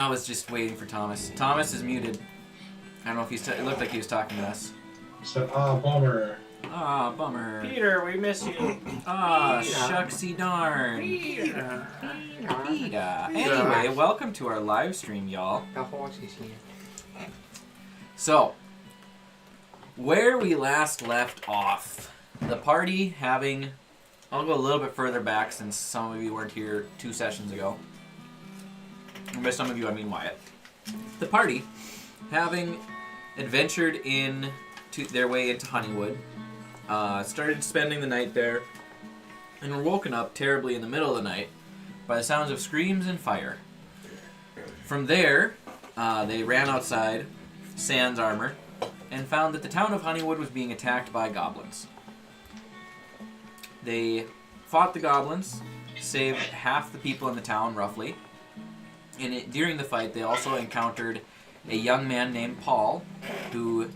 I was just waiting for Thomas. Thomas is muted. I don't know if he's... it looked like he was talking to us. So, bummer. Ah, bummer. Peter, we miss you. Ah, shucksy darn. Peter. Anyway, welcome to our live stream, y'all. The horse is here. So, where we last left off, the party having... I'll go a little bit further back since some of you weren't here 2 sessions ago. And by some of you, I mean Wyatt. The party, having adventured their way into Honeywood, started spending the night there, and were woken up terribly in the middle of the night by the sounds of screams and fire. From there, they ran outside, sans armor, and found that the town of Honeywood was being attacked by goblins. They fought the goblins, saved half the people in the town, roughly. And during the fight, they also encountered a young man named Paul, who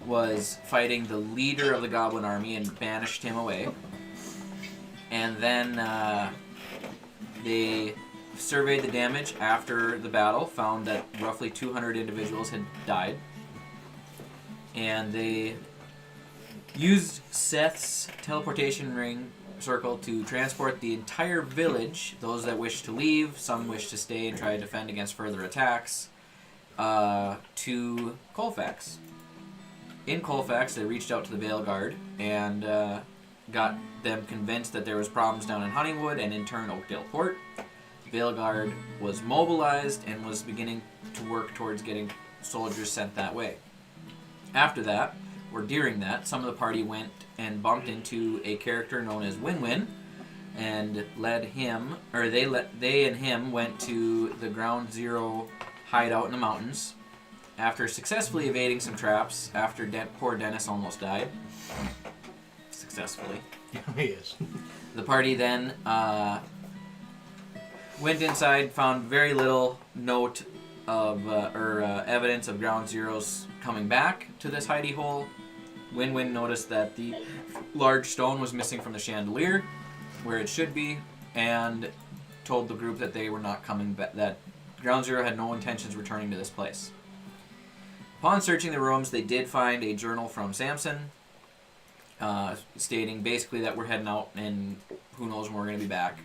was fighting the leader of the goblin army and banished him away. And then they surveyed the damage after the battle, found that roughly 200 individuals had died. And they used Seth's teleportation ring circle to transport the entire village, those that wish to leave, some wish to stay and try to defend against further attacks, to Colfax. In Colfax, they reached out to the Vale Guard and got them convinced that there was problems down in Honeywood and in turn Oakdale Port. Vale Guard was mobilized and was beginning to work towards getting soldiers sent that way. After that, or during that, some of the party went and bumped into a character known as Win-Win, and they and him went to the Ground Zero hideout in the mountains. After successfully evading some traps, after poor Dennis almost died. Successfully. He is. The party then went inside, found very little note of evidence of Ground Zero's coming back to this hidey hole. Win-Win noticed that the large stone was missing from the chandelier, where it should be, and told the group that they were not coming back, that Ground Zero had no intentions returning to this place. Upon searching the rooms, they did find a journal from Samson, stating basically that we're heading out and who knows when we're going to be back.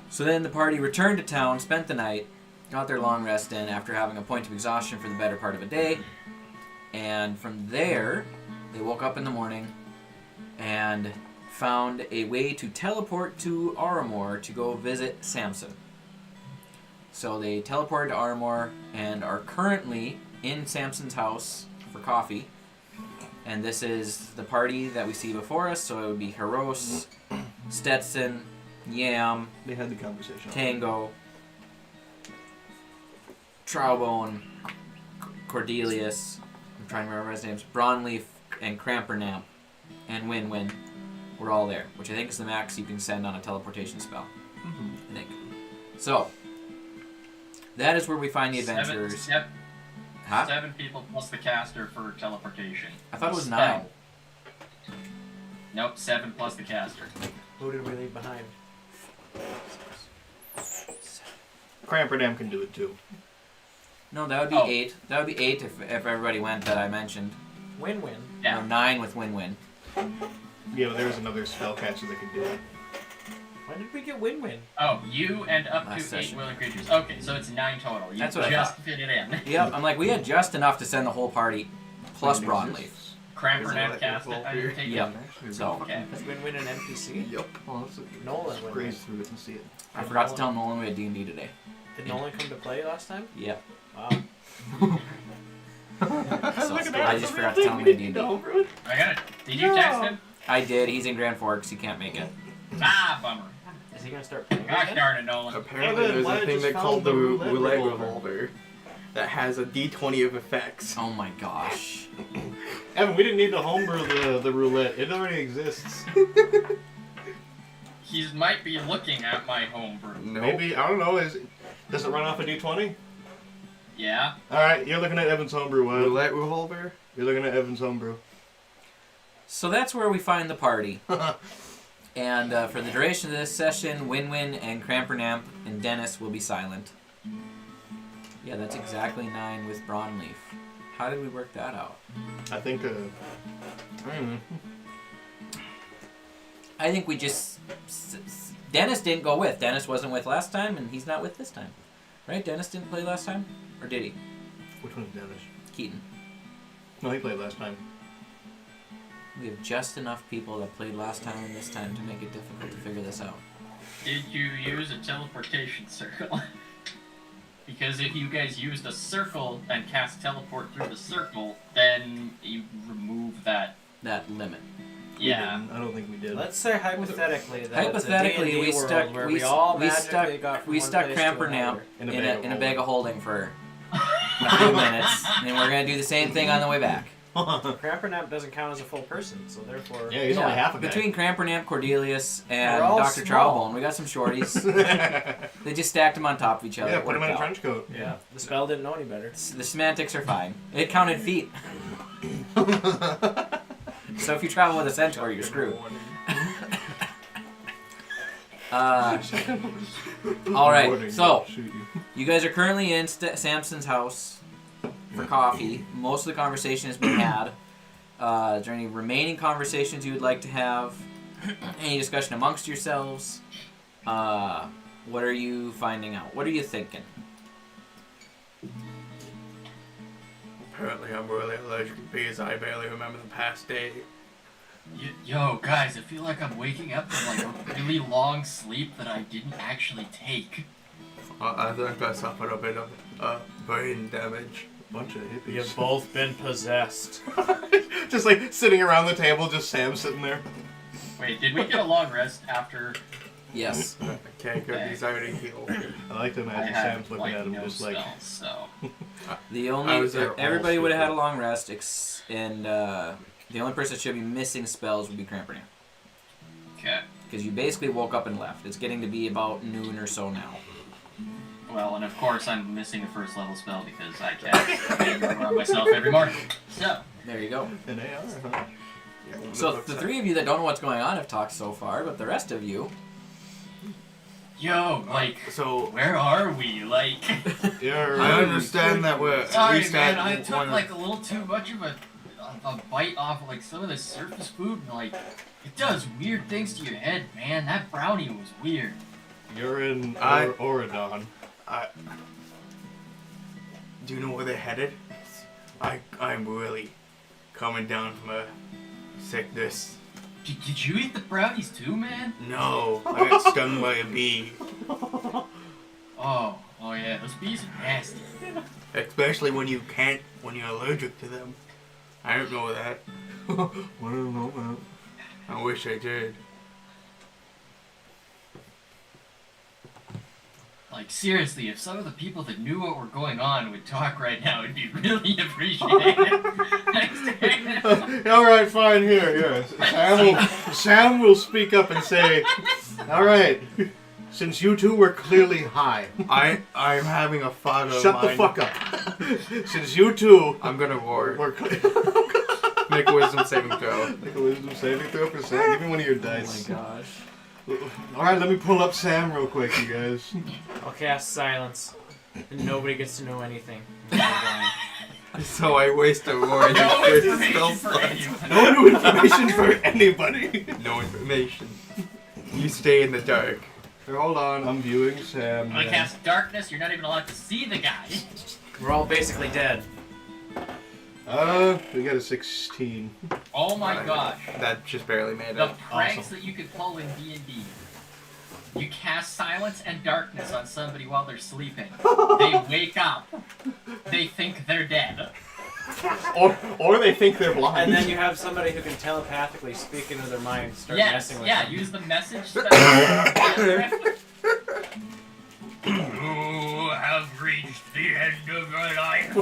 So then the party returned to town, spent the night, got their long rest in after having a point of exhaustion for the better part of a day. And from there, they woke up in the morning and found a way to teleport to Aramor to go visit Samson. So they teleported to Aramor and are currently in Samson's house for coffee. And this is the party that we see before us. So it would be Haros, Stetson, Yam, They had the conversation. Tango, Trowbone, Cordelius, I'm trying to remember his names, Bronleaf, and Crampernamp, and Win-Win. We're all there, which I think is the max you can send on a teleportation spell. Mm-hmm. I think. So, that is where we find the adventurers. Seven people plus the caster for teleportation. I thought it was 9. Nope, 7 plus the caster. Who did we leave behind? Cramperdam can do it too. No, that would be 8. That would be 8 if everybody went that I mentioned. Win-Win. Yeah. Or 9 with Win-Win. Yeah, but there was another spellcaster that could do it. When did we get Win-Win? Oh, you and up Last to session. 8 willing creatures. Okay, so it's 9 total. You That's what I just thought. fit it in. Yep, I'm like, we had just enough to send the whole party, plus Broadleaf. Crampernamp cast it. I didn't take Yep. it. So, Okay. Is Win-Win an NPC? Yep. Well, let's Nolan went graze with. through it and see it. I forgot to tell Nolan we had D&D today. Did Nolan come to play last time? Yep. Wow. So, I just forgot to tell him we had D&D. I got it. Did you text him? I did. He's in Grand Forks. He can't make it. Ah, bummer. Is he gonna start playing Gosh again? darn it, Nolan. Apparently Evan, there's why a thing just they found call the the roulette roulette revolver? revolver that has a D20 of effects. Oh my gosh. Evan, we didn't need to homebrew the roulette. It already exists. He might be looking at my homebrew. Nope. Maybe, I don't know, does it run off a D20? Yeah? Alright, you're looking at Evan's homebrew, Wyatt. Roulette revolver? You're looking at Evan's homebrew. So that's where we find the party. And for the duration of this session, Win-Win and Crampernamp and Dennis will be silent. Yeah, that's exactly 9 with Brawnleaf. How did we work that out? I think. I don't know. I think we just... Dennis didn't go with. Dennis wasn't with last time, and he's not with this time. Right? Dennis didn't play last time? Or did he? Which one's Dennis? Keaton. No, he played last time. We have just enough people that played last time and this time to make it difficult to figure this out. Did you use a teleportation circle? Because if you guys used a circle and cast teleport through the circle, then you remove that. That limit. Yeah. I don't think we did. Let's say hypothetically that Hypothetically, it's a we D&D stuck world where we, we all we magically stuck got from we one stuck place Cramper to Nap another. in a bag of holding for a few minutes, and we're gonna do the same thing on the way back. Crampernap doesn't count as a full person, so therefore... Yeah, he's only half a guy. Between Crampernap, Cordelius, and We're all Dr. small. Trowbone, we got some shorties. They just stacked them on top of each other. Yeah, It put him in a worked out. trench coat. Yeah, the spell didn't know any better. The semantics are fine. It counted feet. So if you travel with a centaur, you're screwed. Alright, so you guys are currently in Samson's house for coffee. Most of the conversation has been had. Is there any remaining conversations you would like to have? Any discussion amongst yourselves? What are you finding out? What are you thinking? Apparently I'm really allergic to bees. I barely remember the past day. Yo, guys, I feel like I'm waking up from like a really long sleep that I didn't actually take. I think I suffered a bit of brain damage. Bunch of hippies. You've both been possessed. Just like sitting around the table, just Sam sitting there. Wait, did we get a long rest after? Yes. Okay, good. He's already healed. I like to I imagine have Sam's looking like at him no just like. spells, so. The I only was there all everybody would have had a stupid. long rest, and the only person that should be missing spells would be Crampernap. Okay. Because you basically woke up and left. It's getting to be about noon or so now. Well, and of course I'm missing a first level spell because I cast on myself every morning. So. There you go. An AR, huh? So the three of you that don't know what's going on have talked so far, but the rest of you... Yo, like, So where are we? Like, I understand that we're sorry, at least man, at I took one like a little too much of a bite off of like some of the surface food, and like, it does weird things to your head, man. That brownie was weird. You're in Oregon. Do you know where they're headed? I'm really coming down from a sickness. Did you eat the brownies too, man? No, I got stung by a bee. Oh yeah, those bees are nasty. Especially when you're allergic to them. I don't know that. I don't know, man. I wish I did. Like, seriously, if some of the people that knew what were going on would talk right now, it'd be really appreciated. Alright, fine, here. Sam will speak up and say, alright, since you two were clearly high. I'm having a fog of Shut the mine. fuck up. Since you two I'm gonna roar. were Make a wisdom saving throw. Make a wisdom saving throw for Sam. Give me one of your Oh my dice. gosh. Alright, let me pull up Sam real quick, you guys. I'll cast silence. And nobody gets to know anything. So I waste a roar and No just information spell for slot. anyone. No new information for anybody. No information. You stay in the dark. Here, hold on, I'm viewing Sam. I'm gonna cast darkness, you're not even allowed to see the guy. We're all basically dead. We got a 16. Oh my Right. gosh. That just barely made The it. pranks Awesome. that you could pull in D&D. You cast silence and darkness on somebody while they're sleeping. They wake up. They think they're dead. Or they think they're blind. And then you have somebody who can telepathically speak into their mind, start Yes, messing with yeah, them. use the message spell. You have reached the end of your life.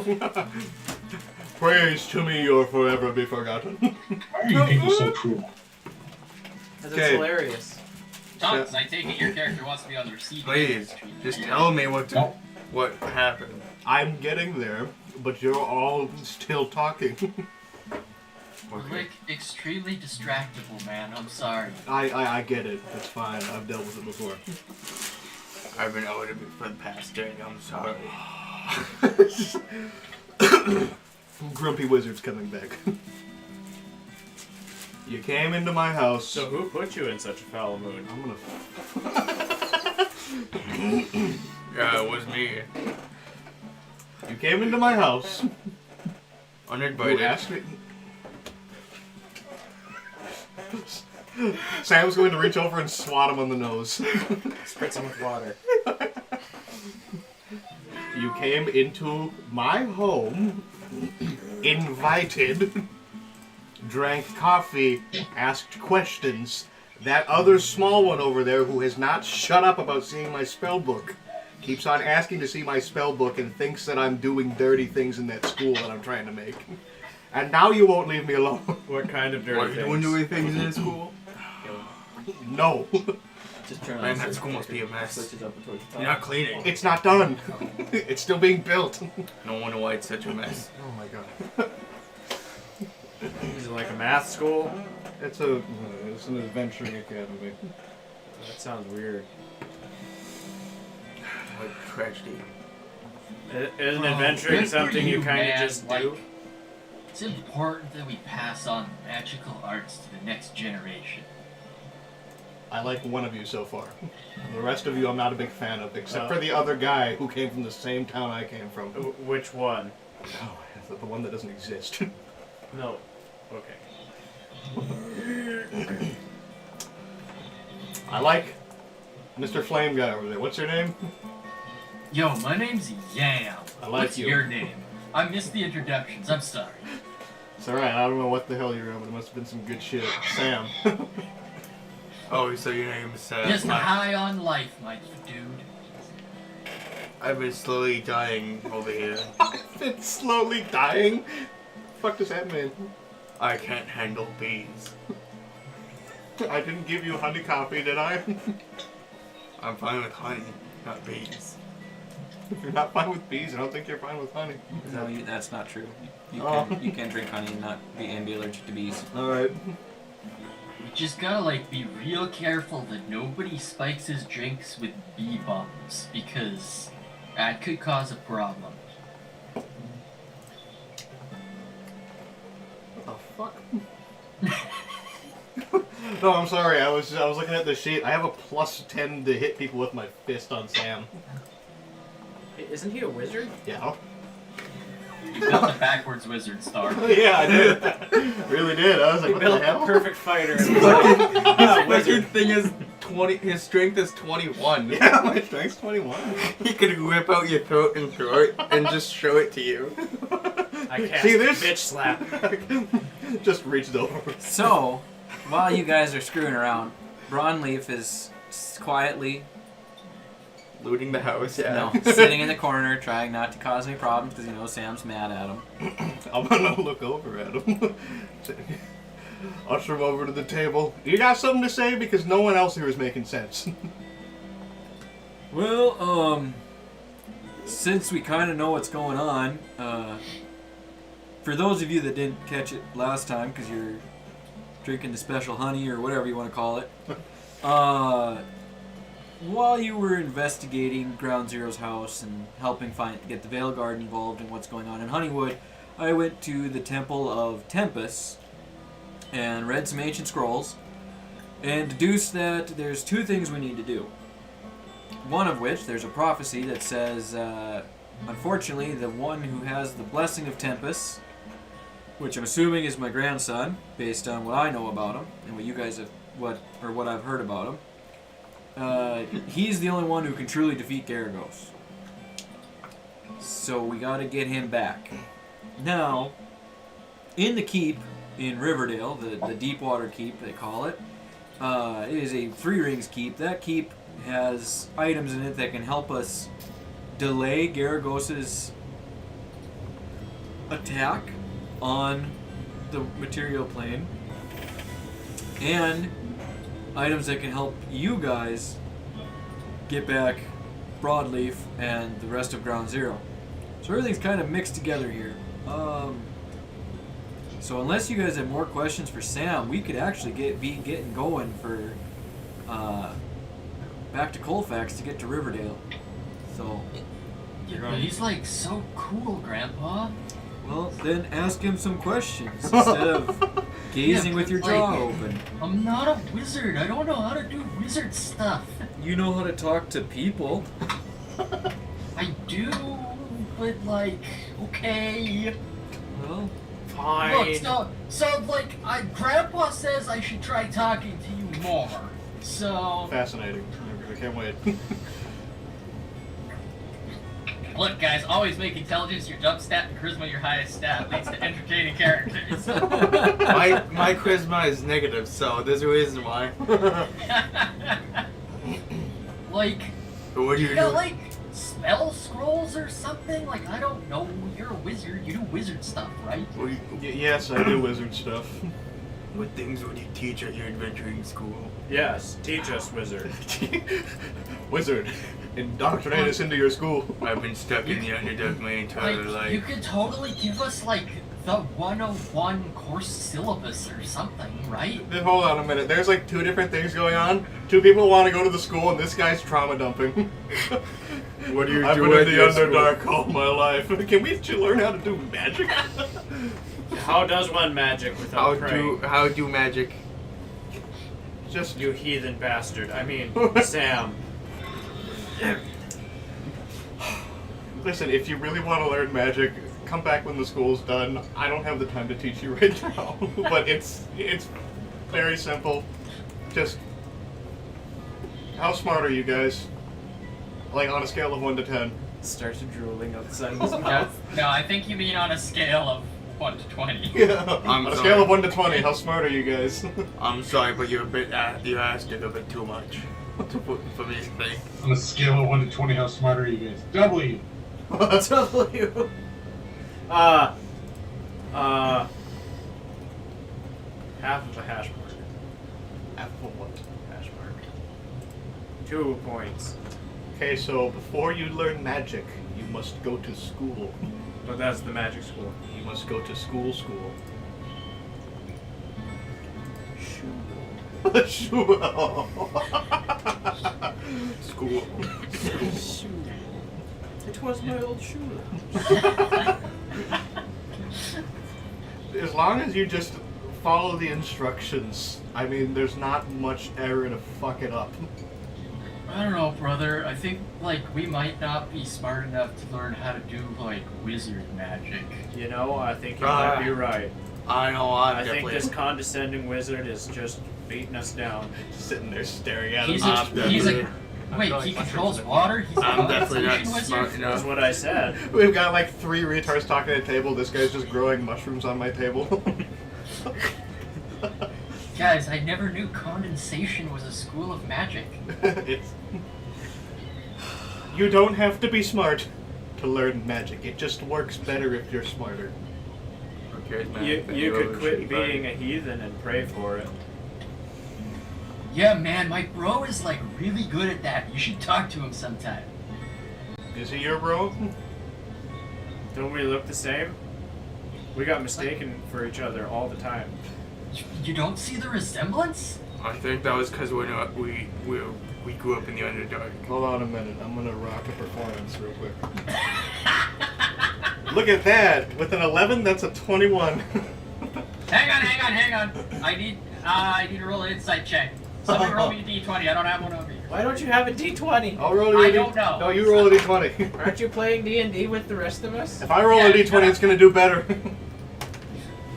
Praise to me, you'll forever be forgotten. Why are you people so cruel? Because Okay. it's hilarious. Thomas, I take it your character wants to be on the receiving Please, end. just tell me what happened. I'm getting there, but you're all still talking. We're like extremely distractible, man. I'm sorry. I get it. It's fine. I've dealt with it before. I've been out of it for the past day. I'm sorry. Grumpy Wizard's coming back. You came into my house. So who put you in such a foul mood? I'm gonna. Yeah, it was me. You came into my house. You Uninvited. asked me. Sam's going to reach over and swat him on the nose. Spritz him with water. You came into my home, invited, drank coffee, asked questions. That other small one over there who has not shut up about seeing my spell book keeps on asking to see my spell book and thinks that I'm doing dirty things in that school that I'm trying to make. And now you won't leave me alone. What kind of dirty What, things? when doing things in school? No. Just turn on Man, the that switch. school must be a mess. Switch it up towards the top. You're not cleaning. It's not done. It's still being built. No wonder why it's such a mess. Oh my god. Is it like a math school? It's an adventuring academy. That sounds weird. What tragedy. Isn't Oh, adventuring good for something you you, kind of man. just Like, do? It's important that we pass on magical arts to the next generation. I like one of you so far. The rest of you I'm not a big fan of, except for the other guy who came from the same town I came from. Which one? Oh, the one that doesn't exist. No. Okay. I like Mr. Flame guy over there. What's your name? Yo, my name's Yam. I like What's you. your name? I missed the introductions. I'm sorry. It's alright, I don't know what the hell you're on, but it must have been some good shit. Sam. Oh, so your name is Just high on life, my dude. I've been slowly dying over here. It's slowly dying. Fuck does that mean? I can't handle bees. I didn't give you honey coffee, did I? I'm fine with honey, not bees. If you're not fine with bees, I don't think you're fine with honey. No, that's not true. You Oh. you can drink honey and not be allergic to bees. Alright. We just gotta be real careful that nobody spikes his drinks with bee bombs, because that could cause a problem. What the fuck? No, I'm sorry. I was looking at the sheet. I have a +10 to hit people with my fist on Sam. Isn't he a wizard? Yeah. You built a backwards wizard star. Yeah, I did. Really did. I was like, He what built the a hell? perfect fighter. And was like, His wizard. thing is 20. His strength is 21. Yeah, my strength's 21. He could whip out your throat and throw it and just show it to you. I cast See this? bitch slap. Just reached over. So, while you guys are screwing around, Brownleaf is quietly Looting the house, yeah. sitting in the corner, trying not to cause any problems because he knows Sam's mad at him. I'm gonna look over at him. Usher him over to the table. You got something to say? Because no one else here is making sense. Well, since we kind of know what's going on, for those of you that didn't catch it last time because you're drinking the special honey or whatever you want to call it, while you were investigating Ground Zero's house and helping get the Veil Guard involved in what's going on in Honeywood, I went to the Temple of Tempest and read some ancient scrolls and deduced that there's two things we need to do. One of which, there's a prophecy that says, unfortunately, the one who has the blessing of Tempest, which I'm assuming is my grandson, based on what I know about him and what you guys have, what I've heard about him. He's the only one who can truly defeat Garagos. So we gotta get him back. Now, in the keep in Riverdale, the Deepwater Keep they call it, it is a Three Rings keep. That keep has items in it that can help us delay Garagos' attack on the material plane, and items that can help you guys get back Broadleaf and the rest of Ground Zero. So everything's kind of mixed together here. So unless you guys have more questions for Sam, we could actually be getting going for back to Colfax to get to Riverdale. So But he's like so cool, Grandpa. Well, then ask him some questions instead of gazing Yeah, with your but, jaw like- open. I'm not a wizard. I don't know how to do wizard stuff. You know how to talk to people. I do, but like, okay. Well, Fine. Look, so like, Grandpa says I should try talking to you more. So, Fascinating. I can't wait. look, guys, always make intelligence your jump stat and charisma your highest stat. Leads to entertaining characters. my charisma is negative, so there's a reason why. Like, What do you you got do? like spell scrolls or something? Like, I don't know. You're a wizard. You do wizard stuff, right? What, do you, Yes, I do wizard stuff. what things would you teach at your adventuring school? Yes, teach us, wizard. Wizard. Indoctrinate us into your school. I've been stuck in the Underdark my entire Like, you life. could totally give us like the 101 course syllabus or something, right? Then hold on a minute. There's like two different things going on. Two people want to go to the school, and this guy's trauma dumping. What do you I've do been at in the your school? Underdark all my life. Can we learn how to do magic? How does one magic without praying? How do magic? Just You heathen bastard. I mean, Sam. listen. If you really want to learn magic, come back when the school's done. I don't have the time to teach you right now, but it's very simple. Just how smart are you guys? Like on a scale of 1 to 10. starts drooling outside his No, mouth. no, I think you mean on a scale of 1 to 20. On a sorry. scale of 1 to 20, how smart are you guys? I'm sorry, but you're a bit. You asked it a bit too much for me to think. On a scale of 1 to 20, how smart are you guys? W. W. Half of a hash mark. Apple what? Hash mark. 2 points. Okay, so before you learn magic, you must go to school. But that's the magic school. You must go to school. Sure. School. It was my old shoe. As long as you just follow the instructions, I mean, there's not much error to fuck it up. I don't know, brother. I think, like, we might not be smart enough to learn how to do, like, wizard magic. You know, I think you might be right. I know. I'm I think definitely. this condescending wizard is just beating us down. Sitting there staring at He's him. he's definitely- wait, he controls water? He's a I'm definitely not condensation smart wizard? That's enough. what I said. We've got like 3 retards talking at a table. This guy's just growing mushrooms on my table. Guys, I never knew condensation was a school of magic. It's... You don't have to be smart to learn magic. It just works better if you're smarter. Okay, man. You could quit being a heathen and pray for it. Yeah, man, my bro is, like, really good at that. You should talk to him sometime. Is he your bro? Don't we look the same? We got mistaken for each other all the time. You don't see the resemblance? I think that was because we grew up in the Underdark. Hold on a minute. I'm gonna rock a performance real quick. Look at that! With an 11, that's a 21. Hang on. I need to roll an insight check. Somebody roll me a d20. I don't have one over here. Why don't you have a D20? I'll roll you a I D- don't know. No, you roll a d20. Aren't you playing D&D with the rest of us? If I roll a Yeah, d20, yeah. it's gonna do better.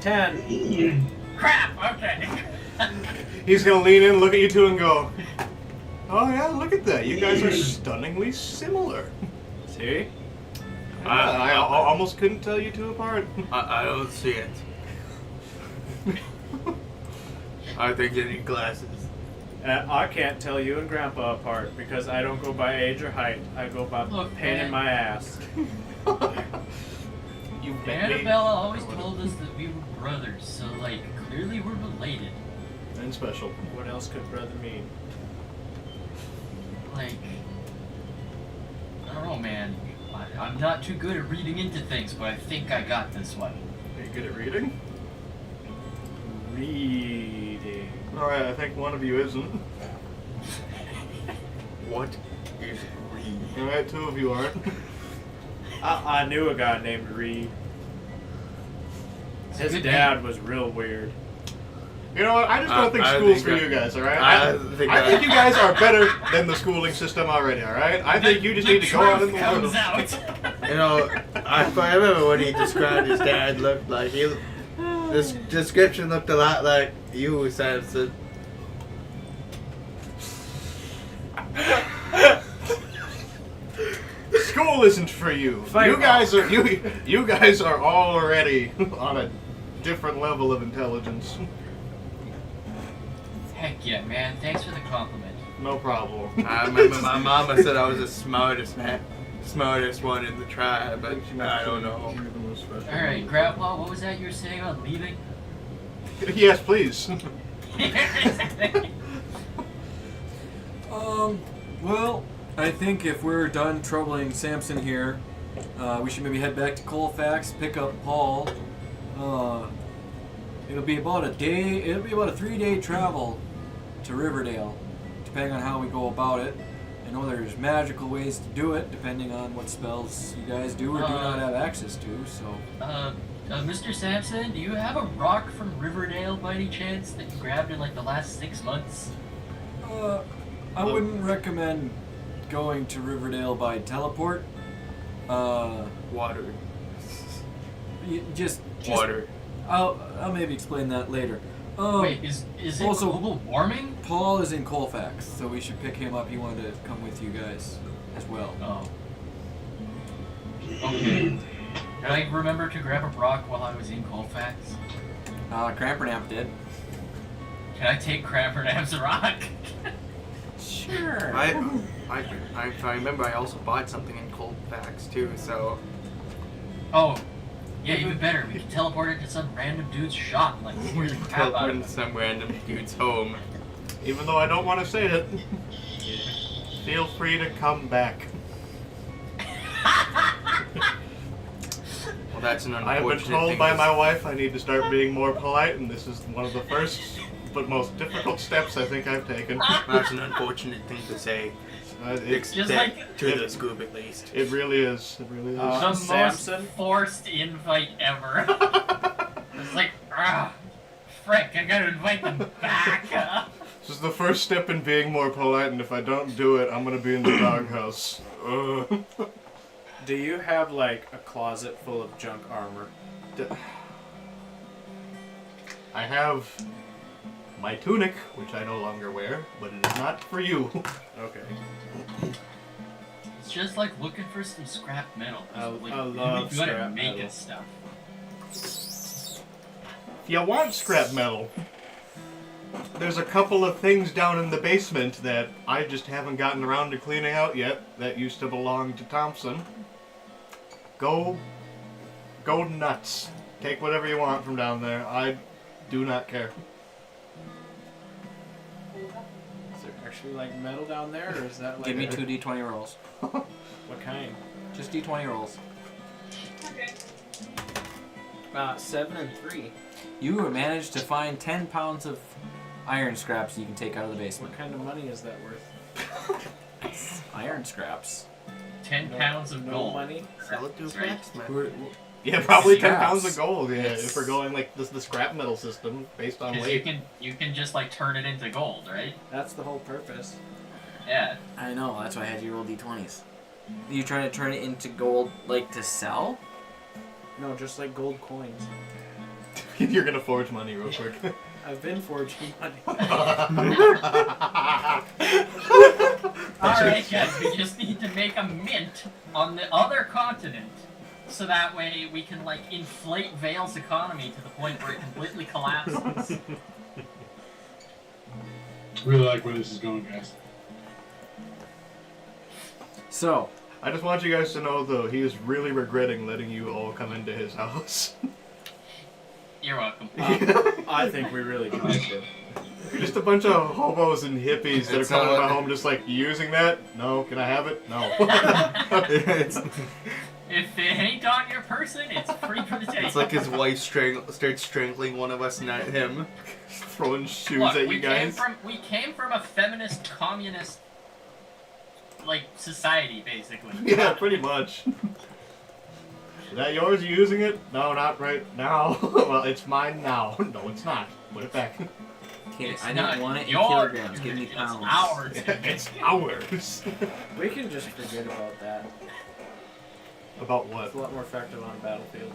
10. Crap. Okay. He's gonna lean in, look at you two, and go, "Oh yeah, look at that. You guys are stunningly similar." See? I almost couldn't tell you two apart. I don't see it. I think you need glasses. I can't tell you and Grandpa apart because I don't go by age or height. I go by Look, pain man. in my ass. You met me. Annabella always told us that we were brothers, so, like, clearly we're related. And special. What else could brother mean? Like, I don't know, man. I'm not too good at reading into things, but I think I got this one. Are you good at reading? Reading. Alright, I think one of you isn't. What is read? Alright, two of you aren't. I knew a guy named Reed. His Good dad was real weird. You know what? I just don't think I school's think for you guys, alright? I I think you guys are better than the schooling system already, alright? I think you just need to go out in the comes world. out. You know, I remember when he described his dad looked like this description looked a lot like you, Samson. School isn't for you. Fireball. You guys are already on a different level of intelligence. Heck yeah, man. Thanks for the compliment. No problem. I remember my mama said I was the smartest one in the tribe, but I don't know. Alright, Grandpa, what was that you were saying about leaving? Yes, please. Well, I think if we're done troubling Samson here, we should maybe head back to Colfax, pick up Paul. It'll be about a 3-day travel to Riverdale, depending on how we go about it. I know there's magical ways to do it, depending on what spells you guys do or do not have access to, so... Mr. Sampson, do you have a rock from Riverdale by any chance that you grabbed in like the last 6 months? I wouldn't recommend going to Riverdale by teleport. Water. Just Water. I'll maybe explain that later. Wait, is it also- global warming? Paul is in Colfax, so we should pick him up. He wanted to come with you guys as well. Oh. Okay. Did I remember to grab a rock while I was in Colfax? Crampernamp did. Can I take Crampernap's rock? Sure. I remember I also bought something in Colfax too, so Oh. Yeah, even better. We can teleport it to some random dude's shop. Like, we scare the can crap out teleport of into him. some random dude's home. Even though I don't want to say it, feel free to come back. Well, that's an I have been unfortunate told thing by to my wife I need to start being more polite, and this is one of the first but most difficult steps I think I've taken. That's an unfortunate thing to say. Just like- to the scoop at least. It really is. It really is. The Samson? most forced invite ever. It's like, frick, I gotta invite them back. This is the first step in being more polite, and if I don't do it, I'm gonna be in the doghouse. Do you have like a closet full of junk armor? I have my tunic, which I no longer wear, but it is not for you. Okay. It's just like looking for some scrap metal. I Like, love really good at scrap making metal. stuff. If you want scrap metal, there's a couple of things down in the basement that I just haven't gotten around to cleaning out yet that used to belong to Thompson. Go nuts. Take whatever you want from down there. I do not care. Is there actually like metal down there, or is that like Give me 2 d20 rolls. What kind? Just d20 rolls. 7 and 3. You managed to find 10 pounds of iron scraps you can take out of the basement. What kind of money is that worth? Iron scraps. 10 pounds of No gold. money. Sell it to a That's right. blacksmith. Yeah, probably 10 Scraps. pounds of gold, yeah, Yes. if we're going like the scrap metal system based on Because weight. you can just like turn it into gold, right? That's the whole purpose. Yeah. I know, that's why I had you roll d20s. You trying to turn it into gold, like, to sell? No, just like gold coins. You're gonna forge money real quick. I've been forging money. Alright guys, we just need to make a mint on the other continent. So that way we can like inflate Vale's economy to the point where it completely collapses. Really like where this is going, guys. So, I just want you guys to know, though, he is really regretting letting you all come into his house. You're welcome. I think we really tried to. You're just a bunch of hobos and hippies that are It's coming to not- my home just like, you using that? No. Can I have it? No. it's, If it ain't on your person, it's free for the taking. it's like his wife starts strangling one of us, not him. Throwing shoes Look, at we you guys. came from a feminist, communist, like society, basically. Yeah, pretty much. Is that yours? Are you using it? No, not right now. Well, it's mine now. No, it's not. Put it back. Okay, It's I not don't want it in yours, kilograms. Give me it's pounds. ours. It's ours. We can just forget about that. About what? It's a lot more effective on a battlefield.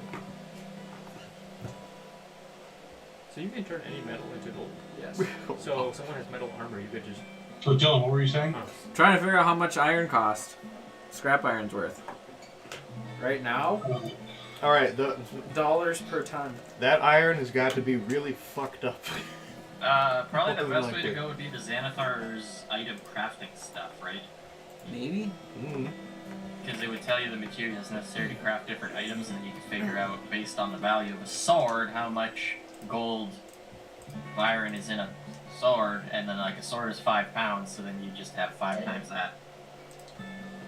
So you can turn any metal into gold. Yes. So if someone has metal armor, you could just. So Dylan, what were you saying? Trying to figure out how much iron costs. Scrap iron's worth. Right now, All right, dollars per ton. that iron has got to be really fucked up. Probably the Hopefully best like way to it. go would be the Xanathar's item crafting stuff, right? Maybe? Because it would tell you the materials necessary to craft different items, and then you can figure out, based on the value of a sword, how much gold iron is in a sword, and then like a sword is 5 pounds, so then you just have 5 times that.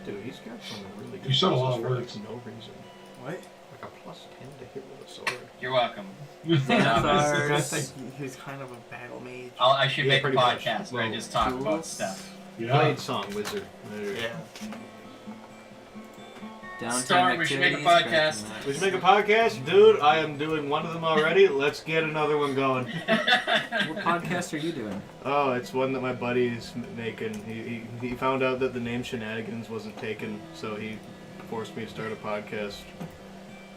Dude, he's got some really good You said a lot of pluses for words. no reason. What? Like a +10 to hit with a sword. You're welcome. He's kind of a battle mage. I should Yeah, make a pretty much. podcast where I just talk about Tools. stuff. Yeah. Blade song wizard. Yeah. Downtime Start, we should make a activities, podcast. scratching We should make a podcast? Dude, I am doing one of them already. Let's get another one going. that. What podcast are you doing? Oh, it's one that my buddy is making. He found out that the name Shenanigans wasn't taken, so he forced me to start a podcast.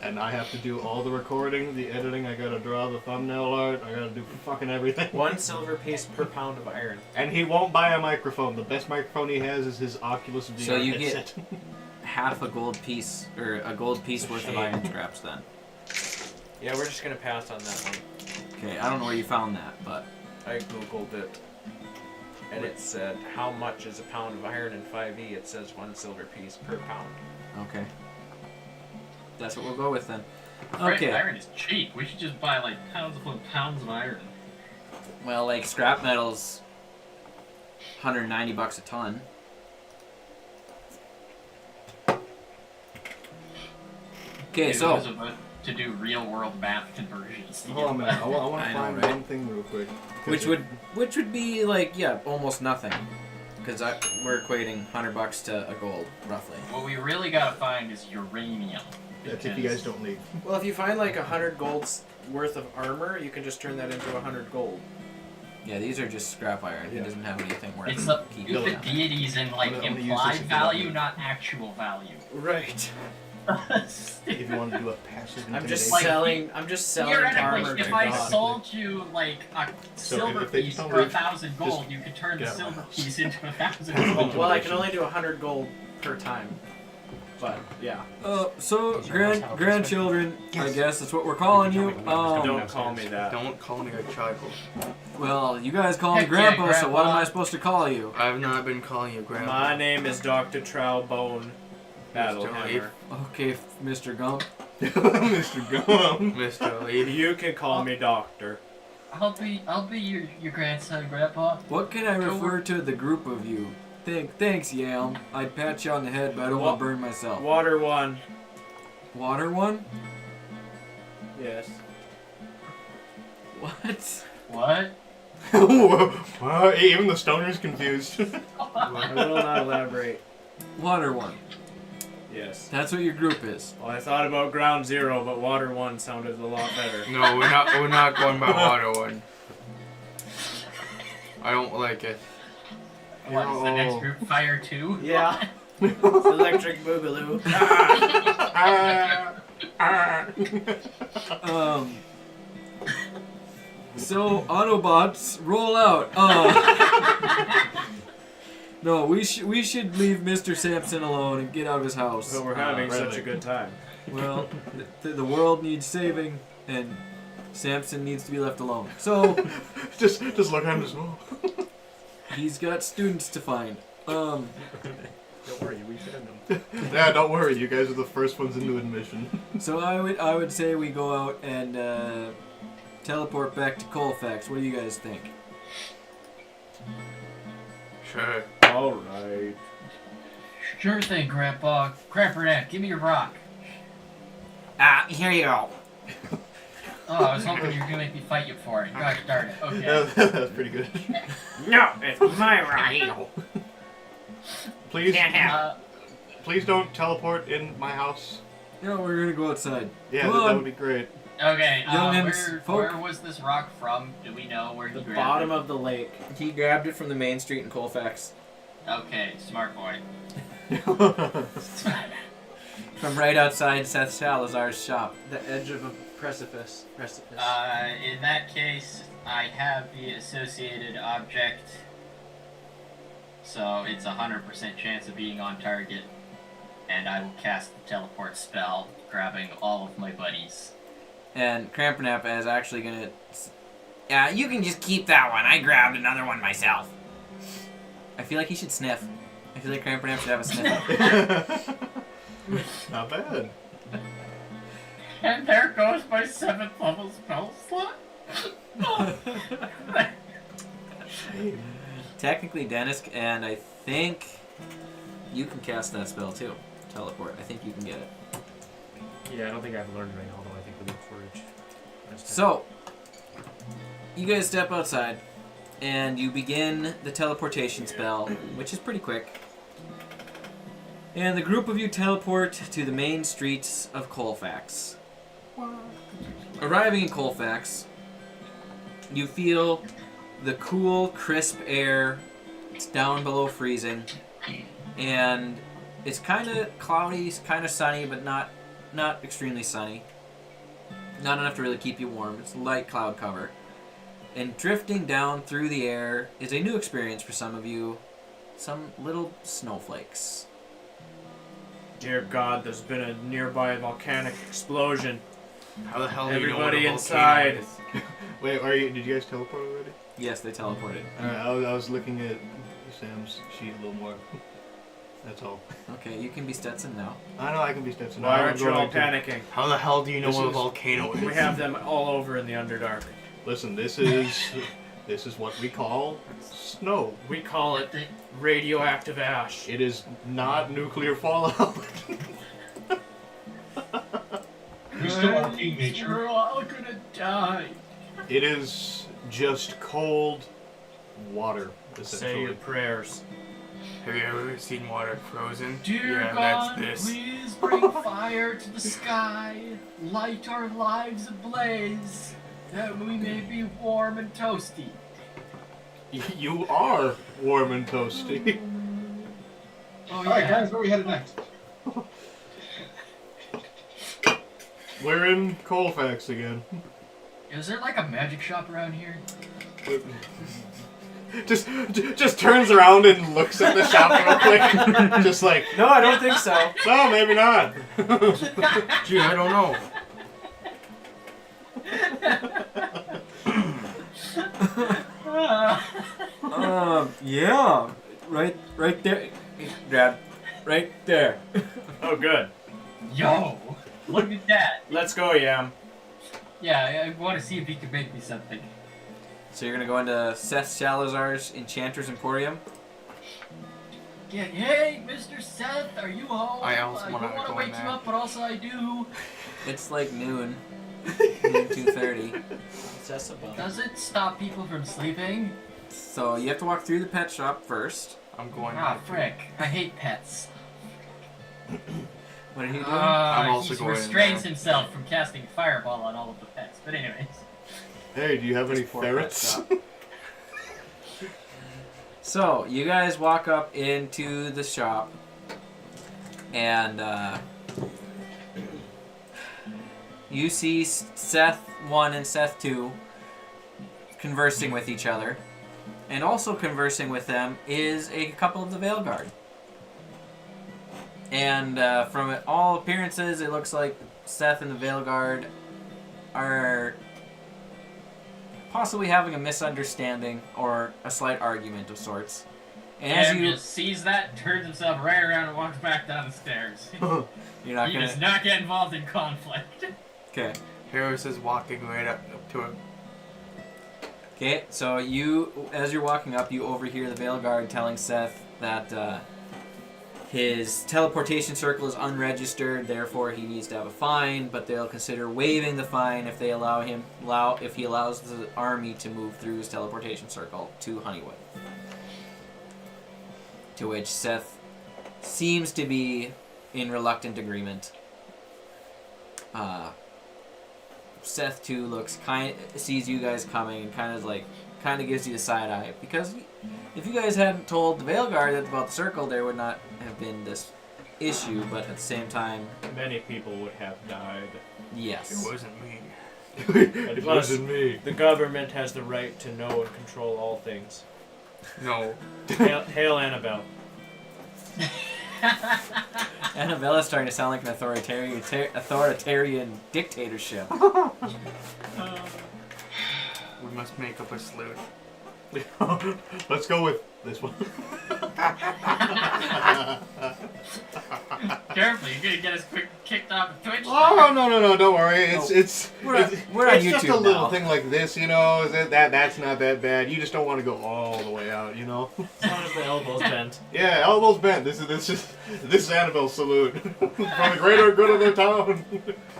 And I have to do all the recording, the editing, I gotta draw the thumbnail art, I gotta do fucking everything. 1 silver piece per pound of iron. And he won't buy a microphone. The best microphone he has is his Oculus VR So you get- headset. Half a gold piece, or a gold piece worth of iron scraps then. Yeah, we're just gonna pass on that one. Okay, I don't know where you found that, but I googled it, and it said how much is a pound of iron in 5e. It says 1 silver piece per pound. okay. That's what we'll go with then. Right, Okay. iron is cheap. We should just buy like pounds upon pounds of iron. Well, like scrap metal's $190 a ton. Okay, Maybe so it was about to do real world math conversions. to Hold on a get minute, I want I to know, find right? one thing real quick. which would be like almost nothing, because we're equating $100 to a gold roughly. What we really gotta find is uranium. That's if you guys don't leave. Well, if you find like 100 gold's worth of armor, you can just turn that into 100 gold. Yeah, these are just scrap iron. He Yeah. doesn't have anything worth It's the keeping stupid down. deities in like I'm gonna use implied this if you value, don't- not actual value. Right. If you want to do a passive I'm just intimidation. Like, selling. I'm just selling armor Theoretically, to if I God. sold you like a So silver if they piece don't for leave, 1,000 gold, just you could turn the get out of my silver house. piece into 1,000 gold. Well, I can only do 100 gold per time. But yeah, So grandchildren, I guess that's what we're calling you. don't call me that. Don't call me a child. Well, you guys call me Heck yeah, Grandpa, so what am Grandpa. I supposed to call you? I've not been calling you Grandpa. My name is Dr. Trowbone Mr. Battlehammer. Okay, Mr. Gump. Mr. Gum. Mr. Leaf. You can call me Doctor. I'll be your grandson, Grandpa. What can I refer to the group of you? Thanks, Yam. I'd pat you on the head, but I don't want to burn myself. Water 1. Water one? Yes. What? What? Wow, even the stoner's confused. I will not elaborate. Water one. Yes. That's what your group is. Well, I thought about Ground Zero, but Water 1 sounded a lot better. No, we're not going by water one. I don't like it. What is the next group? Fire 2? Yeah. It's Electric Boogaloo. So Autobots, roll out. No, we should leave Mr. Sampson alone and get out of his house. So we're having really? such a good time. Well, the world needs saving, and Sampson needs to be left alone. So just look at him as well. he's got students to find. Don't worry, we found them. Yeah, don't worry, you guys are the first ones into admission. So I would say we go out and teleport back to Colfax. What do you guys think? Sure. Alright. Sure thing, Grandpa. Grandpa, give me your rock. Here you go. Oh, I was hoping you were gonna make me fight you for it. Gosh darn it. Okay. That's pretty good. No, it's my rock. Please, Uh, please don't teleport in my house. Yeah, we're gonna go outside. Yeah, Come that on. would be great. Okay, Young and where folk. was this rock from? Do we know where he The grabbed bottom it? of the lake. He grabbed it from the main street in Colfax. Okay, smart boy. From right outside Seth Salazar's shop. The edge of a precipice. In that case, I have the associated object, so it's 100% chance of being on target, and I will cast the teleport spell, grabbing all of my buddies. And Crampernap is actually gonna... Yeah, you can just keep that one. I grabbed another one myself. I feel like he should sniff. I feel like Crampernap should have a sniff. Not bad. And there goes my 7th level spell slot. Technically, Dennis, and I think you can cast that spell too. Teleport. I think you can get it. Yeah, I don't think I've learned right now, although I think we look forage. So, you guys step outside, and you begin the teleportation spell, which is pretty quick. And the group of you teleport to the main streets of Colfax. Arriving in Colfax, you feel the cool, crisp air. It's down below freezing, and it's kind of cloudy, kind of sunny, but not extremely sunny. Not enough to really keep you warm. It's light cloud cover. And drifting down through the air is a new experience for some of you. Some little snowflakes. Dear God, there's been a nearby volcanic explosion. How the hell do you know what Everybody a inside. volcano is? Wait, did you guys teleport already? Yes, they teleported. Alright, I was looking at Sam's sheet a little more. That's all. Okay, you can be Stetson now. I know I can be Stetson. Why I'm aren't you going all to- panicking? How the hell do you know This what a is- volcano is? We have them all over in the Underdark. Listen, this is what we call snow. We call it radioactive ash. It is not nuclear fallout. We still are king nature. We're all gonna die. It is just cold water, Say essentially. your prayers. Have you ever seen water frozen? Dear yeah, God, that's this. please bring fire to the sky, light our lives ablaze, that we may be warm and toasty. You are warm and toasty. Oh Alright, yeah. guys, where are we headed next? We're in Colfax again. Is there like a magic shop around here? Just turns around and looks at the shop real quick. Just like, No, I don't think so. no, maybe not. Gee, I don't know. Yeah. Right there. Grab. Right there. Oh, good. Yo, look at that. Let's go, Yam. Yeah, I want to see if he can make me something. So you're gonna go into Seth Salazar's Enchanter's Emporium. Yeah, hey, Mr. Seth, are you home? I also don't wanna want to go wake in you there. up, but also I do. It's like noon. Noon 2:30. Accessible. Does it stop people from sleeping? So you have to walk through the pet shop first. I'm going Ah, back to- frick. I hate pets. What are you doing? I'm also he going in restrains there. himself from casting fireball on all of the pets. But anyways. Hey, do you have any This poor pet ferrets? shop. So you guys walk up into the shop, and you see Seth 1 and Seth 2 conversing with each other, and also conversing with them is a couple of the Veil Guard. And from all appearances, it looks like Seth and the Veil Guard are possibly having a misunderstanding or a slight argument of sorts. And as Cam you, just sees that, turns himself right around and walks back down the stairs. you're not He gonna. does not get involved in conflict. Okay. Harris is walking right up to him. Okay. So you, as you're walking up, you overhear the Veil Guard telling Seth that his teleportation circle is unregistered, therefore he needs to have a fine. But they'll consider waiving the fine if they if he allows the army to move through his teleportation circle to Honeywood. To which Seth seems to be in reluctant agreement. Seth too sees you guys coming and kind of gives you the side eye, because if you guys hadn't told the Veil Guard about the circle, there would not have been this issue. But at the same time, Many people would have died. yes. wasn't me. And It plus, wasn't me. the government has the right to know and control all things. No. Hail Annabelle. Annabella's starting to sound like an authoritarian dictatorship. We must make up a salute. Let's go with this one. Careful, you're gonna get us kicked off of Twitch. Oh no! Don't worry. It's We're on just a YouTube little now. thing like this, you know. That's not that bad. You just don't want to go all the way out, you know. As long as the elbow's bent. Yeah, elbows bent. This is Annabelle's salute for the greater good of the town,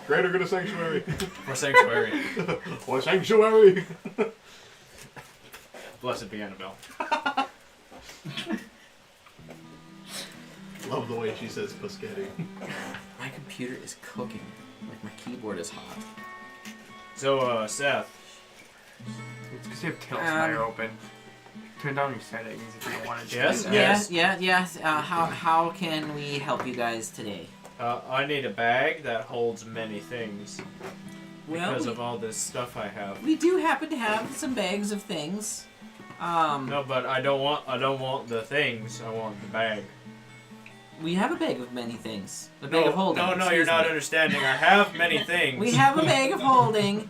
greater good of sanctuary, For sanctuary. or sanctuary. Blessed be Annabelle. Love the way she says Paschetti. My computer is cooking. Like my keyboard is hot. So, Seth, It's because you have Tail Fire open. Turn down your settings if you don't want to. Yes? Yes. How can we help you guys today? I need a bag that holds many things Well, because of all this stuff I have. we do happen to have some bags of things. No, but I don't want the things. I want the bag. We have a bag of many things. A bag of holding. No, you're excuse not me. understanding. I have many things. We have a bag of holding.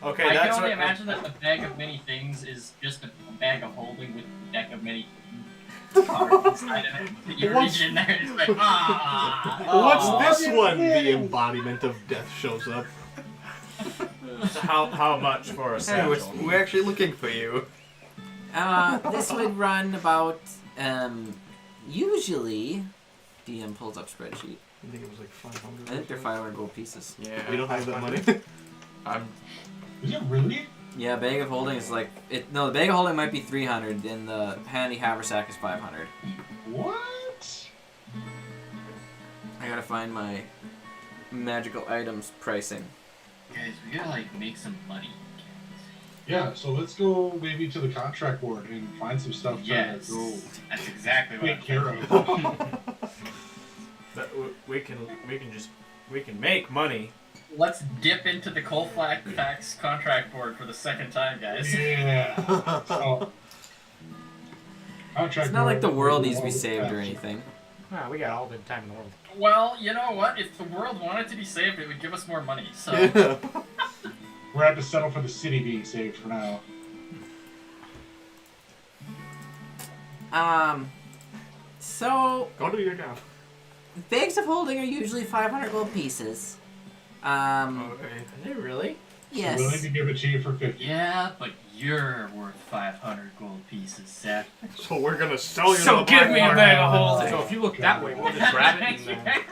Okay, I can that's only what. imagine that the bag of many things is just a bag of holding with a deck of many cards inside of it. That you reach in there and it's like, What's this one? The embodiment of death shows up. How much for a Hey, satchel? we're actually looking for you. This would run about, usually, DM pulls up spreadsheet. I think it was like 500. I think they're 500 gold pieces. Yeah. We don't have that money. Is it really? Yeah, bag of holding is like, the bag of holding might be 300, and the handy haversack is 500. What? I gotta find my magical items pricing. guys, we gotta like make some money. Yeah, so let's go maybe to the contract board and find some stuff Yes, to go that's exactly what I'm take care of. But we can make money. Let's dip into the Colfax contract board for the second time, guys. Yeah. So, contract It's not like the board, world needs to be all the saved or facts. anything. Ah, we got all the time in the world. Well, you know what? If the world wanted to be saved, it would give us more money. So Yeah. We're gonna have to settle for the city being saved for now. So Go do your job. bags of holding are usually 500 gold pieces. Okay. Are they really? Yes. So we'll need to give it to you for 50. yeah, but you're worth 500 gold pieces, Seth. So we're gonna sell you. So to the give black me a market. bag of holding. So if you look that way, we'll just grab it and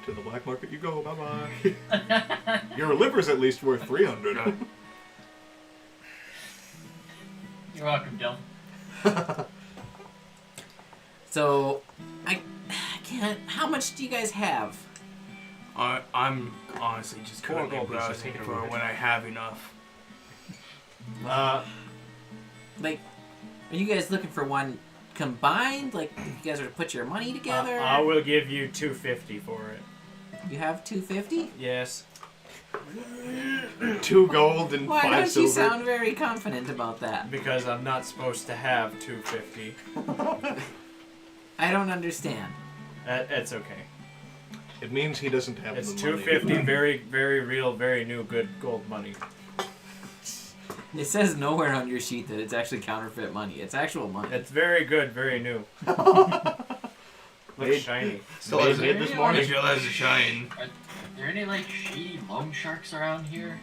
To the black market you go. Bye bye. Your liver's at least worth 300. You're welcome, Dylan. So, I can't. How much do you guys have? I'm honestly just Four currently gold pieces, browsing take it for or leave it. when I have enough. Like, are you guys looking for one combined? Like, if you guys are to put your money together? I will give you 250 for it. You have 250? Yes. 2 gold and Why 5 don't silver. you sound very confident about that? Because I'm not supposed to have 250. I don't understand. It's okay. It means he doesn't have It's the money. 250, very, very real, very new, good gold money. It says nowhere on your sheet that it's actually counterfeit money. It's actual money. It's very good, very new. Looks Made- shiny. Still Made has it this morning. Still has a shine. Are there any like shady loan sharks around here?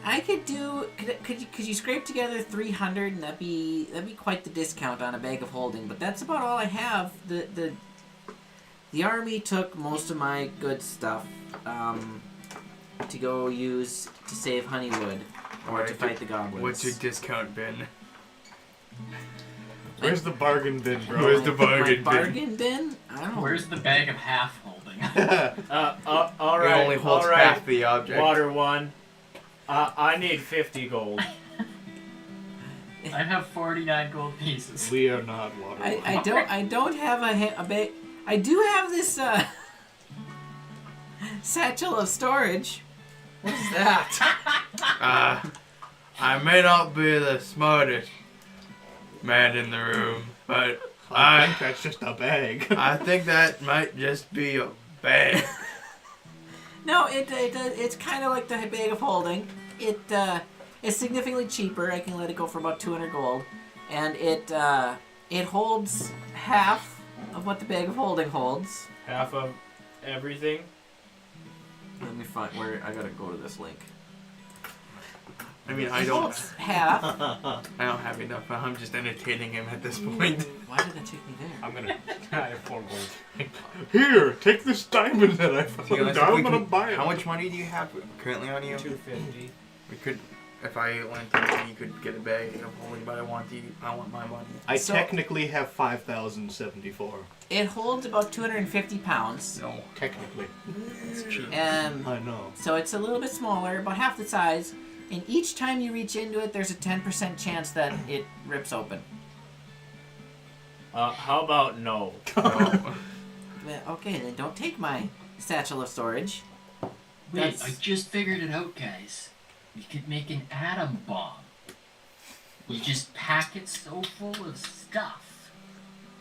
I could do. Could you scrape together 300 and that'd be quite the discount on a bag of holding. But that's about all I have. The army took most of my good stuff to go use to save Honeywood or to fight the goblins. What's your discount been? Where's the bargain bin, bro? My bargain bin? I don't know. Where's the bag of half holding? All It right. only holds all right. half the object. Water one. I need 50 gold. I have 49 gold pieces. We are not water. I don't have a bag. I do have this satchel of storage. What is that? I may not be the smartest man in the room, but I think that's just a bag. I think that might just be a bag. No, it's kind of like the bag of holding. It's significantly cheaper. I can let it go for about 200 gold, and it holds half of what the bag of holding holds. Half of everything. Let me find where I gotta go to this link. I mean, It I don't holds half. have enough. I'm just entertaining him at this point. Why did that take me there? I'm gonna. I have 4 gold. Here, take this diamond that I To be found. honest, if I'm we gonna could- buy it. How much money do you have currently on you? 250. We could, if I went to you could get a bag of holding, but I want my money. I So- technically have 5,074. It holds about 250 pounds. No, Technically. it's cheap. And I know. so it's a little bit smaller, about half the size. And each time you reach into it, there's a 10% chance that it rips open. How about no? Well, okay, then don't take my satchel of storage. Wait, That's- I just figured it out, guys. You could make an atom bomb. You just pack it so full of stuff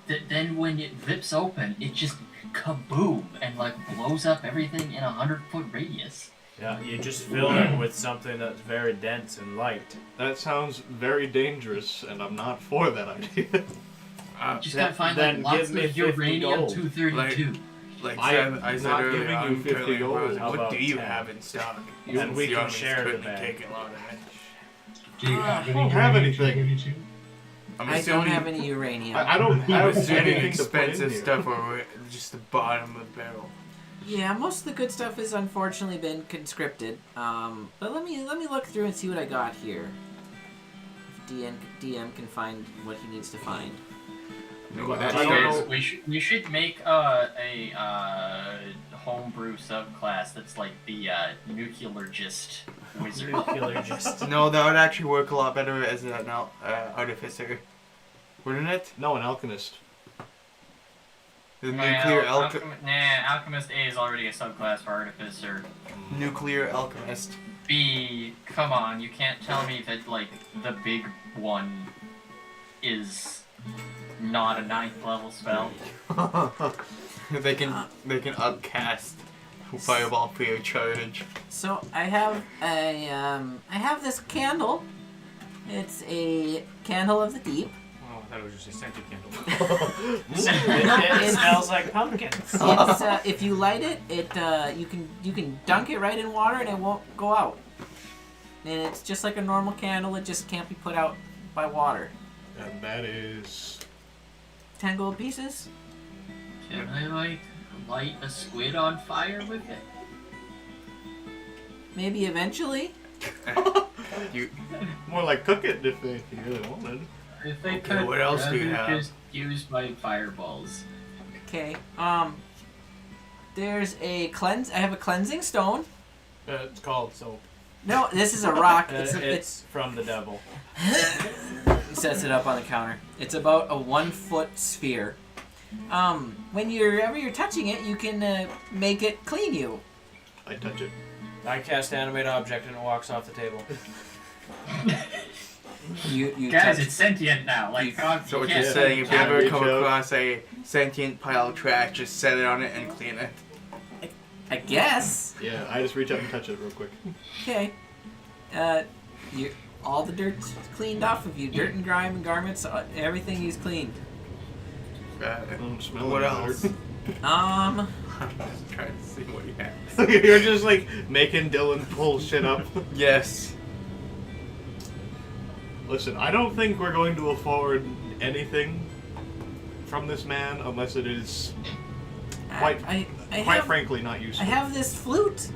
that then when it rips open, it just kaboom and like blows up everything in a 100-foot radius. Yeah, you just fill it with something that's very dense and light. That sounds very dangerous, and I'm not for that idea. You just gotta find then like lots give me of 50 uranium gold. 232. Like I am I said not earlier, giving I'm you 50 currently gold. browsing. How What about do you 10? have in stock? You- Since we the can army's share the currently bag. taking a lot of it. Do you have I any don't have uranium anything. 232? I'm I don't assuming, have any uranium. I don't I'm have assuming anything to put in expensive here. stuff or just the bottom of the barrel. Yeah, most of the good stuff has unfortunately been conscripted. But let me look through and see what I got here. If DM can find what he needs to find. No, Well, that's I don't Guys, know. we should make a homebrew subclass that's like the nucleargist wizard. Nucleargist. No, that would actually work a lot better as an artificer. Wouldn't it? No, an alchemist. The nuclear Alchemist A is already a subclass for artificer. nuclear alchemist. B, come on, you can't tell me that like the big one is not a 9th level spell. they can upcast fireball for your charge. So I have I have this candle. It's a candle of the deep. Oh, I thought it was just a scented candle. It smells like pumpkins. It's if you light it, you can dunk it right in water and it won't go out. And it's just like a normal candle. It just can't be put out by water. And that is 10 gold pieces. Can I like light a squid on fire with it? Maybe eventually. more like cook it if you really wanted. If they Okay, could, what else do you rather have? just use my fireballs. Okay. There's a cleanse. I have a cleansing stone. It's called soap. No, this is a rock. It's It's from the devil. He sets it up on the counter. It's about a 1-foot sphere. Whenever you're touching it, you can make it clean you. I touch it. I cast animate object and it walks off the table. You Guys, touch. it's sentient now. Like, God, So you what can't you're saying, if you can't ever reach come out. across a sentient pile of trash, just set it on it and clean it. I guess. Yeah, I just reach out and touch it real quick. Okay. All the dirt's cleaned off of you. Dirt and grime and garments. Everything is cleaned. I'm smelling What it. else? Um. I'm just trying to see what you have. You're just like making Dylan pull shit up. Yes. Listen, I don't think we're going to afford anything from this man unless it is quite, I quite have, frankly not I useful. have this flute.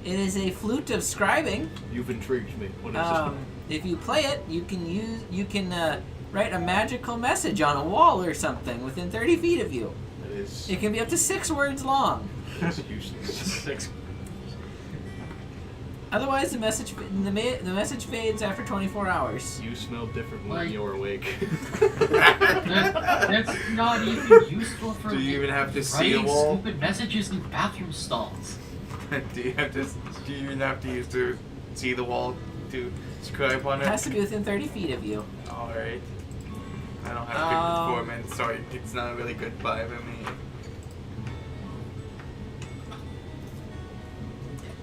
It is a flute of scribing. You've intrigued me. What is If you play it, you can write a magical message on a wall or something within 30 feet of you. That is It can be up to 6 words long. useless. 6. Otherwise, the message fades after 24 hours. You smell different when Like- you're awake. That's not even useful for Do you even have to see a writing wall? stupid messages in bathroom stalls. Do you even have to use to see the wall to scribe on It has it? to be within 30 feet of you. Alright. I don't have good performance, so it's not a really good vibe for me.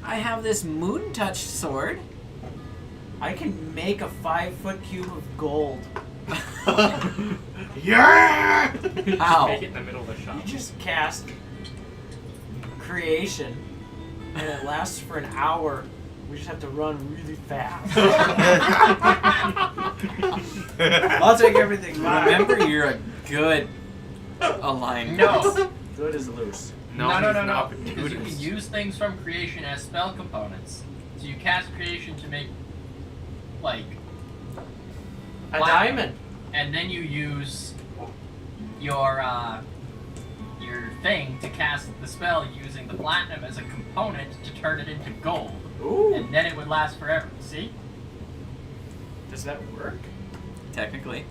I have this moon touch sword. I can make a 5-foot cube of gold. Yeah! Ow. Make it in the middle of the shop. You just cast creation, and it lasts for an hour. We just have to run really fast. I'll take everything back. Remember, you're a good aligned. No. Good is loose. No. he's not Because you Buddhist. can use things from creation as spell components. So you cast creation to make, like, A Wow. diamond. and then you use your thing to cast the spell using the platinum as a component to turn it into gold, Ooh. and then it would last forever. See? Does that work? Technically.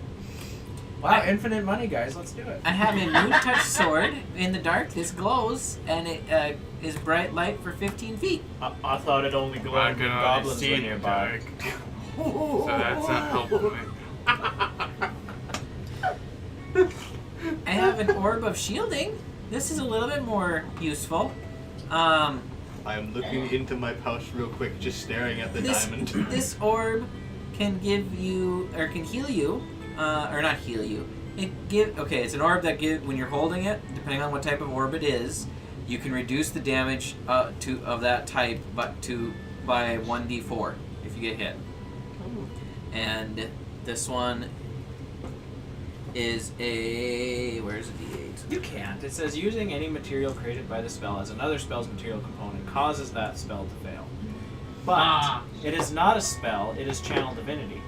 Wow, infinite money, guys. Let's do it. I have a moon touch sword. In the dark, this glows, and it is bright light for 15 feet. I thought it only I glowed when can only goblins see were in the nearby. dark. So that's not helpful me. I have an orb of shielding. This is a little bit more useful. I am looking into my pouch real quick, just staring at the diamond. This orb can give you, or can heal you, or not heal you. It's an orb that when you're holding it, depending on what type of orb it is, you can reduce the damage of that type, by 1d4 if you get hit. And this one is where's the d8? You can't. It says using any material created by the spell as another spell's material component causes that spell to fail. But it is not a spell, it is channel divinity.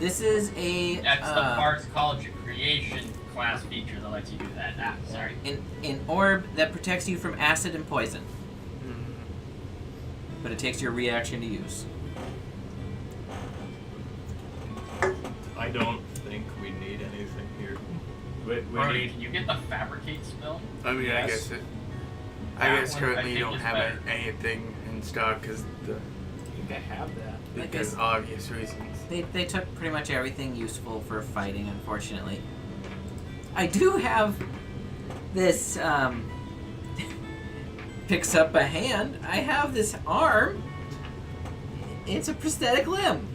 This is That's the part called your creation class feature that lets you do that. Sorry. an orb that protects you from acid and poison. But it takes your reaction to use. I don't think we need anything here. We Brody, need can you get the fabricate spell? I mean, Yes. I guess That one, currently I you think, don't is have better. anything in stock I think I have that. Like because this- obvious reasons. They took pretty much everything useful for fighting, unfortunately. I do have this, picks up a hand. I have this arm. It's a prosthetic limb.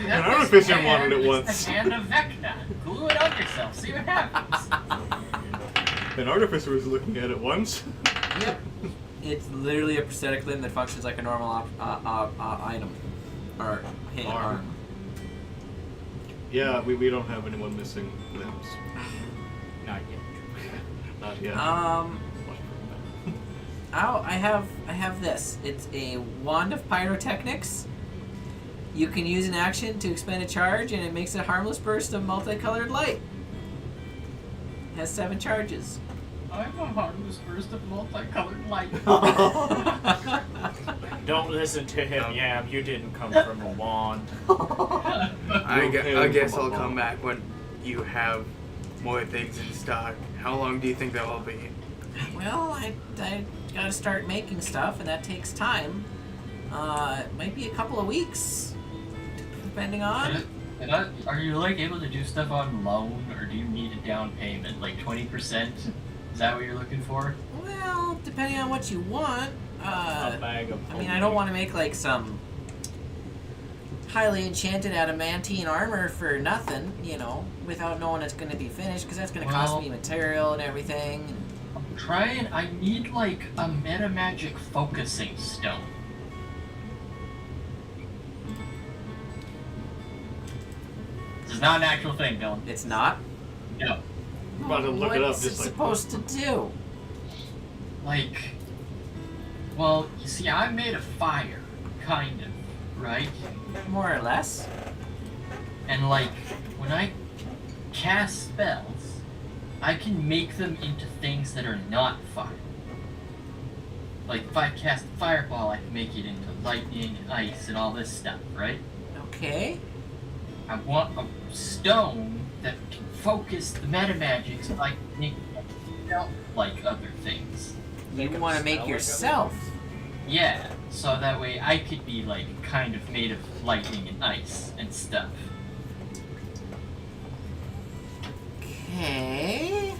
An artificer wanted it It's once. the hand of Vecna. Glue it on yourself. See what happens. An artificer was looking at it once. Yep. It's literally a prosthetic limb that functions like a normal item. Or hand arm. Yeah, we don't have anyone missing limbs. Not yet. Not yet. I have this. It's a wand of pyrotechnics. You can use an action to expend a charge, and it makes a harmless burst of multicolored light. It has 7 charges. I'm a harmless burst of multicolored light. Don't listen to him, Yam. You didn't come from a wand. I guess from a I'll bomb. come back when you have more things in stock. How long do you think that will be? Well, I gotta start making stuff, and that takes time. It might be a couple of weeks, depending on. Are you like able to do stuff on loan, or do you need a down payment, like 20%? Is that what you're looking for? Well, depending on what you want. A bag of I mean, I don't want to make like some highly enchanted adamantine armor for nothing, without knowing it's going to be finished, because that's going to cost Well- me material and everything. I need like a meta magic focusing stone. This is not an actual thing, Dylan. It's not. No. I'm about to look it up What's just it like supposed to do? Well, you see, I'm made of fire, kind of, right? More or less. And like, when I cast spells, I can make them into things that are not fire. Like, if I cast Fireball, I can make it into lightning, ice, and all this stuff, right? Okay. I want a stone that can focus the meta magic so I can make myself like other things. You want to make yourself. Yeah, so that way I could be like kind of made of lightning and ice and stuff. Okay.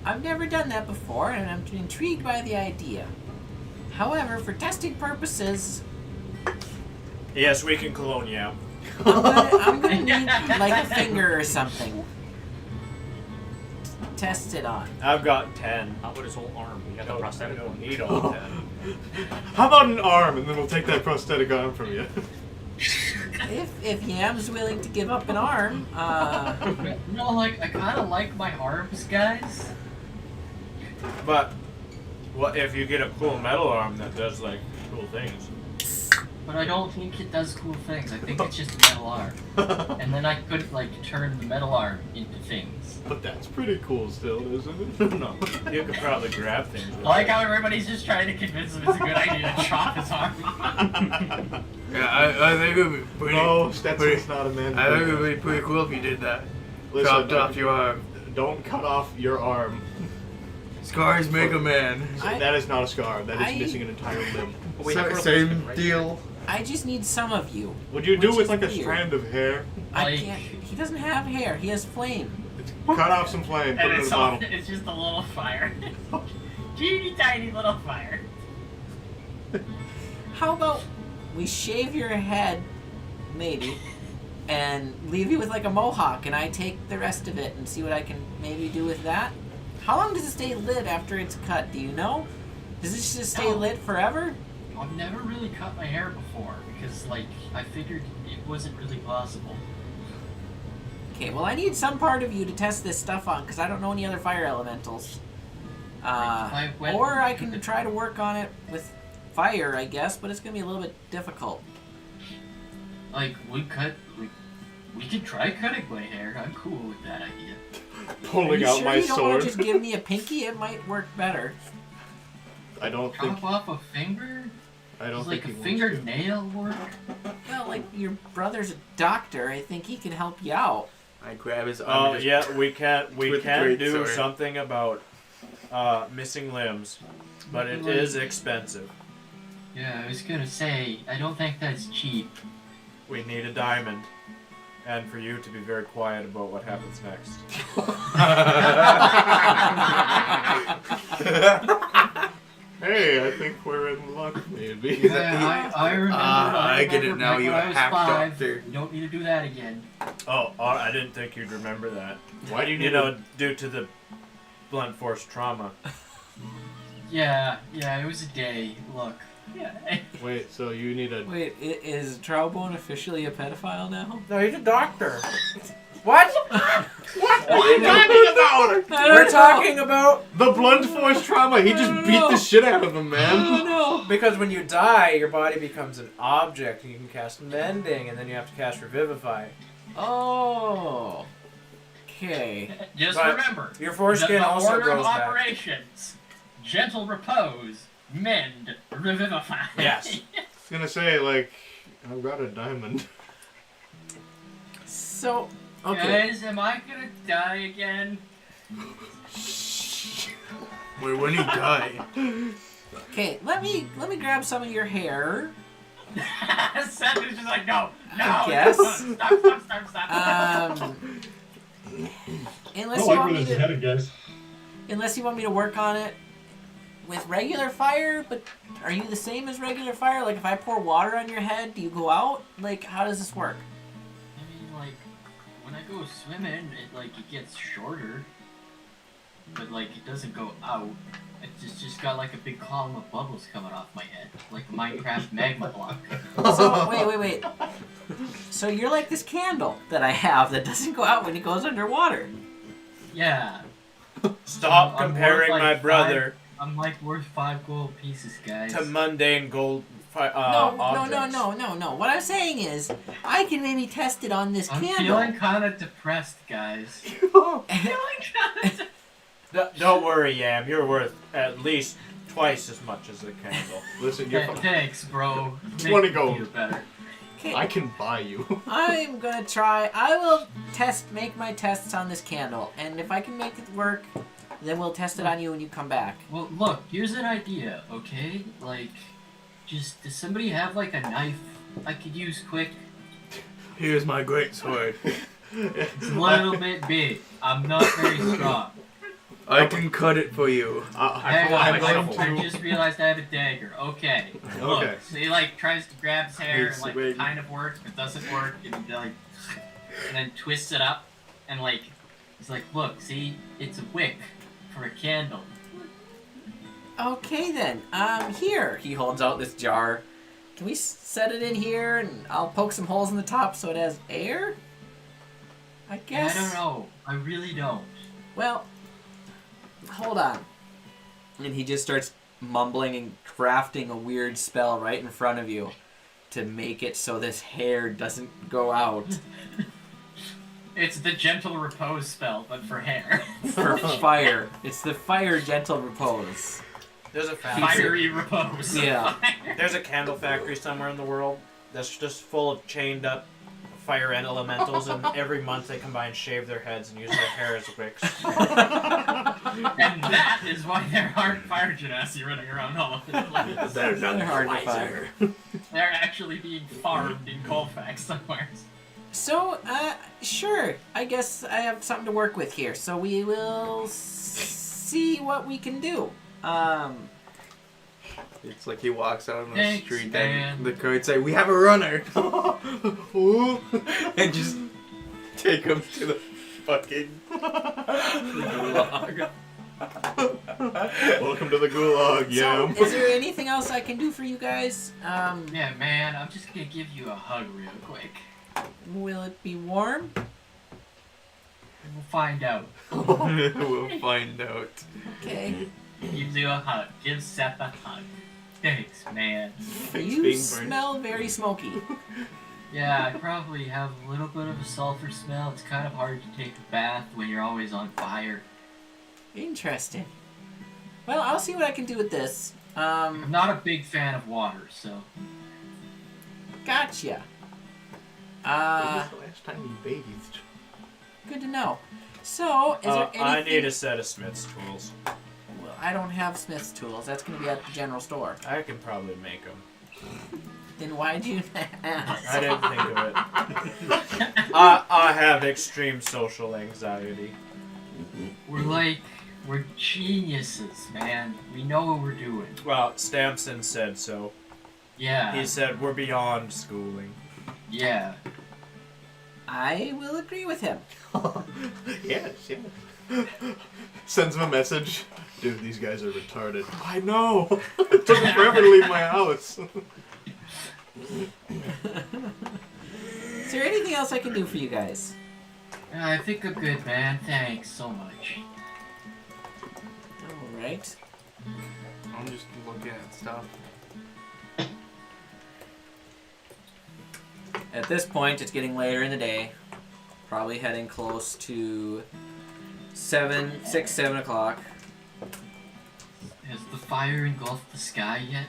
I've never done that before, and I'm intrigued by the idea. However, for testing purposes, Yes, we can clone you out. I'm gonna need like a finger or something. Test it on. I've got 10. How about his whole arm? We got the We prosthetic don't one. need all 10. How about an arm, and then we'll take that prosthetic arm from you. If Yam's willing to give up an arm, No, like I kind of like my arms, guys. But what if you get a cool metal arm that does like cool things? But I don't think it does cool things. I think it's just a metal arm. And then I could like turn the metal arm into things. But that's pretty cool still, isn't it? No. You could probably grab things. I With like it. how everybody's just trying to convince him it's a good idea to chop his arm off. Yeah, I think it would be pretty. No, Stetson's pretty, not a man. I think it would be pretty cool if you did that. Listen, Chopped off your arm. Don't cut off your arm. Scars make a man. That is not a scar. That is I- missing an entire limb. But we have a Same replacement, right? deal. I just need some of you. What'd you do Which with is like a weird. strand of hair? I Like- can't. He doesn't have hair. He has flame. Cut off some flame, put And it in it's, a bottle. it's just a little fire. Teeny tiny little fire. How about we shave your head, maybe, and leave you with like a mohawk, and I take the rest of it and see what I can maybe do with that? How long does it stay lit after it's cut? Do you know? Does it just stay No. lit forever? I've never really cut my hair before because, like, I figured it wasn't really possible. Okay, well, I need some part of you to test this stuff on, because I don't know any other fire elementals. I went- Or I can try to work on it with fire, I guess, but it's going to be a little bit difficult. Like, we could try cutting my hair. I'm cool with that idea. Are Pulling you out sure my you don't want sword. to just give me a pinky? It might work better. I don't think. Chop off a finger? I don't Does think like a he wants fingernail work? Well, like, your brother's a doctor. I think he can help you out. I grab his arm. Oh and just- yeah, we can With can great do sword. something about missing limbs, but it is expensive. Yeah, I was gonna say, I don't think that's cheap. We need a diamond, and for you to be very quiet about what happens next. Hey, I think we're in luck, maybe. Yeah, I remember. I get it remember now, back you when I was half 5. doctor. You don't need to do that again. Oh, I didn't think you'd remember that. Why do you need You know, due to the blunt force trauma. Yeah, it was a day. Look. Yeah. Wait, so you need a. Wait, is Trowbone officially a pedophile now? No, he's a doctor. What? What are you talking about? We're talking about The blunt force trauma. He just beat the shit out of him, man. no. because when you die, your body becomes an object, and you can cast mending, and then you have to cast revivify. Oh. Okay. Just But remember, your foreskin the also order grows of back. operations: gentle repose, mend, revivify. Yes. I was gonna say, like, I've got a diamond. So, okay. Guys, am I gonna die again? Wait, when you die? Okay, let me grab some of your hair. Seth is just like, no, guess. stop. Unless I you like want where me this is to, headed, guys. unless you want me to work on it with regular fire, but are you the same as regular fire? Like if I pour water on your head, do you go out? Like how does this work? I mean, like, when I go swimming, it gets shorter. But, like, it doesn't go out. It's just got, like, a big column of bubbles coming off my head. Like a Minecraft magma block. So wait. So you're like this candle that I have that doesn't go out when it goes underwater. Yeah. Stop I'm comparing worth, my like, brother I'm, like, worth 5 gold pieces, guys. to mundane gold No. What I'm saying is, I can maybe test it on this I'm candle. feeling kind of depressed, guys. Feeling kind of. Don't worry, Yam. You're worth at least twice as much as the candle. Listen, you're fine. Thanks, bro. 20 Make gold. me feel better. Okay. I can buy you. I'm gonna try. I will make my tests on this candle, and if I can make it work, then we'll test it on you when you come back. Well, look, here's an idea, okay? Like, does somebody have like a knife I could use quick? Here's my great sword. It's a little bit big. I'm not very strong. I can cut it for you. Hang on, I'm I going to. just realized I have a dagger. Okay. Look, Okay. so he like tries to grab his hair It's and like waiting. kind of works, but doesn't work, and he, like, and then twists it up, and like, he's like, look, see, it's a wick for a candle. Okay then. Here. He holds out this jar. Can we set it in here, and I'll poke some holes in the top so it has air? I guess. I don't know. I really don't. Well, hold on. And he just starts mumbling and crafting a weird spell right in front of you to make it so this hair doesn't go out. It's the gentle repose spell, but for hair. For fire. It's the fire gentle repose. There's a factory. Fiery repose. Yeah. There's a candle factory somewhere in the world that's just full of chained up fire and elementals, and every month they come by and shave their heads and use their hair as wicks. And that is why there aren't fire genasi running around all over the place. They're not They're hard to wiser. They're actually being farmed in Colfax somewhere. So, sure. I guess I have something to work with here. So we will see what we can do. It's like he walks out on the Thanks, street man. and the guards say, "We have a runner!" Ooh. And just take him to the fucking gulag. Welcome to the gulag, yeah. So, is there anything else I can do for you guys? Yeah, man, I'm just gonna give you a hug real quick. Will it be warm? We'll find out. We'll find out. Okay. Give you a hug. Give Seth a hug. Thanks, man. You being burnt. smell very smoky. Yeah, I probably have a little bit of a sulfur smell. It's kind of hard to take a bath when you're always on fire. Interesting. Well, I'll see what I can do with this. I'm not a big fan of water, so... Gotcha. When was the last time you bathed? Good to know. So, is there anything... I need a set of Smith's tools. Well, I don't have Smith's tools. That's going to be at the general store. I can probably make them. Then why'd you ask? I didn't think of it. I have extreme social anxiety. We're geniuses, man. We know what we're doing. Well, Stamson said so. Yeah. He said we're beyond schooling. Yeah. I will agree with him. Yes, yeah. Sends him a message. Dude, these guys are retarded. I know. It took me forever to leave my house. Is there anything else I can do for you guys? I think I'm good, man. Thanks so much. Alright. I'm just looking at stuff. At this point, it's getting later in the day. Probably heading close to 7 o'clock. Has the fire engulfed the sky yet?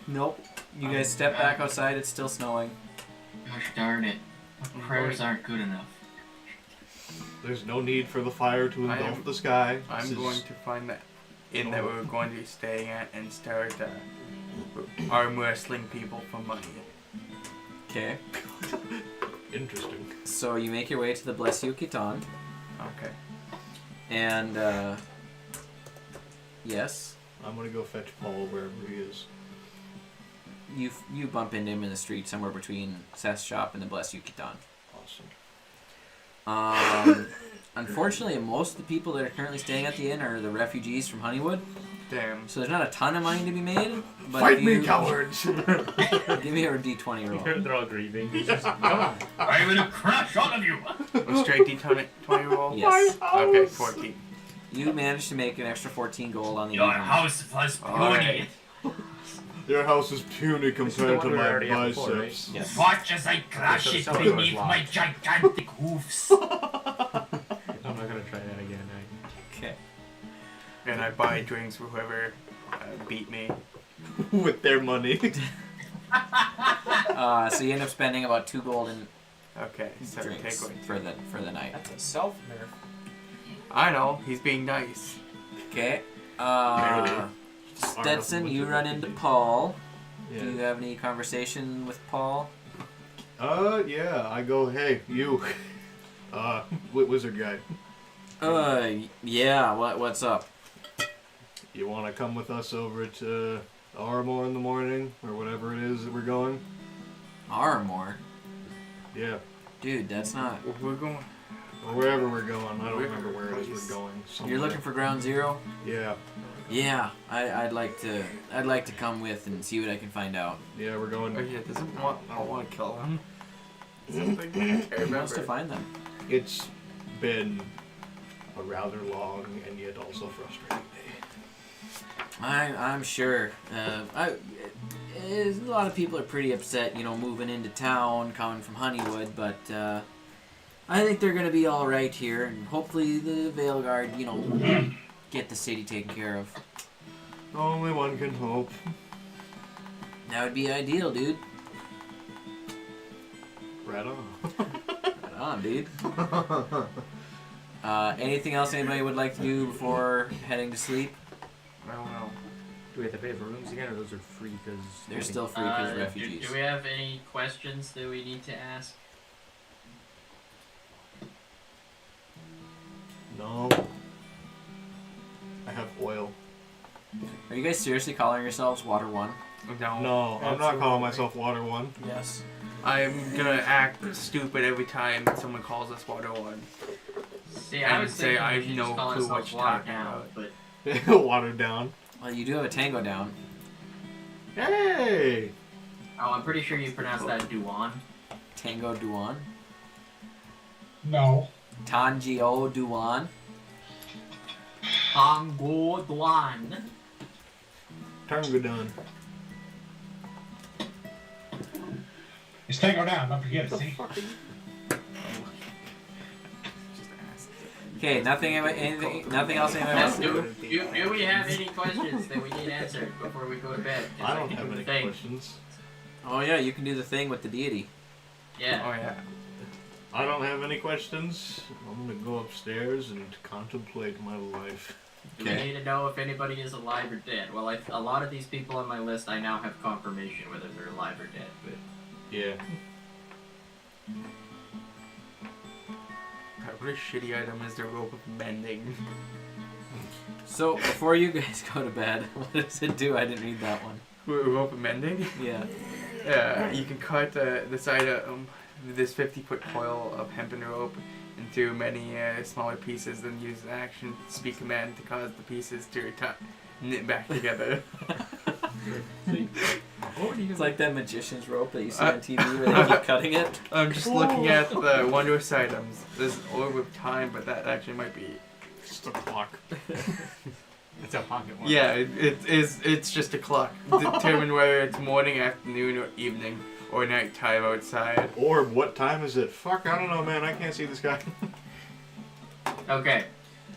Nope. You guys step back outside, it's still snowing. Gosh darn it. My prayers aren't good enough. There's no need for the fire to I engulf am- the sky. I'm This is- going to find that inn that we're going to be staying at and start arm wrestling people for money. Okay. Interesting. So you make your way to the Bless You Kitan, Okay. and, yes, I'm gonna go fetch Paul wherever he is. you bump into him in the street somewhere between Seth's shop and the Bless You Kitan. Awesome. Unfortunately, most of the people that are currently staying at the inn are the refugees from Honeywood, Damn. so there's not a ton of money to be made. But Fight if me, you- cowards! Give me a D20 roll. They're all grieving. He's just, come on. I'm gonna crush all of you! A straight D20 roll? Yes. Okay, 14. You managed to make an extra 14 gold on the Your evening. house was beauty. Alright. Your house is puny This is the compared one to we my already had before, right? biceps. Yes. Watch as I crush Yeah, it so the cellar beneath door's my locked. gigantic hoofs. I'm not gonna try that again. Okay. And I buy drinks for whoever beat me. With their money. So you end up spending about 2 golden Okay, so drinks take away. for the night. That's a self nerf. I know, he's being nice. Okay. Barely. Stetson, you run into Paul. Yeah. Do you have any conversation with Paul? Yeah. I go, hey, you. Wizard guy. Yeah. What's up? You want to come with us over to Armor in the morning, or whatever it is that we're going? Armor? Yeah. Dude, that's not. We're going. Or wherever we're going. I don't remember where it is we're going. You're Somewhere. looking for Ground Zero? Yeah. Yeah. I'd like to come with and see what I can find out. Yeah, we're going. Oh yeah, doesn't want. I don't want to kill him. Something I can't Who wants to remember. find them? It's been a rather long and yet also frustrating day. I'm sure. A lot of people are pretty upset, moving into town, coming from Honeywood, but I think they're gonna be all right here, and hopefully the Vale Guard, get the city taken care of. Only one can hope. That would be ideal, dude. Right on. Right on, dude. Anything else anybody would like to do before heading to sleep? I don't know. Do we have to pay for rooms again, or those are free because They're still free because Do refugees. we have any questions that we need to ask? No. I have oil. Are you guys seriously calling yourselves Water One? No. No, I'm not Absolutely. calling myself Water One. Yes. I'm gonna act stupid every time someone calls us Water One. See, I And was say thinking I we have should no just call clue what ourselves you're Water talking Down, about. but Watered down. Well, you do have a tango down. Hey! oh, I'm pretty sure you pronounce that Duan. Tango Duan. No. Tangio Duan. Tango Duan. Tango done. It's Tango down. Don't forget it. See. Okay, nothing else anybody wants to do? Do we have any questions that we need answered before we go to bed? 'Cause I don't can have do any the thing. questions. Oh yeah, you can do the thing with the deity. Yeah. Oh yeah. I don't have any questions. I'm gonna go upstairs and contemplate my life. Do we need to know if anybody is alive or dead? Well, a lot of these people on my list, I now have confirmation whether they're alive or dead. But Yeah. God, what a shitty item is the rope of bending. So before you guys go to bed, what does it do? I didn't read that one. Rope of bending? Yeah. You can cut the side of this 50-foot coil of hempen rope into many smaller pieces, then use an action speak command to cause the pieces to knit back together. It's like that magician's rope that you see on TV where they keep cutting it. I'm just looking at the wondrous items. There's an orb of time, but that actually might be. Just a clock. it's a pocket one. Yeah, it's just a clock. Determine whether it's morning, afternoon, or evening, or nighttime outside. Or what time is it? Fuck, I don't know, man. I can't see the sky. okay.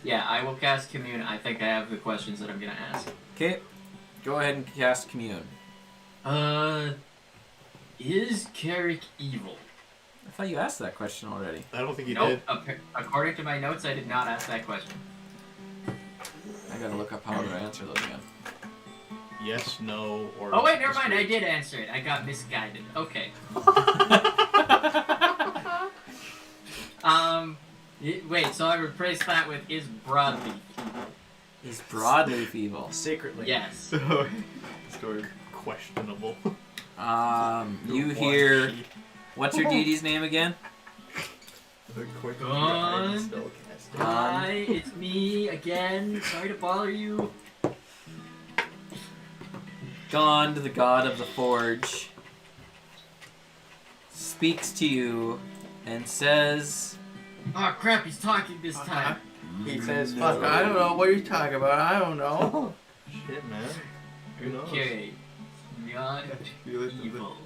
Yeah, I will cast Commune. I think I have the questions that I'm gonna ask. Okay, go ahead and cast Commune. Is Carrick evil? I thought you asked that question already. I don't think you Nope. did. According to my notes, I did not ask that question. I gotta look up how to answer those again. Yes, no, or. Oh wait, never mind. I did answer it. I got misguided. Okay. Wait. So I replaced that with is broadleaf evil? Is broadleaf evil? Secretly. Yes. Story questionable. You hear. What's your deity's name again? Gone. Hi, it's me again. Sorry to bother you. Gond, the god of the forge, speaks to you and says, Oh crap, he's talking this time. He says, "Fuck, I don't know what you're talking about. I don't know." Shit, man. Who knows? Okay. not Feel it. evil.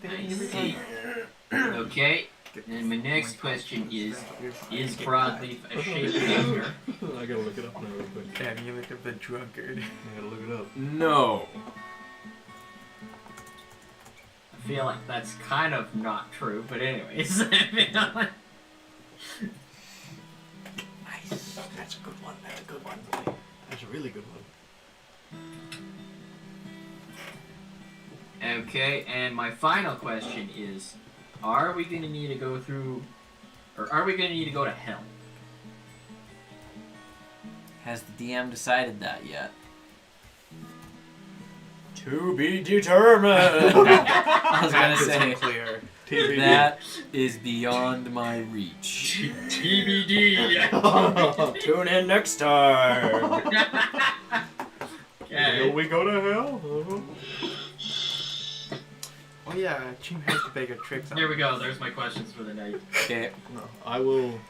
I see. Okay, and my next question is broadleaf a shapeshifter? I gotta look it up now real quick. Can you look up the drunkard? I gotta look it up. No. I feel like that's kind of not true, but anyways. Nice. That's a good one. That's a good one. That's a really good one. Okay, and my final question is, are we going to need to go through, or are we going to need to go to hell? Has the DM decided that yet? To be determined. I was gonna say Clear. TBD. that is beyond my reach. TBD. Tune in next time. Will Okay. we go to hell? Oh yeah, Chim has the bag of tricks on. There we go. There's my questions for the night. Okay. No, I will.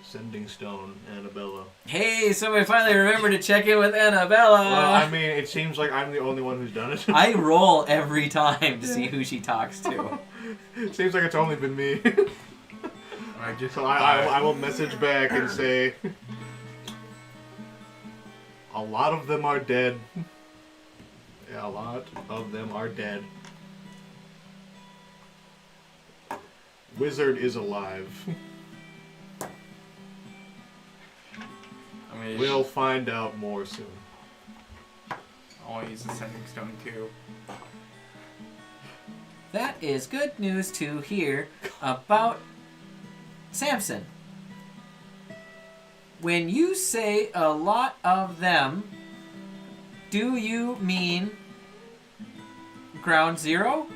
Sending Stone, Annabella. Hey, somebody finally remembered to check in with Annabella. Well, I mean, it seems like I'm the only one who's done it. I roll every time to see who she talks to. It seems like it's only been me. So I will message back and say, a lot of them are dead. Yeah, a lot of them are dead. Wizard is alive. I mean, We'll find out more soon. I'll use the sending stone too. That is good news to hear about Samson. When you say a lot of them, do you mean ground zero?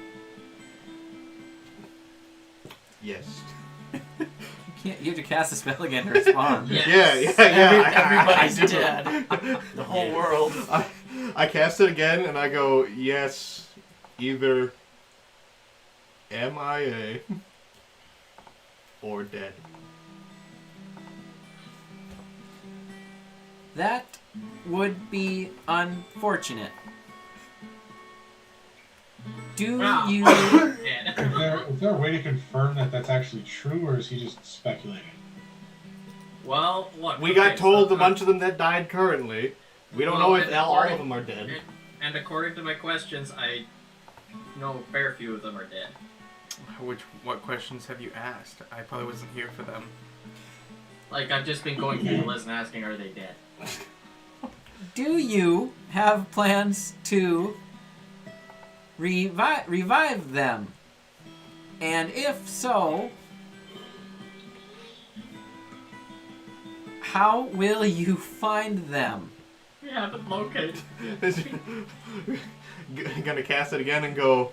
Yes. You have to cast a spell again to respond. Yes. Yeah. Everybody's I do. dead. The whole world. I cast it again and I go, yes, either MIA or dead. That would be unfortunate. Do Wow. you... Dead. Is there a way to confirm that that's actually true, or is he just speculating? Well, look. We got okay, told so, a bunch of them that died currently. We don't Well, know if and all according- of them are dead. And according to my questions, I know a fair few of them are dead. What questions have you asked? I probably wasn't here for them. Like, I've just been going through the list and asking, are they dead? Do you have plans to revive them? And if so, how will you find them? We haven't located. Gonna cast it again and go,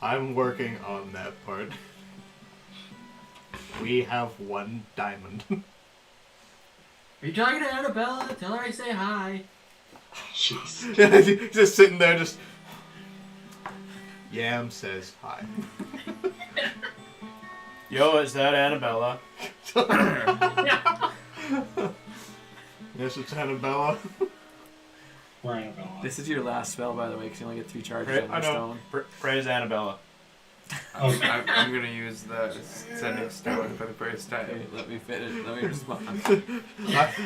I'm working on that part. We have 1 diamond. Are you talking to Annabella? Tell her I say hi. Jeez. Just sitting there, just. Yam says hi. Yo, is that Annabella? Yes, it's Annabella. We're Annabella. This is your last spell, by the way, because you only get 3 charges Right, on I your know. stone. Praise Annabella. I'm gonna use the sending stone for the first Okay, time. let me fit it. Let me respond.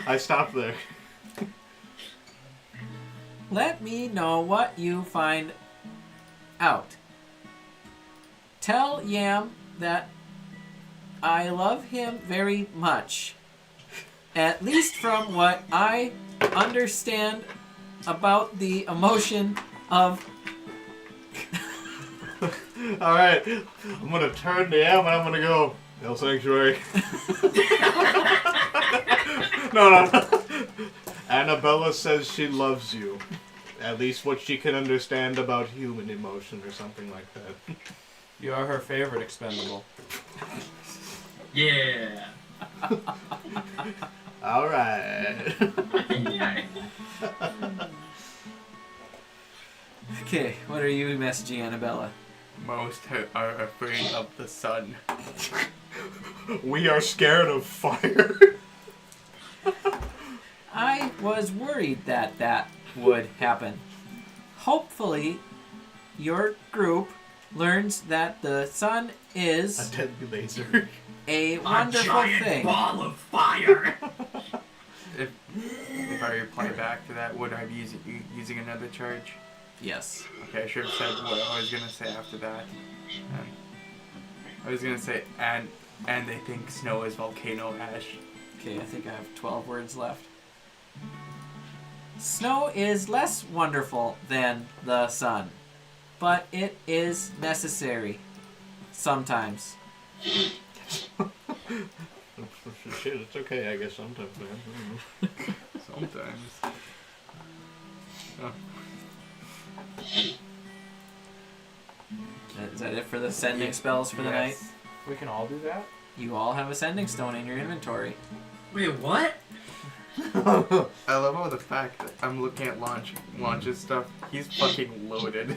I stopped there. Let me know what you find out. Tell Yam that I love him very much. At least from what I understand about the emotion of... Alright, I'm gonna turn to Yam and I'm gonna go, Hell Sanctuary. No. Annabella says she loves you. At least what she can understand about human emotion or something like that. You are her favorite expendable. Yeah. Alright. Okay, what are you messaging Annabella? Most are afraid of the sun. We are scared of fire. was worried that that would happen. Hopefully, your group learns that the sun is A deadly laser. a wonderful thing. ball of fire. If I reply back to that, would I be using another charge? Yes. Okay, I should have said what I was gonna say after that. I was gonna say, and they think snow is volcano ash. Okay, I think I have 12 words left. Snow is less wonderful than the sun, but it is necessary. Sometimes. Shit, it's okay, I guess sometimes, man. Sometimes. Is that it for the sending spells for the night? Yes. We can all do that? You all have a sending stone in your inventory. Wait, what? I love all the fact that I'm looking at launches stuff. He's fucking loaded.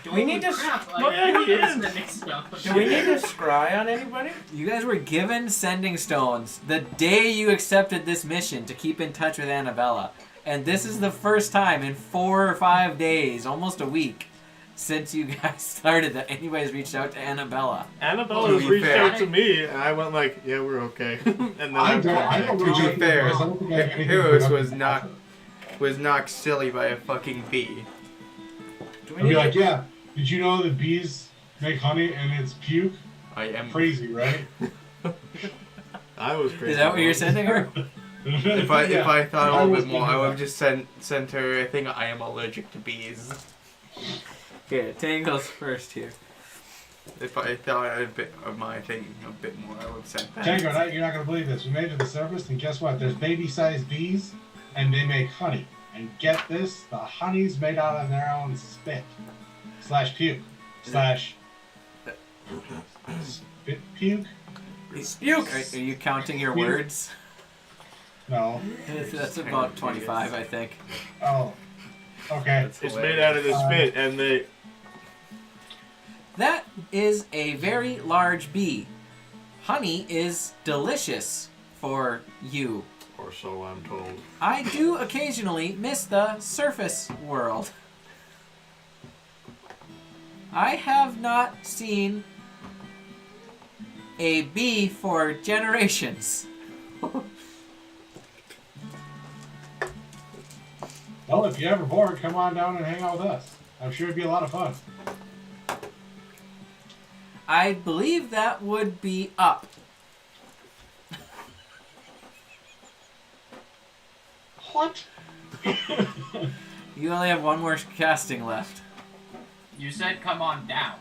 Do we need to Oh, yeah, he is. The next spell. do we need to scry on anybody? You guys were given sending stones the day you accepted this mission to keep in touch with Annabella. And this is the first time in 4 or 5 days, almost a week, since you guys started that anybody's reached out to Annabella. Annabella's reached out to me, and I went like, yeah, we're okay. And then I don't To really be fair, I don't think I have anything Heroes to was knocked silly by a fucking bee. Do we I'd be need like, to, yeah, did you know that bees make honey and it's puke? I am Crazy, right? I was crazy. Is that what you're sending her? If I thought a I little was bit more, thinking I would that. have just sent her a thing. I am allergic to bees. Okay, Tangle's first here. If I thought a bit of my thing a bit more, I would have sent that. Tango, you're not going to believe this. We made it to the surface, and guess what? There's baby-sized bees, and they make honey. And get this, the honey's made out of their own spit. / puke. / spit puke? Are you counting your words? No. That's about 25, I think. Oh. Okay. It's made out of the spit, and they... That is a very large bee. Honey is delicious for you. Or so I'm told. I do occasionally miss the surface world. I have not seen a bee for generations. Well, if you're ever bored, come on down and hang out with us. I'm sure it'd be a lot of fun. I believe that would be up. What? You only have one more casting left. You said come on down.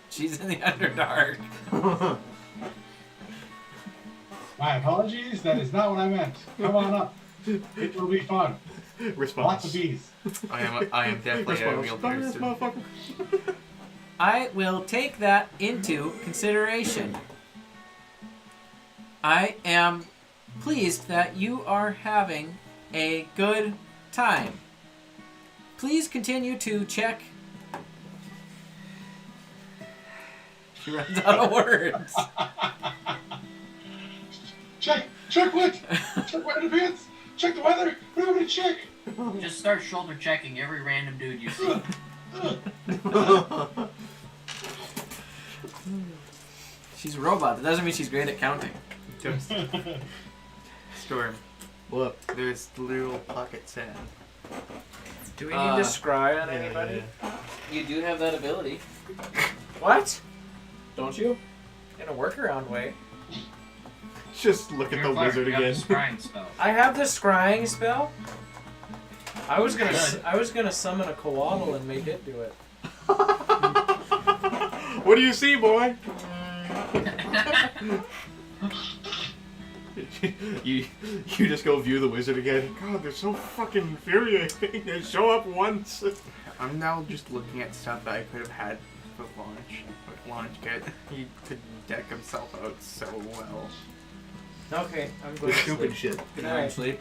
She's in the Underdark. My apologies, that is not what I meant. Come on up. It will be fun. Response. Lots of bees. I am definitely a real Response. person. Motherfucker. I will take that into consideration. I am pleased that you are having a good time. Please continue to check. She runs out of words. Check what? Check weather pants? Check the weather? What am I gonna check? Just start shoulder checking every random dude you see. She's a robot. That doesn't mean she's great at counting. Just Storm. What? There's little pocket sand. do we need to scry on anybody? You do have that ability, What? don't you? In a workaround way. Just look at the You're fine, wizard you have again. the scrying spell. I have the scrying spell. I was gonna summon a koala and make it do it. What do you see, boy? you just go view the wizard again. God, they're so fucking infuriating. They show up once. I'm now just looking at stuff that I could have had for launch. With launch kit, he could deck himself out so well. Okay, I'm The going to stupid sleep. shit. Good night, sleep.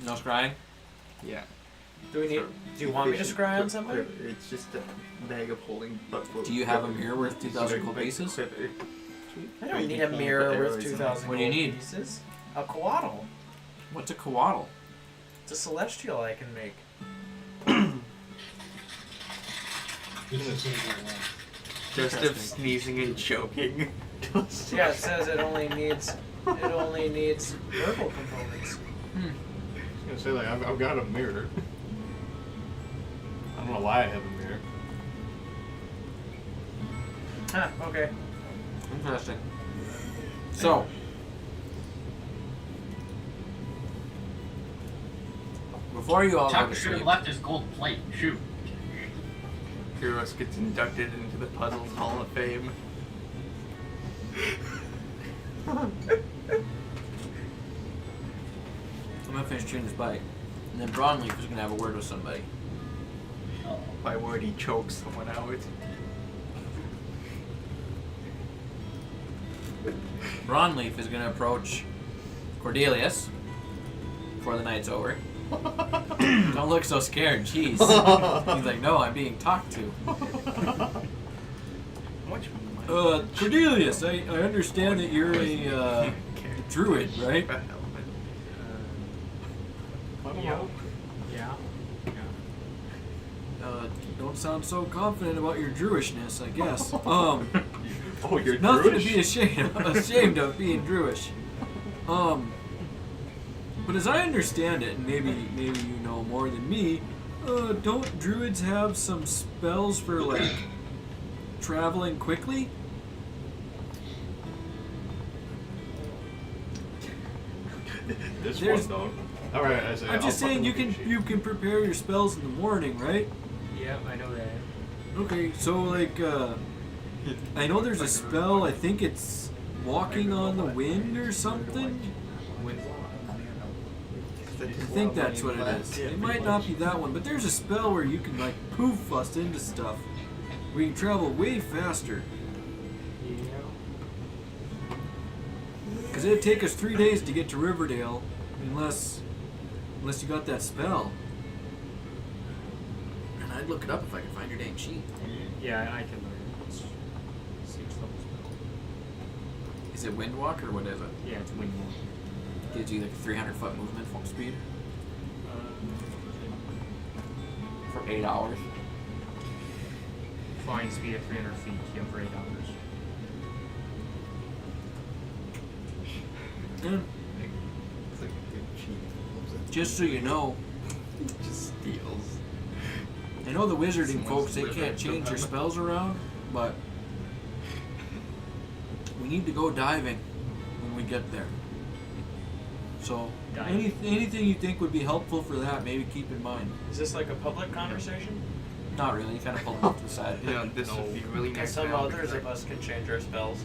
No scrying. Yeah. Do we need? Do you want me to scry on somebody? It's just a bag of holding. Do you have a mirror worth 2,000 gold pieces? I don't need a mirror worth 2,000 What do you gold need? pieces. A koala. What's a coatl? It's a celestial I can make. This is gonna go well. Just of sneezing and choking. Yeah, it says it only needs verbal components. I was gonna say, like, I've got a mirror. I don't know why I have a mirror. Huh, okay. Interesting. So, before you all go Tucker to should have sleep, left his gold plate. Shoot. Heroes gets inducted into the Puzzles Hall of Fame. I'm gonna finish chewing this bite, and then Broadleaf is gonna have a word with somebody. By word, he chokes someone out. Broadleaf is gonna approach Cordelius before the night's over. Don't look so scared, jeez. He's like, no, I'm being talked to. Cordelius, I understand that you're a druid, right? Yeah. Yeah. Don't sound so confident about your Druishness, I guess. Oh, you're Nothing Druish? to be ashamed of being Druish. But as I understand it, and maybe you know more than me, don't druids have some spells for like traveling quickly? This There's- one don't. All right, I say. I'm just saying you can prepare your spells in the morning, right? Yeah, I know that. Okay, so like I know there's a spell, I think it's walking on the wind or something. I think that's what it is. It might not be that one, but there's a spell where you can like poof us into stuff. Where you can travel way faster. Because it'd take us 3 days to get to Riverdale unless you got that spell. And I'd look it up if I could find your dang sheet. Yeah, I can learn. It's 6 level spell. Is it Windwalk or what is it? Yeah, it's wind walk. Gives you like a 300-foot movement speed for 8 hours. Flying speed at 300 feet, yeah, for 8 hours. And It's like a good cheat. just so you know, Just steals. I know the wizarding Someone's folks, they living can't change their from spells around, but we need to go diving when we get there. So anything you think would be helpful for that, maybe keep in mind. Is this like a public conversation? Not really, you kind of pull them off to the side. You know, this would be really And nice. some now others because of us can change our spells.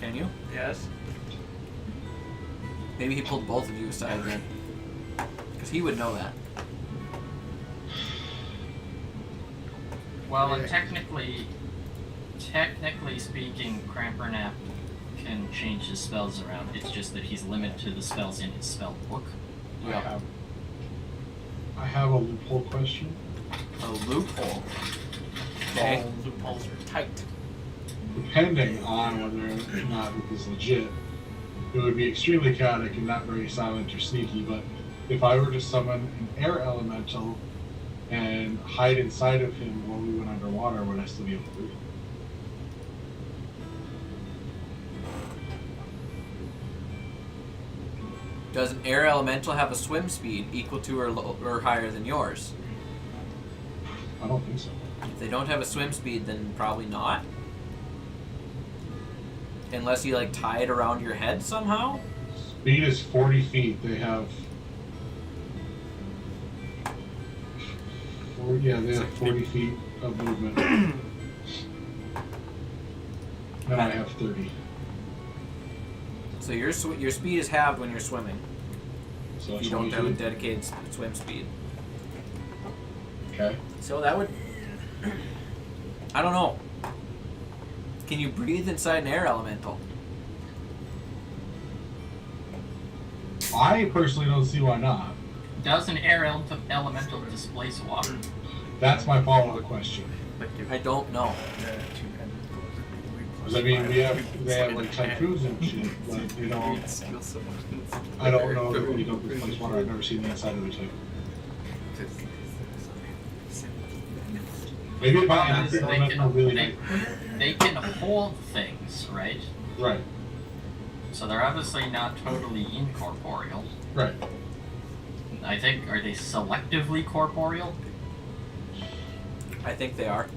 Can you? Yes. Maybe he pulled both of you aside then. Because he would know that. Well, and technically speaking, Crampernap can change his spells around. It's just that he's limited to the spells in his spell book. Yeah. I have a loophole question. A loophole. Okay. All loopholes are tight. Depending on whether or not it is legit, it would be extremely chaotic and not very silent or sneaky, but if I were to summon an air elemental and hide inside of him while we went underwater, would I still be able to breathe? Does an air elemental have a swim speed equal to or higher than yours? I don't think so. If they don't have a swim speed, then probably not. Unless you like tie it around your head somehow. Speed is 40 feet. They have... they have 40 feet of movement. And I have 30. So your speed is halved when you're swimming. So If you 20 don't have a feet. dedicated swim speed. Okay. So that would... I don't know. Can you breathe inside an air elemental? I personally don't see why not. Does an air elemental displace water? That's my follow-up question. I don't know. Because I mean, they have like typhoons and shit, but they don't. I don't know if they don't displace water. I've never seen the inside of a typhoon. Maybe if I ask it, they can hold things, right? Right. So they're obviously not totally incorporeal. Right. I think, are they selectively corporeal? I think they are.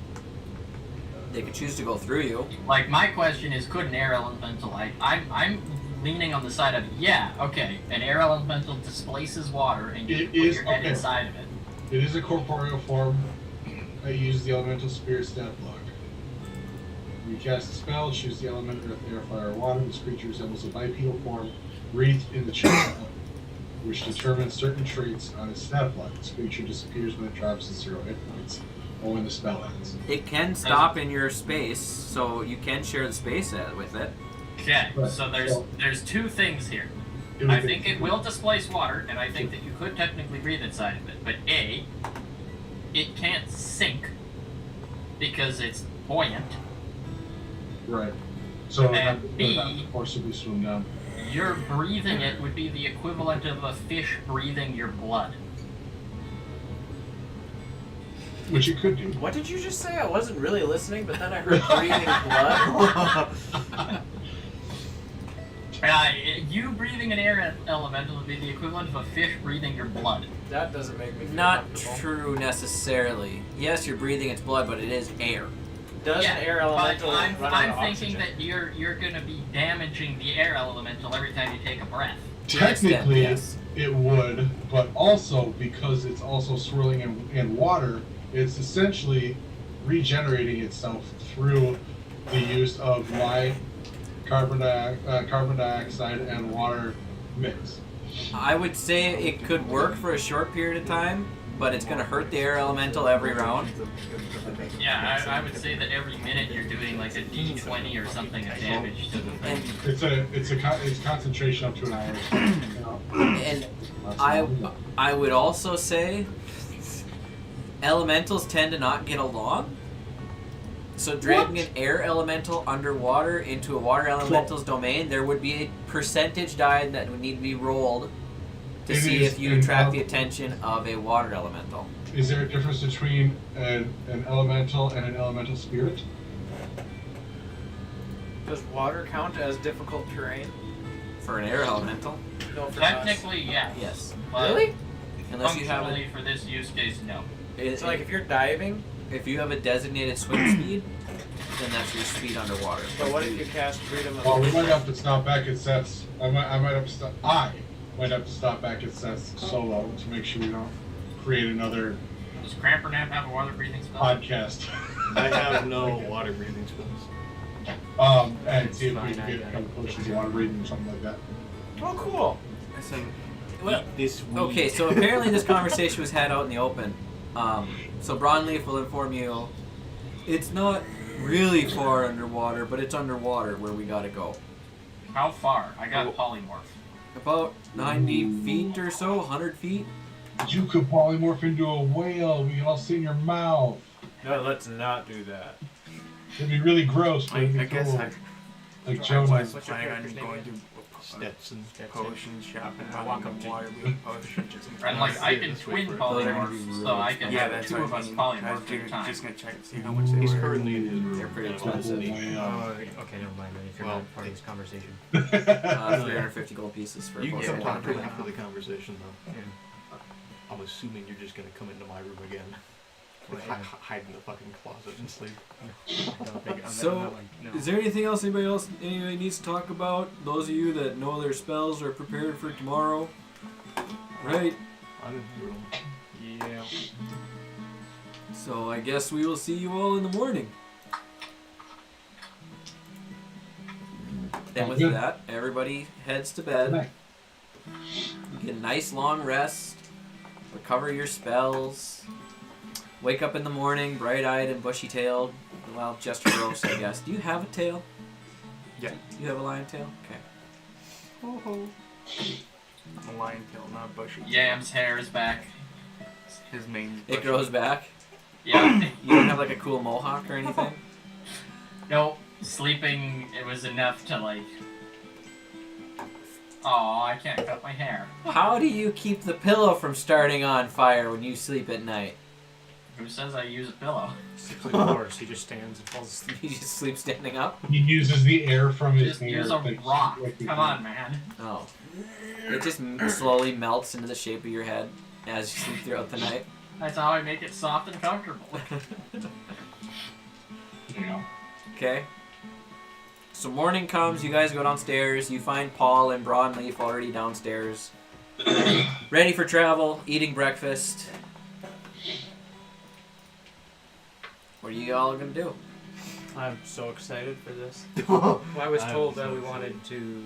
They could choose to go through you. Like, my question is, could an air elemental, I'm leaning on the side of, yeah, okay, an air elemental displaces water and you put your head inside of it. It is a corporeal form. I use the elemental spirit stat block. You cast a spell, choose the element earth, air, fire, or water. This creature resembles a bipedal form wreathed in the chest, which determines certain traits on its stat block. This creature disappears when it drops to 0 hit points, or when the spell ends. It can stop in your space, so you can share the space with it. Okay, Right. so there's two things here. I think it will displace water, and I think that you could technically breathe inside of it. But A, it can't sink because it's buoyant. Right. So it And would B, have to forcibly swim down. You're breathing it would be the equivalent of a fish breathing your blood. Which it could do. What did you just say? I wasn't really listening, but then I heard breathing blood. You breathing an air elemental would be the equivalent of a fish breathing your blood. That doesn't make me feel Not comfortable. true necessarily. Yes, you're breathing its blood, but it is air. Does an air elemental but run out I'm of thinking oxygen? that you're going to be damaging the air elemental every time you take a breath. To an extent, Technically, yes. it would, but also because it's also swirling in water, it's essentially regenerating itself through the use of my carbon dioxide and water mix. I would say it could work for a short period of time, but it's going to hurt the air elemental every round. Yeah, I would say that every minute you're doing like a D20 or something of damage to the thing. It's concentration up to an hour. You know. And I would also say elementals tend to not get along. So dragging an air elemental underwater into a water elemental's domain, there would be a percentage die that would need to be rolled to see if you attract the attention of a water elemental. Is there a difference between an elemental and an elemental spirit? Does water count as difficult terrain? For an air elemental? No, for Technically, yes. Yes. But Really? Unless you have functionally, for this use case, no. So like if you're diving, if you have a designated swim speed, then that's your speed underwater. but what if you cast freedom of Well, we might motion? have to stop back at sets. I might have to stop. I might have to stop back at sets solo to make sure we don't create another Does Crampernap have a water breathing spell? podcast. I have no water breathing spells. And see if we can get a couple potions of water breathing or something like that. Oh, cool. I think Well, This week. okay, so apparently this conversation was had out in the open. So Broadleaf will inform you it's not really far underwater, but it's underwater where we gotta go. How far? I got a polymorph. About 90 feet or so, 100 feet. You could polymorph into a whale. We can all sit in your mouth. No, let's not do that. It'd be really gross, but I it'd be guess cool. I Like I Jonah. was What's your planning on character's name going again? to Stetson. potion shop and I walk up to water you. potion. And like, I can Let's twin wait for it. polymorphs, so I can Yeah, have that's two what of I us mean. polymorph I was at a time. just gonna check to see how much they He's were. currently in his room. They're pretty Yeah. expensive. Okay, never mind. Then if you're Well, not part of this conversation. 350 gold pieces for You both get of Come them. talk to me after the conversation, though. Yeah. I'm assuming you're just gonna come into my room again. Well, Hide in the fucking closet and sleep. I don't think- I'm So, not like, no. Is there anything else anybody needs to talk about? Those of you that know their spells are prepared for tomorrow. Right. I'm in the room. Yeah. So I guess we will see you all in the morning. And with Good. that, everybody heads to bed. Get a nice long rest. Recover your spells. Wake up in the morning, bright-eyed and bushy-tailed. Well, just gross, I guess. Do you have a tail? Yeah. You have a lion tail? Okay. A lion tail, not bushy. Yam's hair is back. His main. It grows back. Yeah. You don't have like a cool mohawk or anything? No, sleeping, it was enough to like. Oh, I can't cut my hair. How do you keep the pillow from starting on fire when you sleep at night? Who says I use a pillow? It's like a horse. He just stands and falls asleep. You just sleep standing up? He uses the air from his Just hair. use a to- rock. Come on, man. Oh. It just slowly melts into the shape of your head as you sleep throughout the night. That's how I make it soft and comfortable. Yeah. Okay. So morning comes, you guys go downstairs, you find Paul and Broadleaf already downstairs. Ready for travel, eating breakfast. What are you all gonna do? I'm so excited for this. Well, I was I'm told so that we excited. wanted to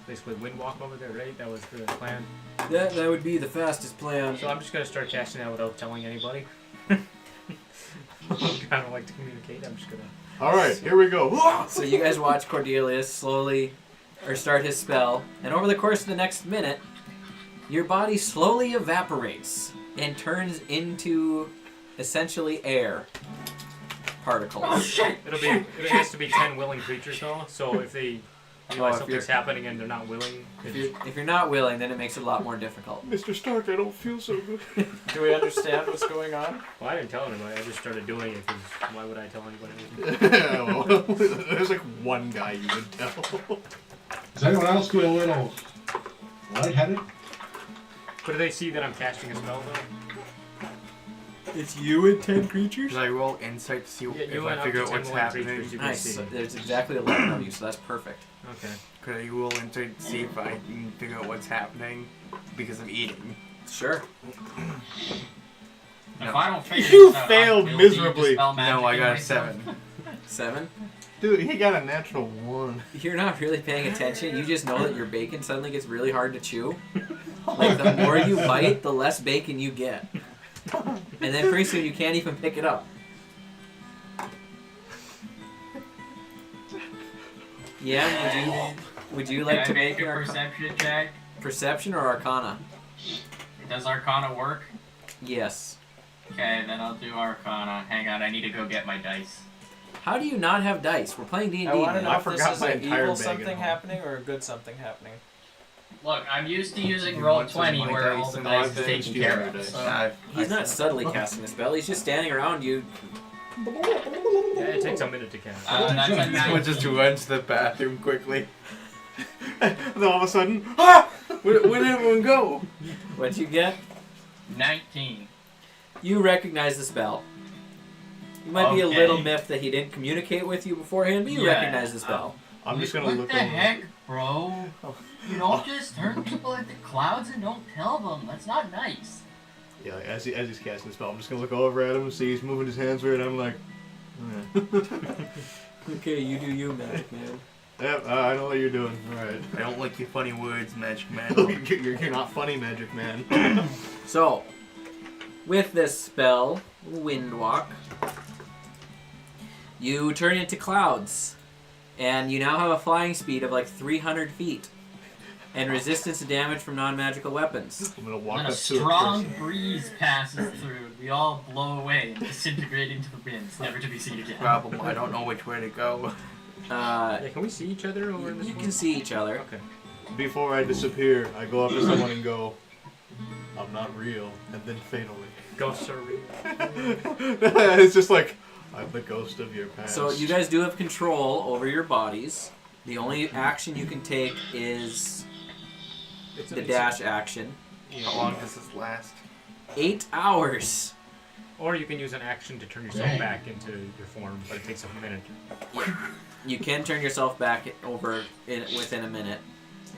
basically windwalk over there, right? That was the plan. That would be the fastest plan. So I'm just gonna start casting that without telling anybody. I don't like to communicate. I'm just gonna. All right, here we go. So you guys watch Cordelius slowly, or start his spell, and over the course of the next minute, your body slowly evaporates and turns into essentially air particles. Oh shit! It has to be 10 willing creatures though. So if they realize if something's happening and they're not willing, If you're not willing, then it makes it a lot more difficult. Mr. Stark, I don't feel so good. Do we understand what's going on? well, I didn't tell anybody. I just started doing it because why would I tell anybody? Well, there's like one guy you would tell. Does anyone else feel a little lightheaded? But do they see that I'm casting a spell though? It's you and 10 creatures? Should I roll insight to see Yeah, if you I and up figure to out 10 what's willing happening? creatures you can Nice. see. So there's exactly 11 of you, so that's perfect. Okay. Could I roll insight to see if I can figure out what's happening because of eating? Sure. If I don't figure You this out, failed I'll be able to miserably. dispel magic No, I in got a myself. 7. 7? Dude, he got a natural 1. You're not really paying attention. You just know that your bacon suddenly gets really hard to chew. Like, the more you bite, the less bacon you get. And then pretty soon you can't even pick it up. Yeah, would you like Can to I make a arca- perception check? perception or arcana? Does Arcana work? Yes. Okay, then I'll do Arcana. Hang on, I need to go get my dice. How do you not have dice? We're playing D&D. I want to man. know I if this forgot is my an entire evil bag at something home. happening or a good something happening. Look, I'm used to using You roll want some 20 of my where dice all the and dice I've is been taken stealing care your of. dice. So. He's not subtly casting a spell. He's just standing around you. Yeah, it takes a minute to cast. That's a Someone 19. just runs to the bathroom quickly. Then all of a sudden, ah! Where did everyone go? What'd you get? 19. You recognize the spell. You might be a Okay. little miffed that he didn't communicate with you beforehand, but you Yeah, recognize the spell. I'm just gonna what look the over. heck, bro? You don't just turn people into clouds and don't tell them. That's not nice. Yeah, as he's casting the spell, I'm just gonna look over at him and see he's moving his hands weird. I'm like, Okay, you do you, Magic Man. yep, I know what you're doing. All right. I don't like your funny words, Magic Man. you're not funny, Magic Man. So, with this spell, Windwalk, you turn into clouds, and you now have a flying speed of like 300 feet, and resistance to damage from non-magical weapons. I'm gonna walk When up a to it strong first. breeze passes through, we all blow away and disintegrate into the winds, never to be seen again. Problem, I don't know which way to go. Yeah, can we see each other over in this You one? can see each other. Okay. Before I disappear, I go up to someone and go, "I'm not real," and then fade away. Ghosts are real. It's just like I'm the ghost of your past. So you guys do have control over your bodies. The only action you can take is the dash action. How long does this last? 8 hours. Or you can use an action to turn yourself back into your form, but it takes a minute. You can turn yourself back over within a minute,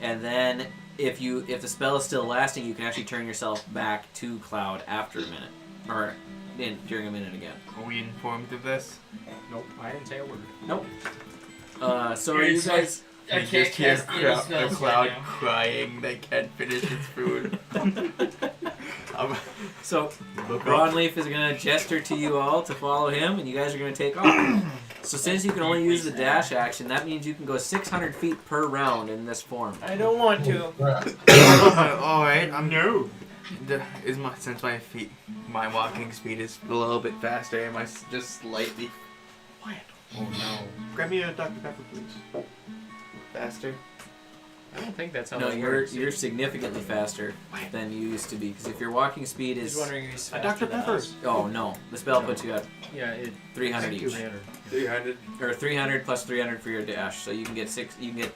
and then if the spell is still lasting, you can actually turn yourself back to Cloud after a minute, or during a minute again. Are we informed of this? Nope, I didn't say a word. Nope. So are you It's guys? I They can't just hear cast any a spells cloud right now. crying they can't finish its food. I'm, So look up. Broadleaf is gonna gesture to you all to follow him, and you guys are gonna take off. So since you can only use the dash action, that means you can go 600 feet per round in this form. I don't want to. Alright, I'm No. since my walking speed is a little bit faster, am I just slightly Oh no. Grab me a Dr. Pepper, please. Faster. I don't think that's how No, that you're works. you're significantly faster than you used to be. Because if your walking speed He's is wondering if he's A faster Dr. than Pepper. us. oh no, the spell puts you at Yeah, it 300 Thank you. each, 300. 300. or 300 plus 300 for your dash. So you can get You can get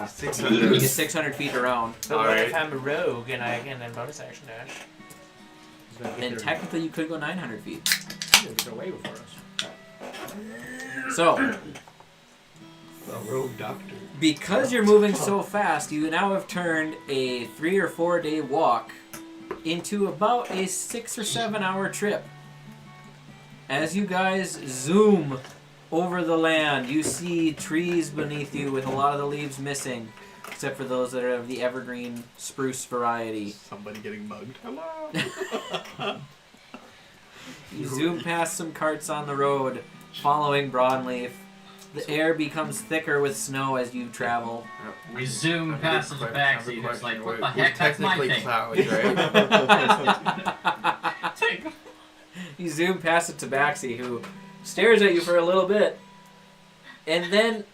600. 600 feet around. But what Alright. if I'm a rogue and I can then bonus action dash? And technically, you could go 900 feet. They're way before us. So, The rogue doctor. because you're moving so fast, you now have turned a 3 or 4 day walk into about a 6 or 7 hour trip. As you guys zoom over the land, you see trees beneath you with a lot of the leaves missing, except for those that are of the evergreen spruce variety. Somebody getting mugged. Hello. You zoom past some carts on the road, following Broadleaf. The air becomes thicker with snow as you travel. We zoom past the backseat. It's like, what the heck? That's my technically thing. clouds, right? You zoom past a tabaxi who stares at you for a little bit, and then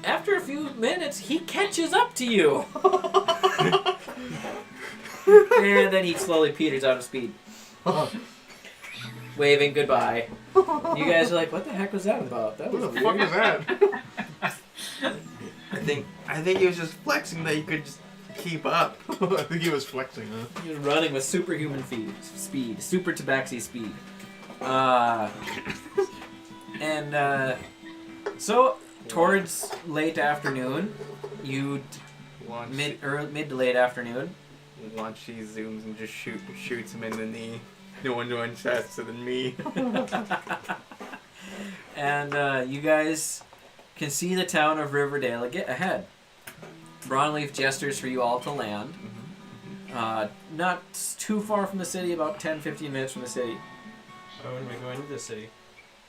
after a few minutes, he catches up to you. And then he slowly peters out of speed. Waving goodbye. You guys are like, what the heck was that about? That was Who the weird. fuck is that? I think he was just flexing that he could just keep up. I think he was flexing, huh? He was running with superhuman speed. Super tabaxi speed. So, towards late afternoon, mid to late afternoon, Once she zooms and just shoots him in the knee. No one runs faster than me. and you guys can see the town of Riverdale ahead. Broadleaf gestures for you all to land. Not too far from the city, about 10-15 minutes from the city. Oh, when we go into the city,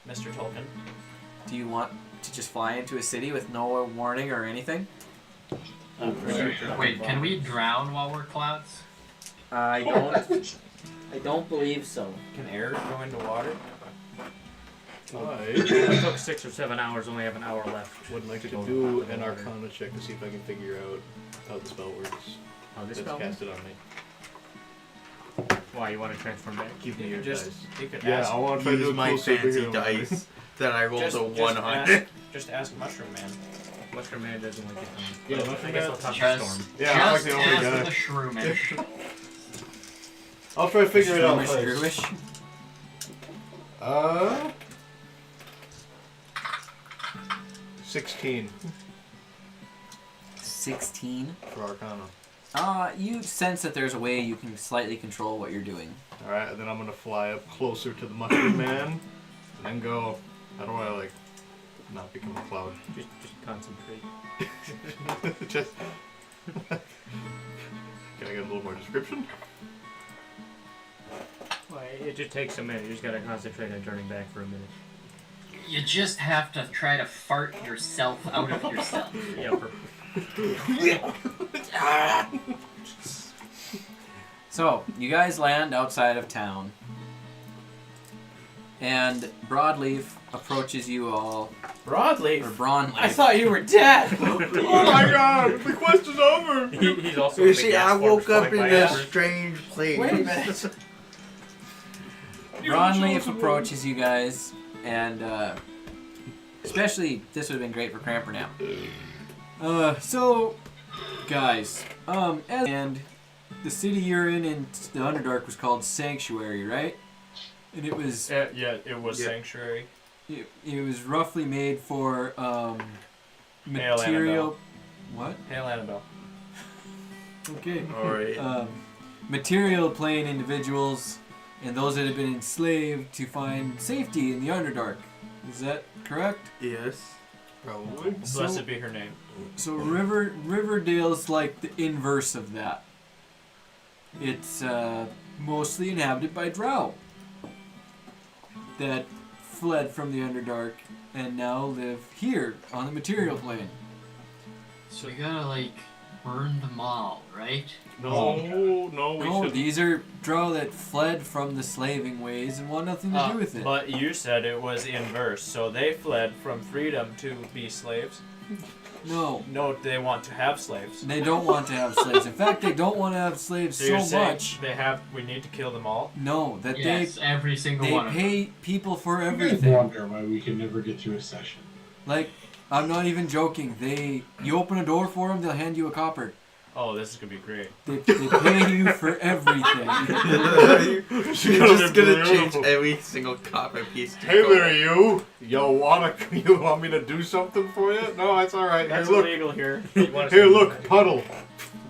Mr. Tolkien. Do you want to just fly into a city with no warning or anything? Wait, can we drown while we're clouds? I don't believe so. Can air go into water? It took 6 or 7 hours. Only have an hour left. Would like to go do out the an water. Arcana check to see if I can figure out how the spell works. Oh, this That's spell? casted on me. Why, you want to transform back? Give me You your just dice. you could Yeah, ask. I want to try to do Use a my cool fancy superhero. dice that I rolled Just a 100. ask, just ask Mushroom Man. Mushroom Man doesn't like it. Yeah, I Mushroom guess Man- I'll talk to Just, Storm. Yeah, I like just the older ask guy. the shroomish. I'll try to figure it out Shrewish, first. shrewish. 16 16. for Arcana. You sense that there's a way you can slightly control what you're doing. Alright, and then I'm gonna fly up closer to the Mushroom Man, and then go. How do I, like, not become a cloud? Just concentrate. Just. Can I get a little more description? Well, it just takes a minute. You just gotta concentrate on turning back for a minute. You just have to try to fart yourself out of yourself. Yeah, So, you guys land outside of town. And Broadleaf approaches you all. Broadleaf. Or Brawnleaf. I thought you were dead. Oh my god! The quest is over! he's also. You a see, big I ass woke farmer up in flying by this average. strange place. Wait a minute. Broadleaf approaches you guys, and especially this would have been great for Cramper now. So, guys, and the city you're in the Underdark was called Sanctuary, right? And it was Yeah, it was Yeah. Sanctuary. it was roughly made for Hail material. What? Hail Annabelle. Okay. Alright. Material playing individuals and those that have been enslaved to find safety in the Underdark. Is that correct? Yes. Probably. Blessed be her name. So Riverdale's like the inverse of that. It's mostly inhabited by drow that fled from the Underdark and now live here on the material plane. So we gotta, like, burn them all, right? No, we No, should these are drow that fled from the slaving ways and want nothing to do with it. But you said it was inverse, so they fled from freedom to be slaves. No. No, they want to have slaves. They don't want to have slaves. In fact, they don't want to have slaves So you're so saying much. we need to kill them all? No, that Yes, every single they one of them. pay people for I everything. wonder why we can never get through a session. Like, I'm not even joking. You open a door for them, they'll hand you a copper. Oh, this is gonna be great. They pay you for everything. You're just gonna change every single copper piece to Hey gold. there, you. You want me to do something for you? No, that's all right. That's Here, look. illegal here. Here, look, puddle.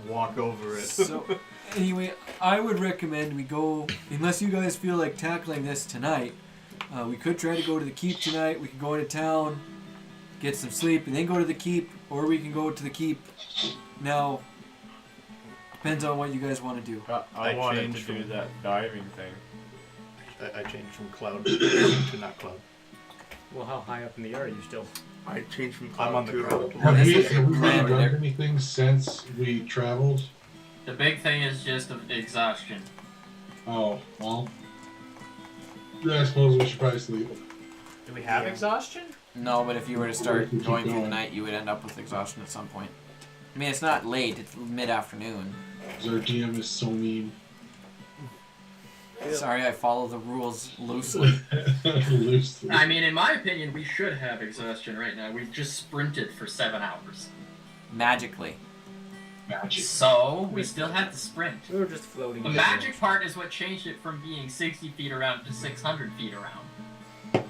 Walk over it. So, anyway, I would recommend we go, unless you guys feel like tackling this tonight, we could try to go to the keep tonight. We could go into town, get some sleep, and then go to the keep, or we can go to the keep now. Depends on what you guys want to do. I wanted to changed do from- that diving thing. I changed from cloud to not cloud. Well, how high up in the air are you still? I changed from I'm on the to ground. Have this we is have we grand done there. anything since we traveled? The big thing is just exhaustion. Oh, well. Then I suppose we should probably sleep. Do we have Yeah. exhaustion? No, but if you were to start Keep going through the going. night, you would end up with exhaustion at some point. I mean, it's not late; it's mid-afternoon. 'Cause our DM is so mean. Sorry, I follow the rules loosely. Loosely. I mean, in my opinion, we should have exhaustion right now. We've just sprinted for 7 hours. Magically. Magic. So, we still have to sprint. We were just floating. The magic part is what changed it from being 60 feet around to 600 feet around.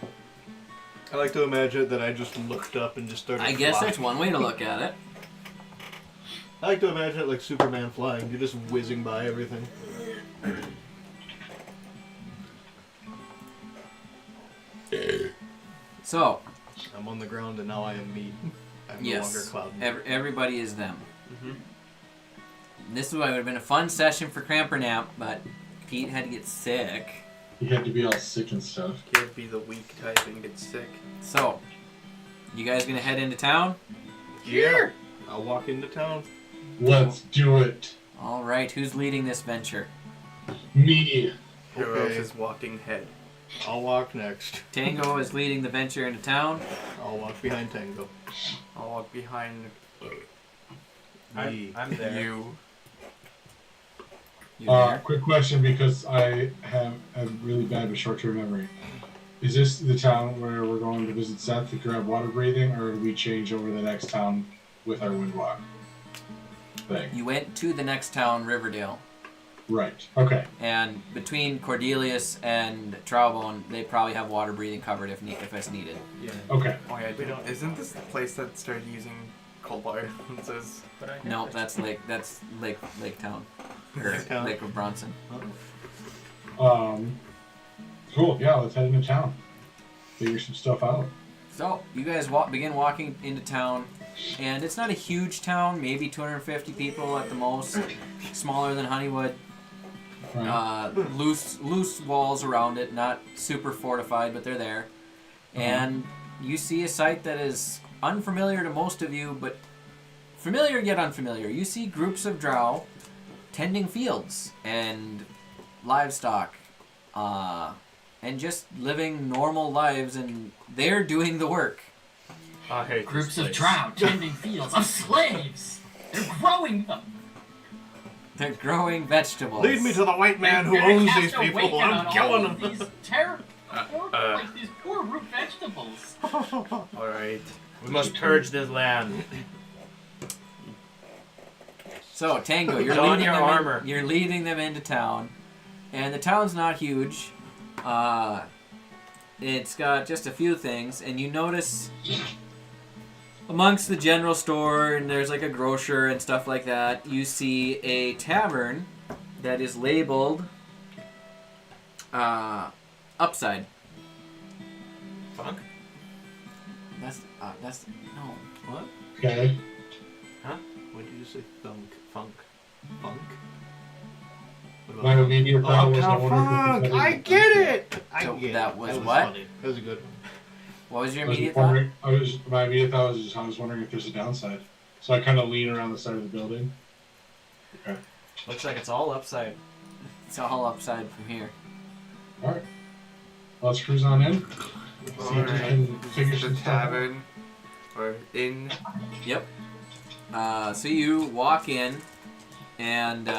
I like to imagine that I just looked up and just started I guess flying. that's one way to look at it. I like to imagine it like Superman flying. You're just whizzing by everything. So, I'm on the ground and now I am me. I'm yes, no longer cloud. everybody is them. Mhm. This is why it would have been a fun session for Cramper Nap, but Pete had to get sick. You had to be all sick and stuff. Can't be the weak type and get sick. So, you guys gonna head into town? Yeah. I'll walk into town. Let's do it. All right, who's leading this venture? Me. Who Okay. else is walking head? I'll walk next. Tango is leading the venture into town. I'll walk behind Tango. I'll walk behind Me. I'm there. you. You there? Quick question because I have a really bad but short-term memory. Is this the town where we're going to visit Seth to grab water breathing, or did we change over the next town with our windwalk thing? You went to the next town, Riverdale, Right. Okay. and between Cordelius and Trowbone, they probably have water breathing covered if it's needed. Yeah. Okay. Oh yeah, isn't this the place that started using cold water? It says But I No, that's Lake Town, or Lake Town. Lake of Bronson. Cool. Yeah. Let's head into town. Figure some stuff out. So you guys begin walking into town, and it's not a huge town, maybe 250 people at the most, smaller than Honeywood. Right. Loose walls around it, not super fortified, but they're there. And you see a sight that is unfamiliar to most of you, but familiar yet unfamiliar. You see groups of drow tending fields and livestock, and just living normal lives, and they're doing the work. I hate Groups this of place. drow tending fields of slaves. They're growing them. They're growing vegetables. Lead me to the white man who They're gonna owns cast these a people. waken on I'm all killing of them. These terrible, like these poor root vegetables. all right. We must purge this land. So Tango, you're Don leading your them. armor. You're leading them into town, and the town's not huge. It's got just a few things, and you notice amongst the general store, and there's like a grocer and stuff like that. You see a tavern that is labeled Upside. Funk? That's no. What? Okay. What did you say? Funk. What about My immediate thought was, I Uptown wonder if Funk! this is- I get it! I So get it. that was what? Funny. That was a good one. What was your I was immediate thought? wondering. My immediate thought was just I was wondering if there's a downside. So I kind of lean around the side of the building. Looks like it's all upside. It's all upside from here. Alright. Let's cruise on in. See if we Alright. can figure The some stuff out. tavern or inn. Yep. So you walk in, and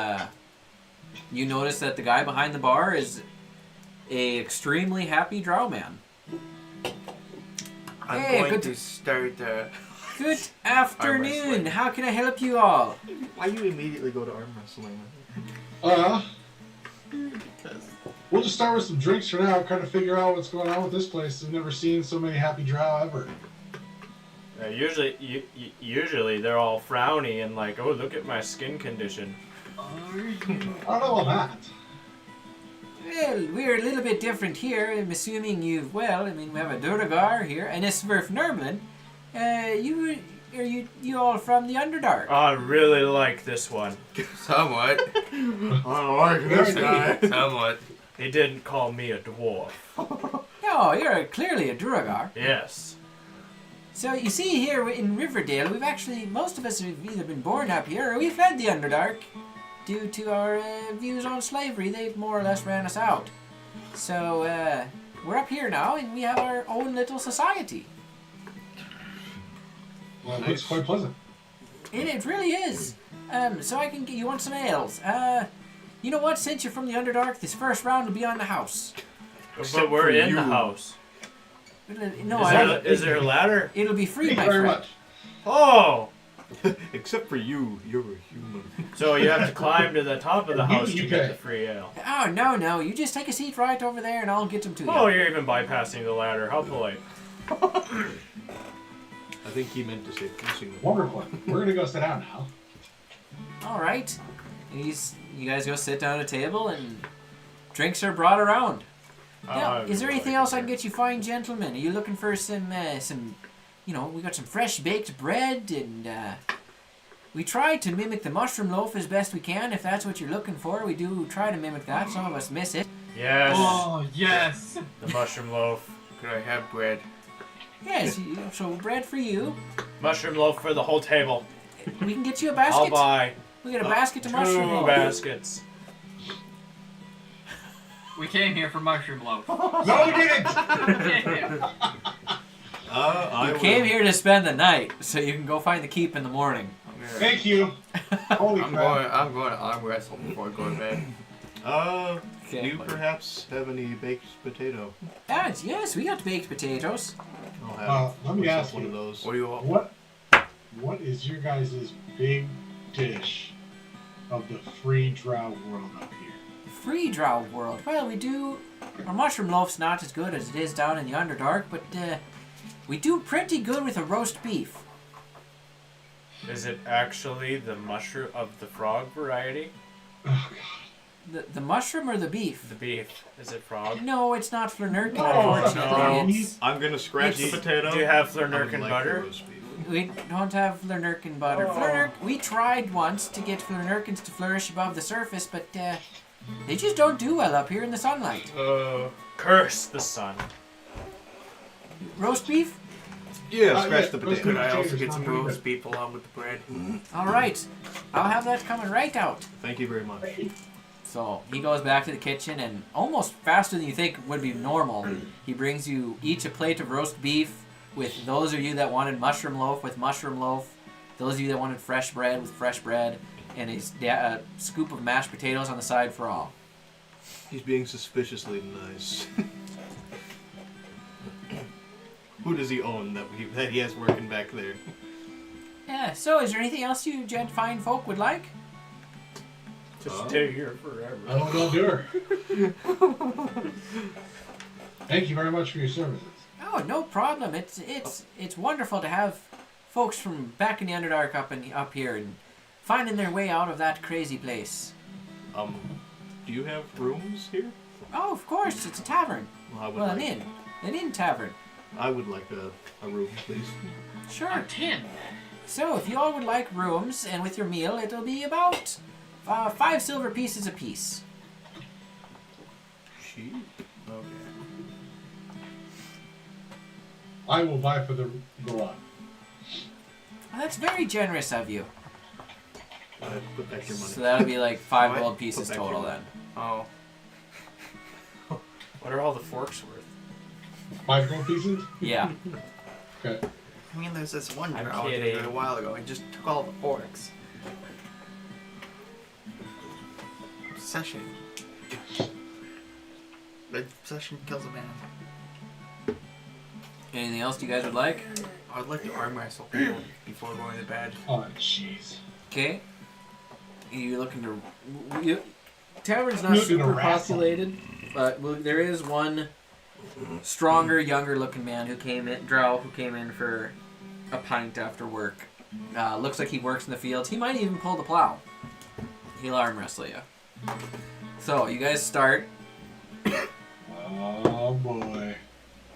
you notice that the guy behind the bar is a extremely happy drow man. I'm Hey, going good to start. Good afternoon. wrestling. How can I help you all? Why you immediately go to arm wrestling? We'll just start with some drinks for now, kind of figure out what's going on with this place. I've never seen so many happy drow ever. Usually they're all frowny and like, oh, look at my skin condition. I don't know about that. Well, we're a little bit different here. I'm assuming we have a Durgar here, and Isverf Nerblin. You all from the Underdark? I really like this one. Somewhat. I like this guy. Somewhat. He didn't call me a dwarf. No, you're clearly a Durgar. Yes. So you see here in Riverdale, most of us have either been born up here or we fled the Underdark. Due to our views on slavery, they've more or less ran us out. So we're up here now and we have our own little society. Well, it looks quite pleasant. And it really is. So you want some ales? You know what? Since you're from the Underdark, this first round will be on the house. But we're in the house. No, Is there a ladder? It'll be free, Thank my you very friend. much. Oh! Except for you, you're a human. So you have to climb to the top of the house to You get pay. the free ale. Oh, no. You just take a seat right over there and I'll get them to you. Oh, you're even bypassing the ladder. How polite. I think he meant to say pushing the Wonderful. We're going to go sit down now. All right. And you guys go sit down at a table and drinks are brought around. Now, is there anything else I can get you fine gentlemen? Are you looking for some, we got some fresh baked bread and we try to mimic the mushroom loaf as best we can. If that's what you're looking for, we do try to mimic that. Some of us miss it. Yes. Oh, yes! The mushroom loaf. Could I have bread? Yes, so bread for you. Mushroom loaf for the whole table. We can get you a I'll basket. buy We got a basket of 2 mushroom loaf. baskets. We came here for mushroom loaf. No, we didn't! You came here to spend the night, so you can go find the keep in the morning. Thank you. Holy crap. I'm going to arm wrestle before going to bed. Do you perhaps have any baked potato? Yes, we got baked potatoes. I'll have Let me myself ask one you. of those. What do you want? What is your guys' big dish of the free drow world up here? Free drow world. Well, we do. Our mushroom loaf's not as good as it is down in the Underdark, but we do pretty good with a roast beef. Is it actually the mushroom of the frog variety? Oh, God. The mushroom or the beef? The beef. Is it frog? No, it's not Flernurkin, No, unfortunately. no. It's, I'm gonna scratch the It's- potato. Do you have I would Flernurkin like butter? the roast beef. we don't have Flernurkin butter. We tried once to get Flernurkins to flourish above the surface, but they just don't do well up here in the sunlight. Curse the sun. Roast beef? Yeah, scratch yeah, the roast potato. Could I also Potatoes get not some pretty roast beef along with the bread? All right. I'll have that coming right out. Thank you very much. So he goes back to the kitchen and almost faster than you think would be normal, he brings you each a plate of roast beef with those of you that wanted mushroom loaf with mushroom loaf, those of you that wanted fresh bread with fresh bread, and a scoop of mashed potatoes on the side for all. He's being suspiciously nice. Who does he own that he has working back there? Yeah, so is there anything else you fine folk would like? To stay here forever. I don't do her. Thank you very much for your services. Oh, no problem. It's wonderful to have folks from back in the Underdark up here and finding their way out of that crazy place. Do you have rooms here? Oh, of course, it's a tavern. Well, An inn tavern. I would like a room, please. Sure. 10. So, if you all would like rooms, and with your meal, it'll be about 5 silver pieces apiece. Cheap. Okay. I will buy for the go on. Well, that's very generous of you. Put back your money. So that would be like 5 What? gold pieces Put back total your then. Oh. What are all the forks worth? 5 gold pieces? Yeah. Okay. I mean, there's this one I'm drow I did kidding. a while ago. He just took all the forks. Obsession. The obsession kills a man. Anything else you guys would like? I'd like to arm wrestle people before going to bed. Oh, jeez. Okay. You're looking to. Tavern's not Looking to super wrestle. populated, but there is one stronger, younger looking man who came in, drow, who came in for a pint after work. Looks like he works in the fields. He might even pull the plow. He'll arm wrestle you. So, you guys start. Oh, boy.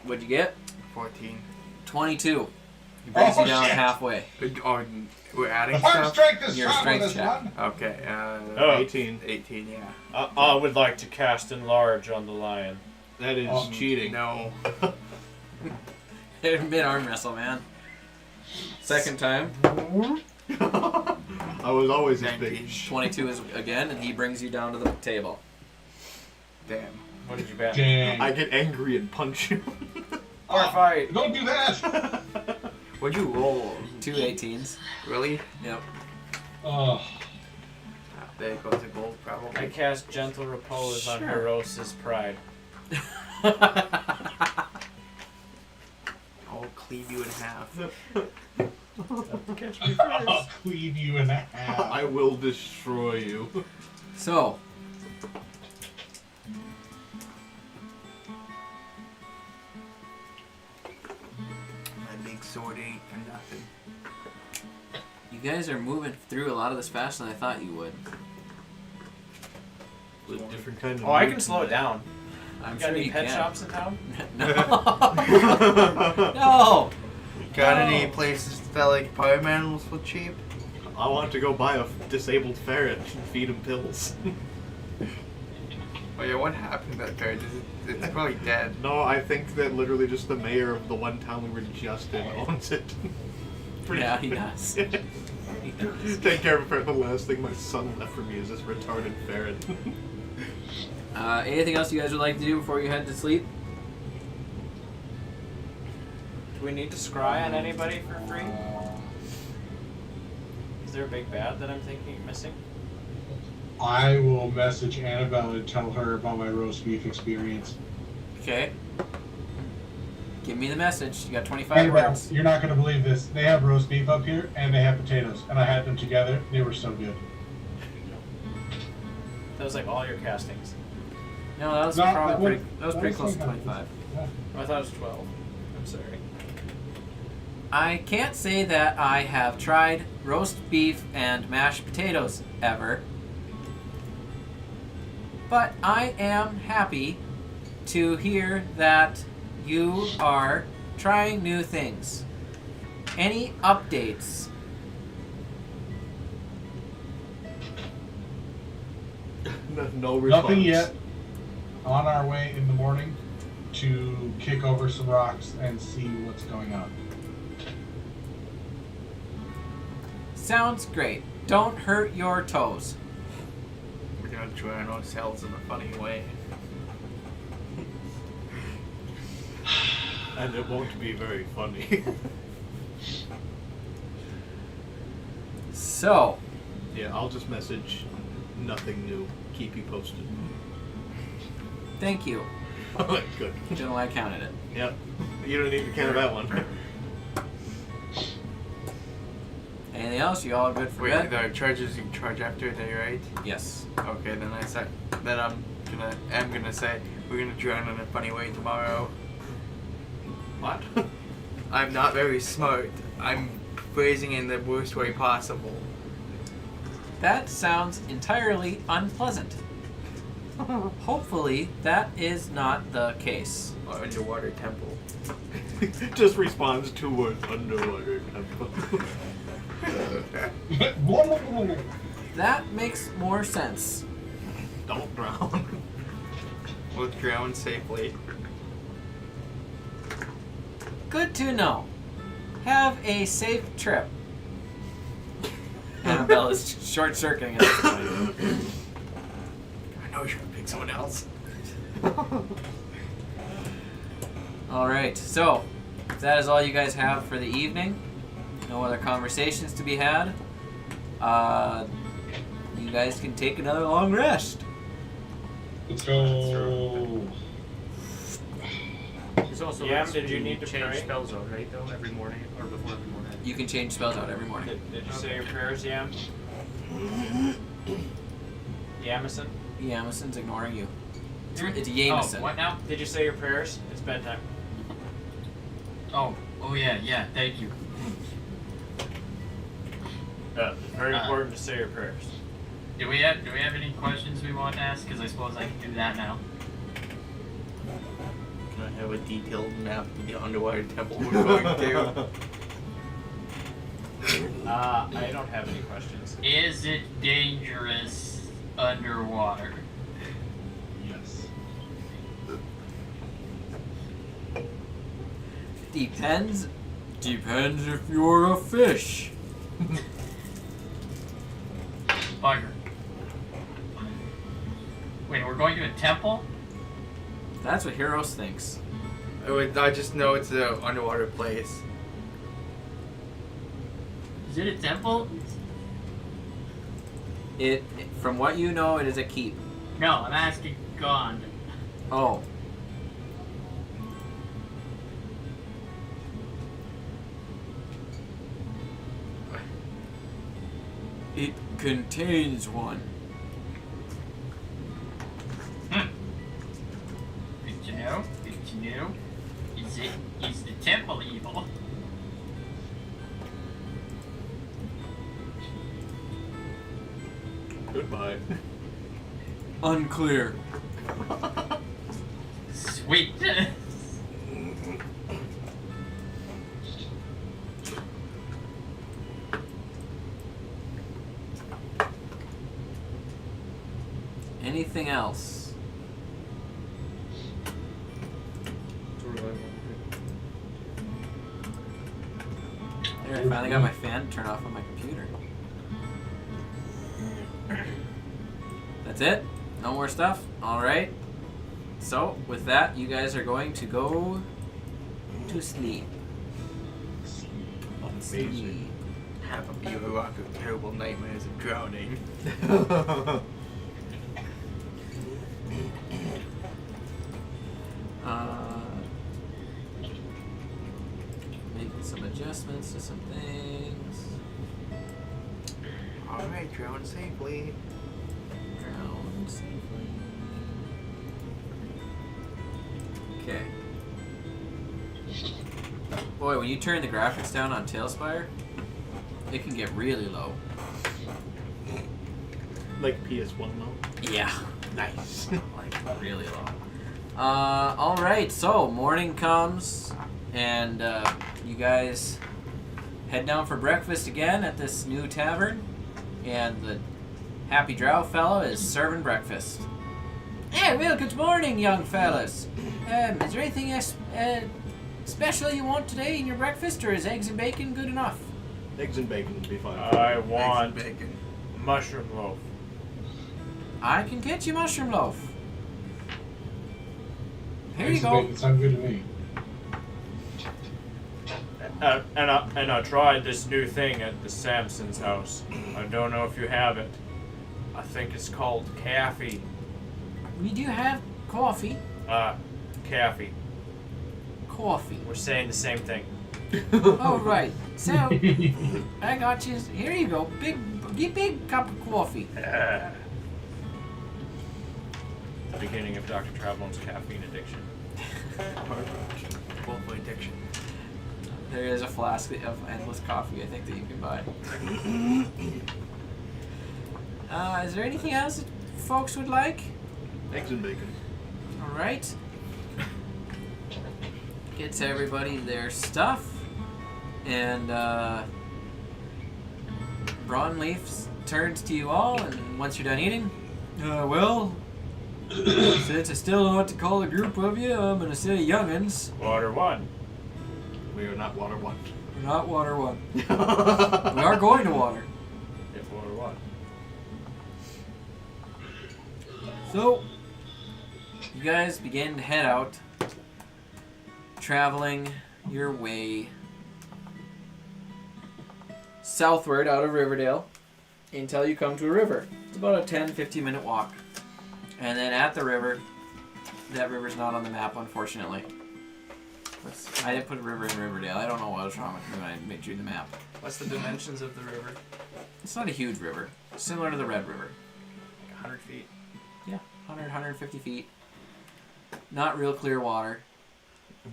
What'd you get? 14. 22. He brings Oh, you down shit. halfway. Oh, we're adding The farm stuff? strength is Your strong with strength this check. one. Okay, 18. 18, yeah. I would like to cast Enlarge on the lion. That is cheating. No. Mid arm wrestle, man. Second time. I was always this big. 19. 22 is again, and he brings you down to the table. Damn. What did you bet? Dang. I get angry and punch you. Or fight. Don't do that! What'd you roll? 2 18s. Really? Yep. Oh. There goes a gold, I probably. cast Gentle Repose on Sure. Herosis Pride. I'll cleave you in half. Catch me I'll cleave you in half. I will destroy you. So, My big sword ain't for nothing. you guys are moving through a lot of this faster than I thought you would. With different kinds of Oh, I can moves slow it in there. down. I'm You got sure any you pet can. shops in town? No. No. Got No. any places that like farm animals for cheap? I want to go buy a disabled ferret and feed him pills. Oh yeah, what happened to that ferret? It's probably dead. No, I think that literally just the mayor of the one town we were just in owns it. Yeah, he does. He does. Take care of it. The last thing my son left for me is this retarded ferret. Anything else you guys would like to do before you head to sleep? Do we need to scry on anybody for free? Is there a big bad that I'm thinking missing? I will message Annabelle and tell her about my roast beef experience. Okay. Give me the message. You got 25 Annabelle, words. you're not going to believe this. They have roast beef up here, and they have potatoes. And I had them together. They were so good. That was like all your castings. No, that was No, probably that that was was pretty close to 25. 25. Yeah. Oh, I thought it was 12. I'm sorry. I can't say that I have tried roast beef and mashed potatoes ever, but I am happy to hear that you are trying new things. Any updates? No response. Nothing yet. On our way in the morning to kick over some rocks and see what's going on. Sounds great. Don't hurt your toes. We're gonna drown ourselves in a funny way. And it won't be very funny. So, Yeah, I'll just message nothing new. Keep you posted. thank you. Good. Don't know why I counted it. Yep. You don't need to count that one. Anything else? You all good for Wait, bed? the charges you charge after a day, right? Yes. Okay, then I'm gonna say we're gonna drown in a funny way tomorrow. What? I'm not very smart. I'm phrasing in the worst way possible. That sounds entirely unpleasant. Hopefully, that is not the case. Or underwater temple. Just responds 2 words. Underwater temple. That makes more sense. Don't drown. We'll drown safely. Good to know. Have a safe trip. And alarm bell is short circuiting at this point. I know you should pick someone else. All right. So, if that is all you guys have for the evening, no other conversations to be had. You guys can take another long rest. Let's go. There's also Yeah, ways did you need to change pray? spells out, right? Though every morning or before every morning. You can change spells out every morning. Did you say your prayers, Yam? Yamison? Yamison's ignoring you. It's Oh, Yamison. what now? Did you say your prayers? It's bedtime. Oh yeah, thank you. Very important to say your prayers. Do we have any questions we want to ask? Because I suppose I can do that now. Can I have a detailed map of the underwater temple we're going to? I don't have any questions. Is it dangerous underwater? Yes. Depends. Depends if you're a fish. Bugger. Wait, we're going to a temple? That's what Heroes thinks. I just know it's an underwater place. Is it a temple? From what you know, it is a keep. No, I'm asking God. Oh. It contains one. Good to know. Good to know. Is the temple evil? Goodbye. Unclear. Sweet. Anything else? There, I finally got my fan turned off on my computer. That's it? No more stuff? Alright. So, with that, you guys are going to go to sleep. Amazing. Half of you who have terrible nightmares of drowning. Making some adjustments to some things. Alright, drown safely. Drown safely. Okay. Boy, when you turn the graphics down on Tailspire, it can get really low. Like PS1 though. Yeah. Nice. Like really low. Alright, so morning comes and you guys head down for breakfast again at this new tavern, and the happy drow fellow is serving breakfast. Hey, well, good morning, young fellas. Is there anything special you want today in your breakfast, or is eggs and bacon good enough? Eggs and bacon would be fine. I want Bacon. mushroom loaf. I can get you mushroom loaf. Here you Eggs and go. bacon sound good to me. And I tried this new thing at the Samson's house. I don't know if you have it. I think it's called Caffey. We do have coffee. Caffey. Coffee. We're saying the same thing. Oh, right. So, I got you. Here you go. Big cup of coffee. The beginning of Dr. Travelon's caffeine addiction. Wolf addiction. There is a flask of endless coffee, I think, that you can buy. Is there anything else that folks would like? Eggs and bacon. All right. Gets everybody their stuff, and Broadleaf turns to you all, and once you're done eating, Well, since I still don't know what to call a group of you, I'm gonna say youngins. Water one. We are not water one. We're not water one. We are going to water. If we're So, you guys begin to head out, traveling your way southward out of Riverdale until you come to a river. It's about a 10-15 minute walk. And then at the river, that river's not on the map, unfortunately. I didn't put a river in Riverdale. I don't know what was wrong with me when I made you the map. What's the dimensions of the river? It's not a huge river. Similar to the Red River. Like 100 feet. Yeah, 100, 150 feet. Not real clear water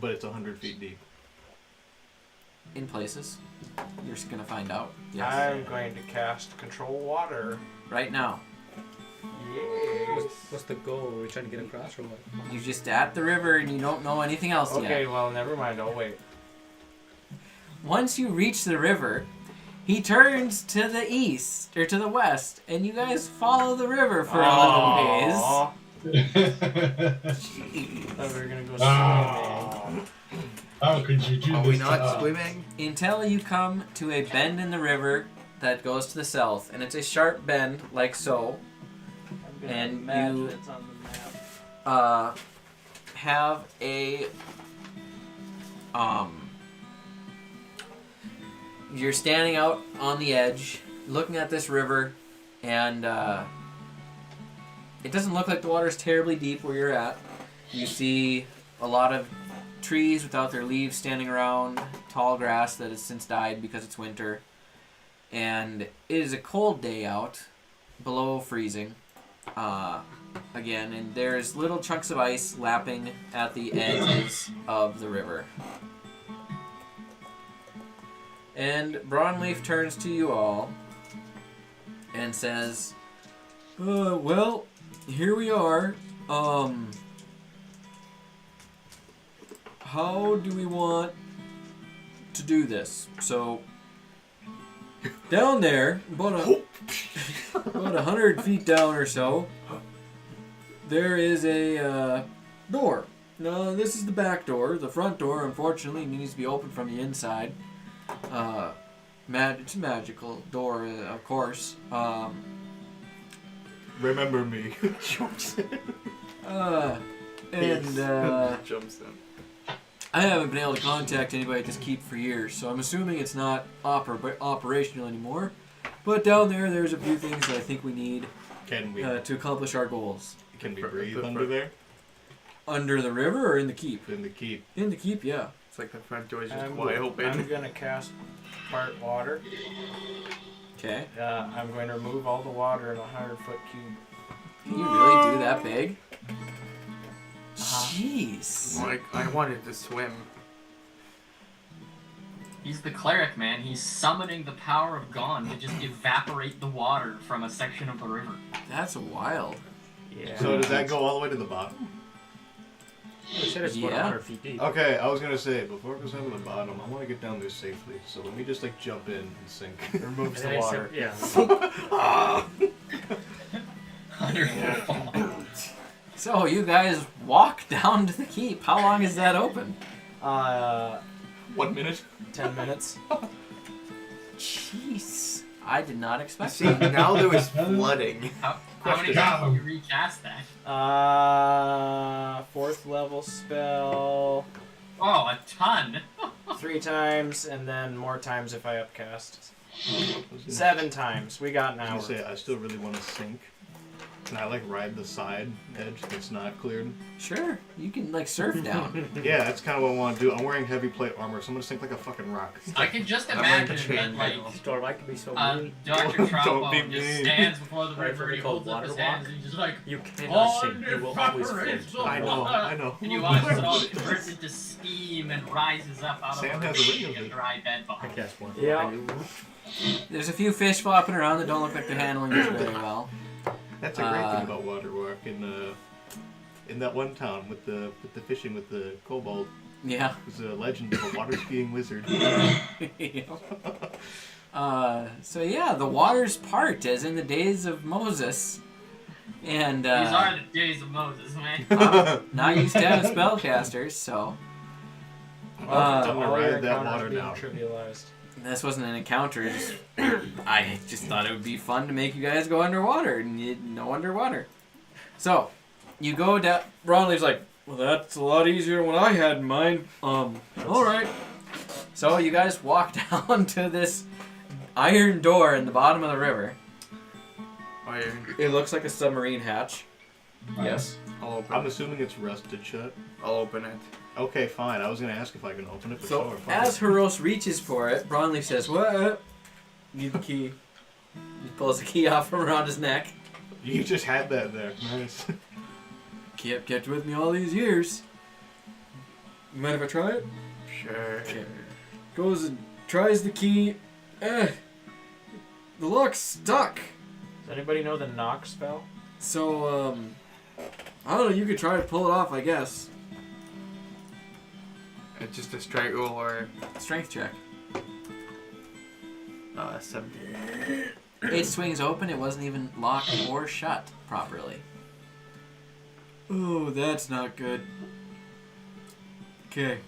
But it's 100 feet deep. in places. You're just gonna find out. Yes. I'm going to cast Control Water. Right now. Yes. What's the goal? Are we trying to get across or what? You're just at the river and you don't know anything else Okay, yet. well, never mind. I'll wait. Once you reach the river, he turns to the east, or to the west, and you guys follow the river for a little ways. Aw. Thought we were gonna go swimming. How could you do Are this we to not us? swimming? Until you come to a bend in the river that goes to the south, and it's a sharp bend, like so. I'm gonna And imagine you- it's on the map. Have a you're standing out on the edge looking at this river, and it doesn't look like the water's terribly deep where you're at. You see a lot of trees without their leaves standing around, tall grass that has since died because it's winter, and it is a cold day out, below freezing. Again, and there's little chunks of ice lapping at the edges of the river. And Brownleaf turns to you all and says, well, here we are. How do we want to do this? So, down there, about 100 feet down or so, there is a door. No, this is the back door. The front door, unfortunately, needs to be opened from the inside. It's a magical door, of course. Remember me. Jumps in. I haven't been able to contact anybody at this keep for years, so I'm assuming it's not operational anymore. But down there, there's a few things that I think we need Can we? to accomplish our goals. Can we breathe under there? Under the river or in the keep? In the keep. In the keep, yeah. It's like the front door is just I'm wide open. gonna cast part water. Okay. I'm going to remove all the water in a 100-foot cube. Can you really do that big? Jeez. Like, I wanted to swim. He's the cleric, man. He's summoning the power of Gone to just evaporate the water from a section of the river. That's wild. Yeah. So does that go all the way to the bottom? We said it's about Yeah. 100 feet deep. Okay, I was gonna say, before it goes down to the bottom, I want to get down there safely. So let me just like jump in and sink. Removes And the then I water. said- yeah. 100-foot fall. So you guys walk down to the keep. How long is that open? 1 minute. 10 minutes. Jeez. I did not expect See, that. now there was flooding. How many times have you recast that? 4th level spell. Oh, a ton. 3 times, and then more times if I upcast. 7 times. We got an I hour. was gonna say, I still really want to sink. Can I like ride the side edge that's not cleared? Sure. You can like surf down. Yeah, that's kind of what I want to do. I'm wearing heavy plate armor, so I'm gonna sink like a fucking rock. I can just I'm like a imagine that, chain like, Storm, I can be so mean. Dr. Don't Troutbone be just mean. stands before the Right, river, what he they call holds up his water hands, walk? and he's just like, You cannot sink. You will always evaporate float. the I know, water. I know. And you watch it all converts into steam and rises up out Sam of has a ring of a it. dry bed I behind. cast one. Yeah. There's a few fish flopping around that don't look like they're handling this very well. That's a great thing about water walk in that one town with the fishing with the kobold. Yeah. There's a legend of a water skiing wizard. So yeah, the waters part as in the days of Moses. And These are the days of Moses, man. I'm not used to having spellcasters, so I'm gonna All your ride that encounters water being now. trivialized. this wasn't an encounter. I just thought it would be fun to make you guys go underwater and you know underwater. So, you go down. Ronley's like, well, that's a lot easier than what I had in mind. All right. So you guys walk down to this iron door in the bottom of the river. Iron. It looks like a submarine hatch. Yes. I'll open I'm it. assuming it's rusted shut. I'll open it. Okay, fine. I was gonna ask if I can open it, but So sure, fine. as Haros reaches for it, Bronley says, "What? Need the key." He pulls the key off from around his neck. You just had that there. Nice. Kept with me all these years. You mind if I try it? Sure. Okay. Goes and tries the key. The lock's stuck. Does anybody know the knock spell? So, I don't know, you could try to pull it off, I guess. It's just a straight roll or Strength check. 17. It swings open, it wasn't even locked or shut properly. Oh, that's not good. Okay.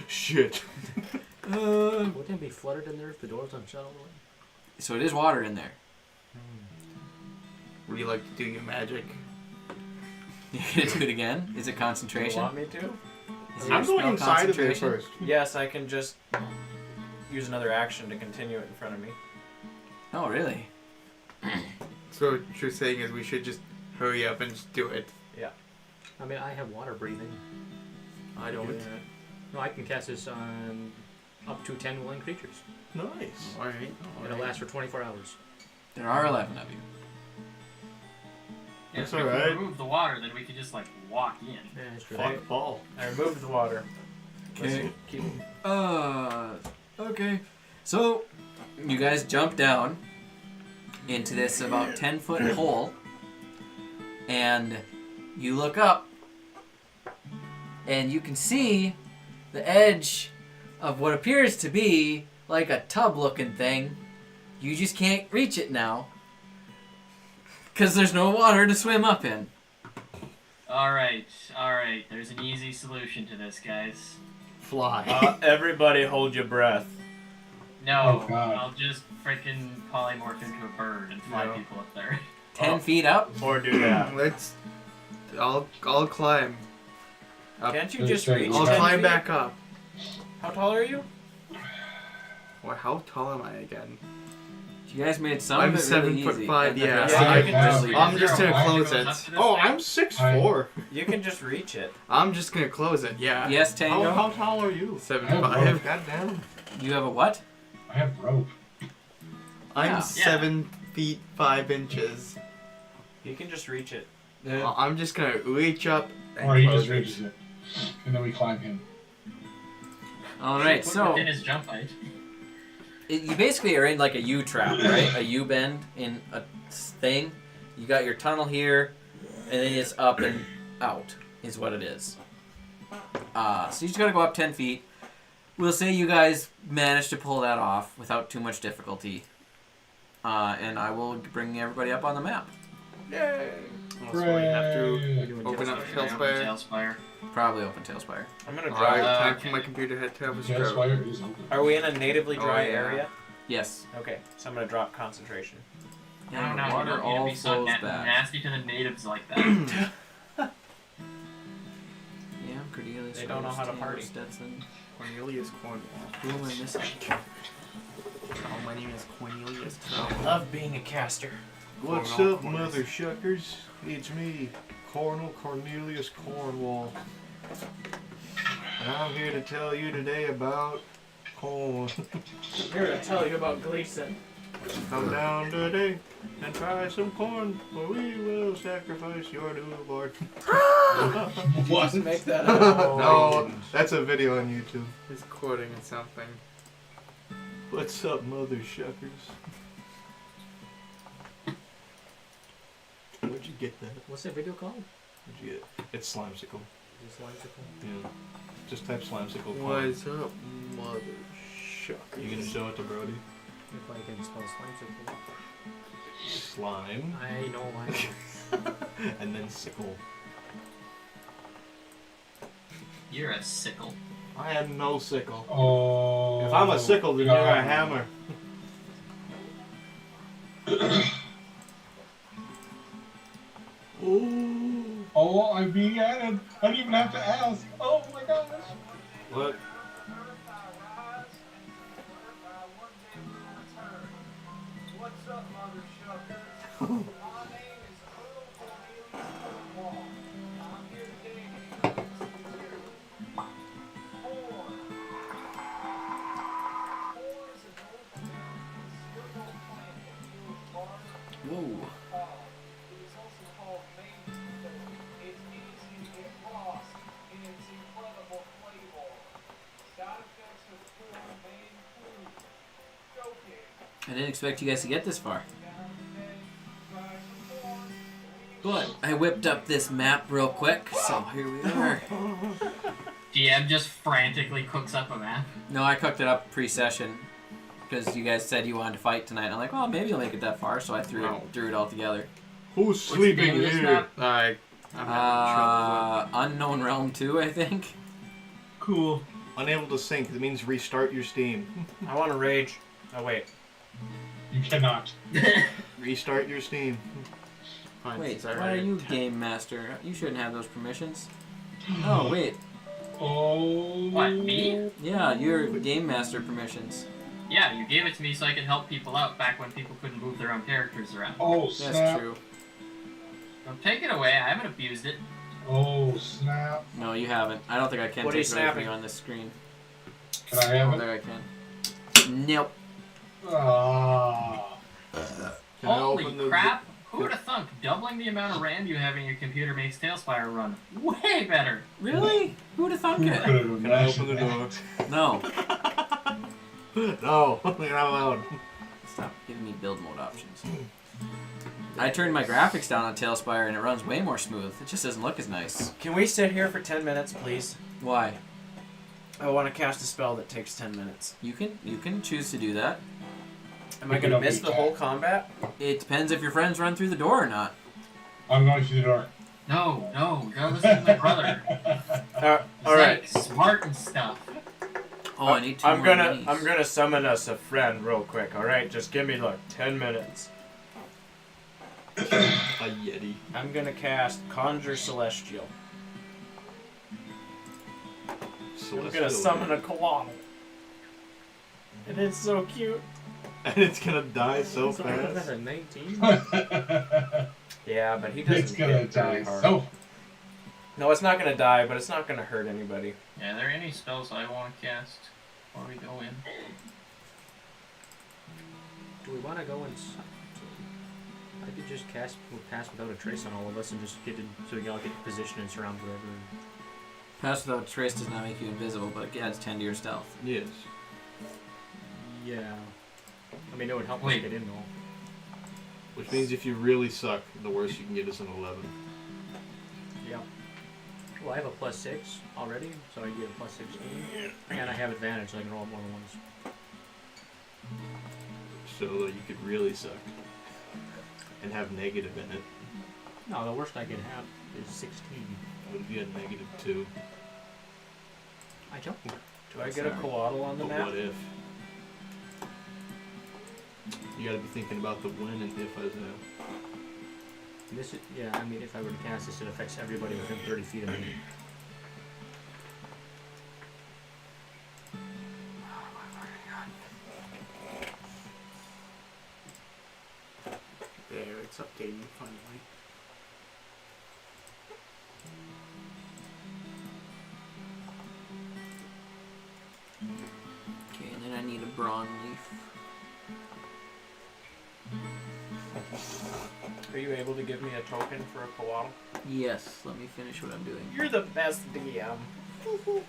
Shit. Wouldn't it be flooded in there if the door's unshut all the way? So it is water in there. Would you like to do your magic? You gonna do it again? Is it Do you concentration? want me to? Is I'm your going spell inside of there concentration? first. Yes, I can just use another action to continue it in front of me. Oh, really? So what you're saying is we should just hurry up and just do it. I mean, I have water breathing. I don't. No, I can cast this on up to 10 willing creatures. Nice. Alright. It'll last for 24 hours. There are 11 of you. Yeah, That's so if alright. we remove the water, then we could just like walk in. Yeah, that's true. Fuck Paul. I removed the water. Okay. Keep Okay. So, you guys jump down into this about 10-foot hole, and you look up, and you can see the edge of what appears to be like a tub-looking thing. You just can't reach it now, because there's no water to swim up in. Alright. There's an easy solution to this, guys. Fly. everybody hold your breath. No, Oh, God. I'll just freaking polymorph into a bird and fly No. people up there. 10 feet up? Or do that. Let's. I'll climb. Up. Can't you just reach I'll 10 climb feet? back up. How tall are you? Well, how tall am I again? You guys made some I'm of it really 7'5", easy. yeah. and the rest So of I it can was just- really I'm easy. just gonna Is there a close wire it. that goes up to this Oh, guy? I'm 6'4". You can just reach it. I'm just gonna close it. Yeah. Yes, Tango? How tall are you? 7'5". Goddamn. You have a what? I have rope. I'm Yeah. 7 feet 5 inches. You can just reach it. I'm just gonna reach up and Or he close just reaches it. And then we climb him. Alright, Put so within his jump height. you basically are in like a U-trap, right? A U-bend in a thing. You got your tunnel here, and then it's up and out, is what it is. So you just gotta go up 10 feet. We'll say you guys managed to pull that off without too much difficulty. And I will bring everybody up on the map. Yay! Also, we have to Hooray. open up Tailspire. Tailspire. Probably open Tailspire. I'm gonna Alright, drop. time for my computer head to have a stroke. Tailspire is open. Are we in a natively dry Oh, yeah. area? Yes. Okay, so I'm gonna drop concentration. No, And no, the you water don't need to all be so flows back. nasty to the natives like that. Yeah, Cordelia. They don't know how to party. Stetson. Cornelius Cornwall. Who am I missing? Oh, my name is Cornelius Cornwall. Love being a caster. What's Cornwall up, Corners. mother shuckers? It's me, Cornel Cornelius Cornwall. And I'm here to tell you today about corn. Here to tell you about Gleason. Come down today and try some corn, for we will sacrifice your newborn. What? Make that up. No, that's a video on YouTube. He's quoting something. What's up, mother shuckers? Where'd you get that? What's that video called? Where'd you get it? It's Slimesicle. Just Limesicle? Yeah. Just type Slimesicle. corn. What's up, mother shuckers? You gonna show it to Brody? If I can spell Slimesicle. Slime. I know I And then sickle. You're a sickle. I have no sickle. Oh. If I'm a sickle, then you're a hammer. Oh, Oh, I'm being added. I didn't even have to ask. Oh my gosh. What? Whoa. I didn't expect you guys to get this far. But I whipped up this map real quick, so here we are. DM just frantically cooks up a map. No, I cooked it up pre-session because you guys said you wanted to fight tonight. I'm like, well, maybe you'll make it that far, so I threw it all together. Who's sleeping name of this here? map? I'm having trouble Unknown Realm 2, I think. Cool. Unable to sync. That means restart your Steam. I want to rage. Oh wait. You cannot. Restart your Steam. Fine, Wait, since I why are already you attacked. Game Master? You shouldn't have those permissions. Oh, wait. Oh. What, me? Yeah, you're Game Master permissions. Yeah, you gave it to me so I could help people out back when people couldn't move their own characters around. Oh, That's snap. true. Don't take it away. I haven't abused it. Oh, snap. No, you haven't. I don't think I can What are you take it away from snapping? you on this screen. Can I have Oh, it? there I can. Nope. Ah. Can I Holy open the- crap! Who would have thunk doubling the amount of RAM you have in your computer makes Tailspire run way better? Really? Who would have thunk Who it? could have Can I imagined open the door? that? No. No, you're not allowed. Stop giving me build mode options. I turned my graphics down on Tailspire and it runs way more smooth. It just doesn't look as nice. Can we sit here for 10 minutes, please? Why? I want to cast a spell that takes 10 minutes. You can choose to do that. Am I going to miss the whole combat? It depends if your friends run through the door or not. I'm going through the door. No, you gotta listen to my brother. He's Alright. like smart and stuff. Oh, I need two I'm more gonna minis. I'm gonna summon us a friend real quick, alright? Just give me like 10 minutes. A Yeti. I'm gonna cast Conjure Celestial. I'm Celestial gonna summon Yeti. a koala. And it's so cute. And it's gonna die so So I got fast. that at 19. Yeah, but he doesn't It's gonna hit very die hard. so. No, it's not gonna die, but it's not gonna hurt anybody. Yeah, are there any spells I want to cast before we go in? Do we want to go and... I could just pass without a trace on all of us and just get in, so we can all get in position and surround wherever. Pass without trace does not make you invisible, but it adds 10 to your stealth. Yes. Yeah. I mean, it would help us Wait. get in though. Which means if you really suck, the worst you can get is an 11. Yeah. Well, I have a +6 already, so I get a +16. And I have advantage, so I can roll more than ones. So you could really suck. And have negative in it. No, the worst I could have is 16. It would be a -2. I don't. Do I get a koala on the But map? what if? You gotta be thinking about the when and if as a... This is, yeah, I mean, if I were to cast this, it affects everybody within 30 feet of me. There, it's updating finally. Okay, and then I need a brawn leaf. Are you able to give me a token for a koala? Yes, let me finish what I'm doing. You're the best DM.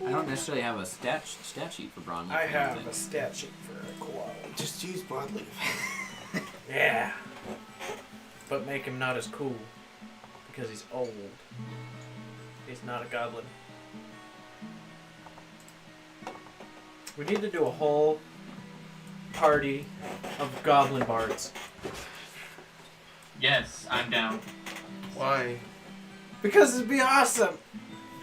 I don't necessarily have a stat sheet for brawn leaf. I don't have think. a stat sheet for a koala. Just use broadleaf. Yeah. But make him not as cool. Because he's old. He's not a goblin. We need to do a whole party of goblin bards. Yes, I'm down. Why? Because it'd be awesome!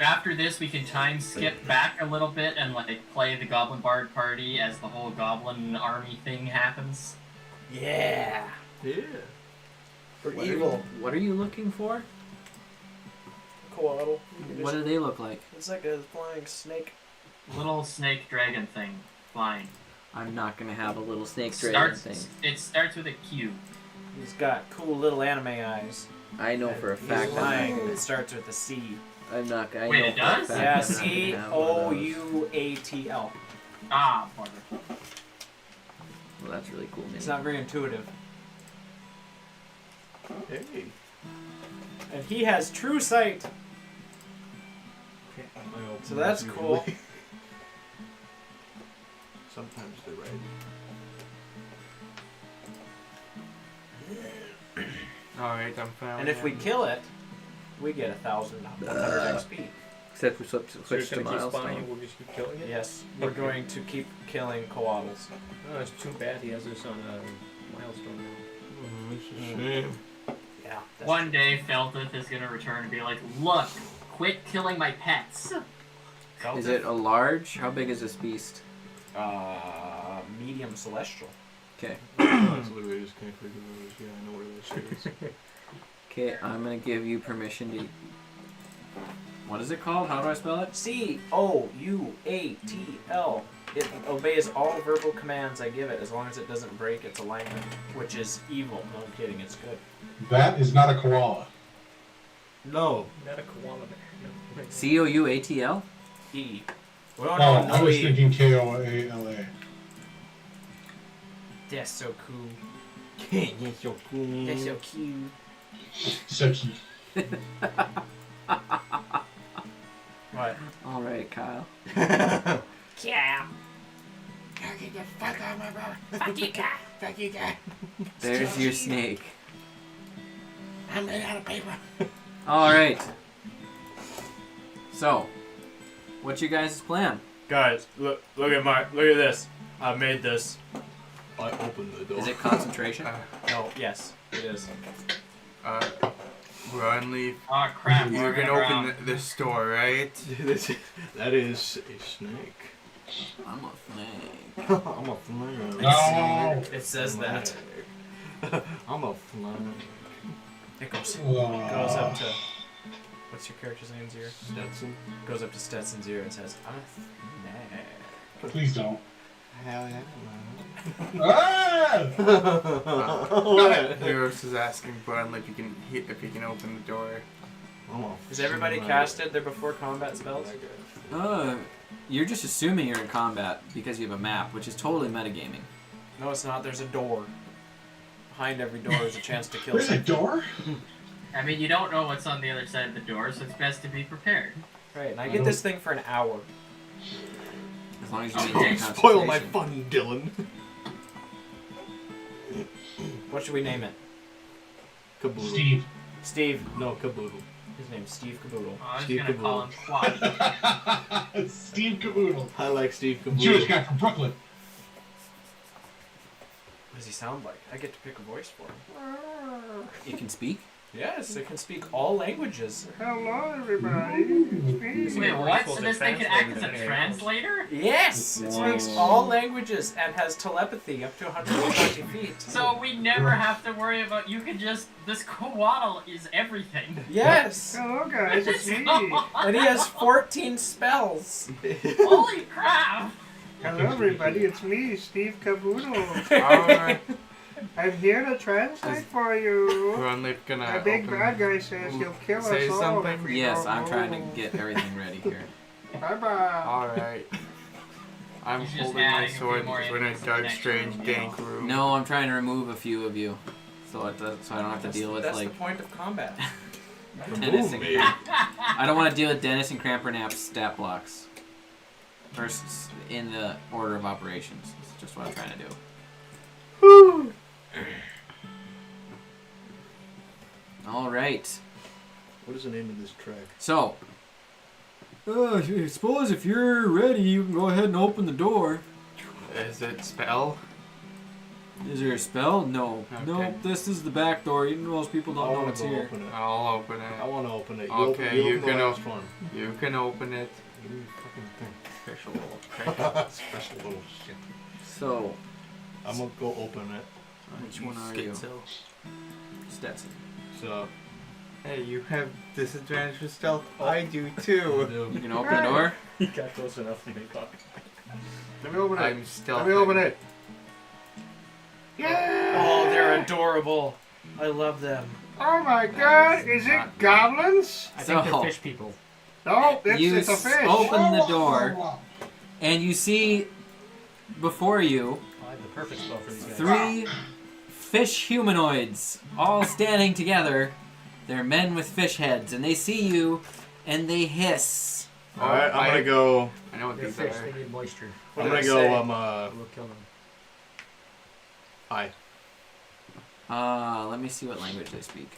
After this, we can time skip back a little bit and like play the Goblin Bard party as the whole Goblin army thing happens. Yeah! Yeah. We're What evil. What are you looking for? coatl. You can What just- do they look like? It's like a flying snake. Little snake dragon thing flying. I'm not gonna have a little snake dragon thing. It starts with a Q. He's got cool little anime eyes. I know for a He's fact. flying. It starts with a C. I'm not. I Wait, know it for a does? fact Yeah, I'm not gonna have one of those. COUATL. Ah, bugger. Well, that's really cool. It's Mini. not very intuitive. Hey. And he has true sight. So that's cool. Sometimes they're right. Alright, I'm found. And if we kill it, we get 1,100 XP. Except we switch So you're to gonna keep spawning milestone. and we'll just keep killing it? Yes, we're going to keep killing coatls. Oh, it's too bad he has this on a milestone now. It's a shame. Yeah. One day, Feltith is gonna return and be like, "Look, quit killing my pets." Is it a large? How big is this beast? Medium celestial. Okay. That's literally just can't figure out. Yeah, I know where that shit is. Okay, I'm gonna give you permission to. What is it called? How do I spell it? COUATL. It obeys all verbal commands I give it as long as it doesn't break its alignment, which is evil. No, I'm kidding. It's good. That is not a koala. No. Not a koala bear. No. COUATL? E. Oh, I was thinking KOALA. That's so cool. You're so cool. That's so cute. So cute. What? Alright, Kyle. Yeah. Get the fuck out of my brother. Fuck you, guy. Fuck you, guy. There's your snake. I'm made out of paper. Alright. So, what's your guys' plan? Guys, look at this. I made this. I opened the door. Is it concentration? No, yes, it is. Broadleaf, Oh crap! you we're can gonna open drown. this door, right? That is a snake. I'm a snake. I'm a snake. No! It says that. I'm a snake. It goes up Oh. to. What's your character's name's ear? Stetson. Goes up to Stetson's ear and says, "I'm a snake." Please don't. Hell yeah, Ah! Heroes is asking Broadleaf if he can open the door. Is everybody casted their before combat spells? You're just assuming you're in combat because you have a map, which is totally metagaming. No, it's not. There's a door. Behind every door is a chance to kill There's a something. door? I mean, you don't know what's on the other side of the door, so it's best to be prepared. Right, and I get this thing for an hour. As long as you Don't maintain spoil my concentration. fun, Dylan. What should we name it? Caboodle. Steve. Steve. No, Caboodle. His name's Steve Caboodle. Oh, I was Steve gonna call him Quad. Steve Caboodle. I like Steve Caboodle. Jewish guy from Brooklyn. What does he sound like? I get to pick a voice for him. You can speak? Yes, it can speak all languages. Hello, everybody. Wait, what? So to this thing can act as a translate it. translator? Yes! It speaks all languages and has telepathy up to 120 feet. So we never have to worry about. You can just. This koala is everything. Yes! Hello, guys. It's me. And he has 14 spells. Holy crap! Hello, everybody. It's me, Steve Caboodle. I'm here to translate for you. Broadleaf gonna A big open- bad guy says he'll kill Say us all. something? if we Yes, don't I'm trying to move. get everything ready here. Bye bye. Alright. I'm He's just holding my adding a few sword more because we're in a enemies dark, next strange, room, dank room. No, I'm trying to remove a few of you. So I don't have to deal with, That's like, the point of combat. Dennis and I don't want to deal with Dennis and Crampernap's stat blocks. First, in the order of operations. That's just what I'm trying to do. Alright. What is the name of this track? So, I suppose if you're ready, you can go ahead and open the door. Is it spell? Is there a spell? No. Okay. Nope, this is the back door. Even most people don't know wanna it's go here. open it. I'll open I it. want to open it. Okay, you you open can the open- last one. You can open it. Give me a fucking thing. Special little trick. Special little shit. so, I'm gonna go open it. which one are you? Schizo. Stetson. So, Hey, you have disadvantage with stealth. I do too. You can open the door. He got close enough to make up. Let me open it. I'm stealth. Let me open it. Yeah. Oh, they're adorable. I love them. Oh my God! Is it goblins? I think So- they're fish people. No, You it's a fish. open the door, and you see before you I have the perfect spell for these guys. 3 fish humanoids all standing together. They're men with fish heads, and they see you, and they hiss. All right, I'm gonna go. I know what They're these fish. are. They need moisture. What I'm did gonna I go. say? We'll kill them. Hi. Let me see what language they speak.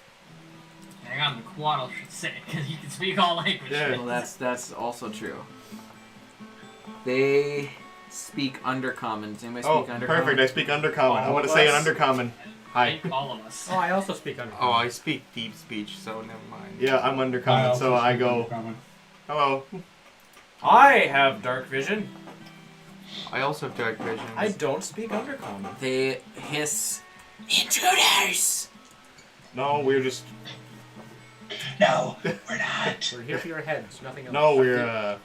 Hang on, the Quaddle should say it because he can speak all languages. Yeah. Well, that's also true. They speak Undercommon. Does anybody Oh, speak Undercommon? perfect. I speak Undercommon. I All want to of say an us? Undercommon. I Hi. think all of us. Oh, I also speak under. Oh, I speak deep speech, so never mind. Yeah, I'm Undercommon, so I go. Hello. I have dark vision. I also have dark vision. I don't speak Undercommon. They hiss, intruders! No, we're just. No, we're not. We're here for your heads, nothing else. No, we're.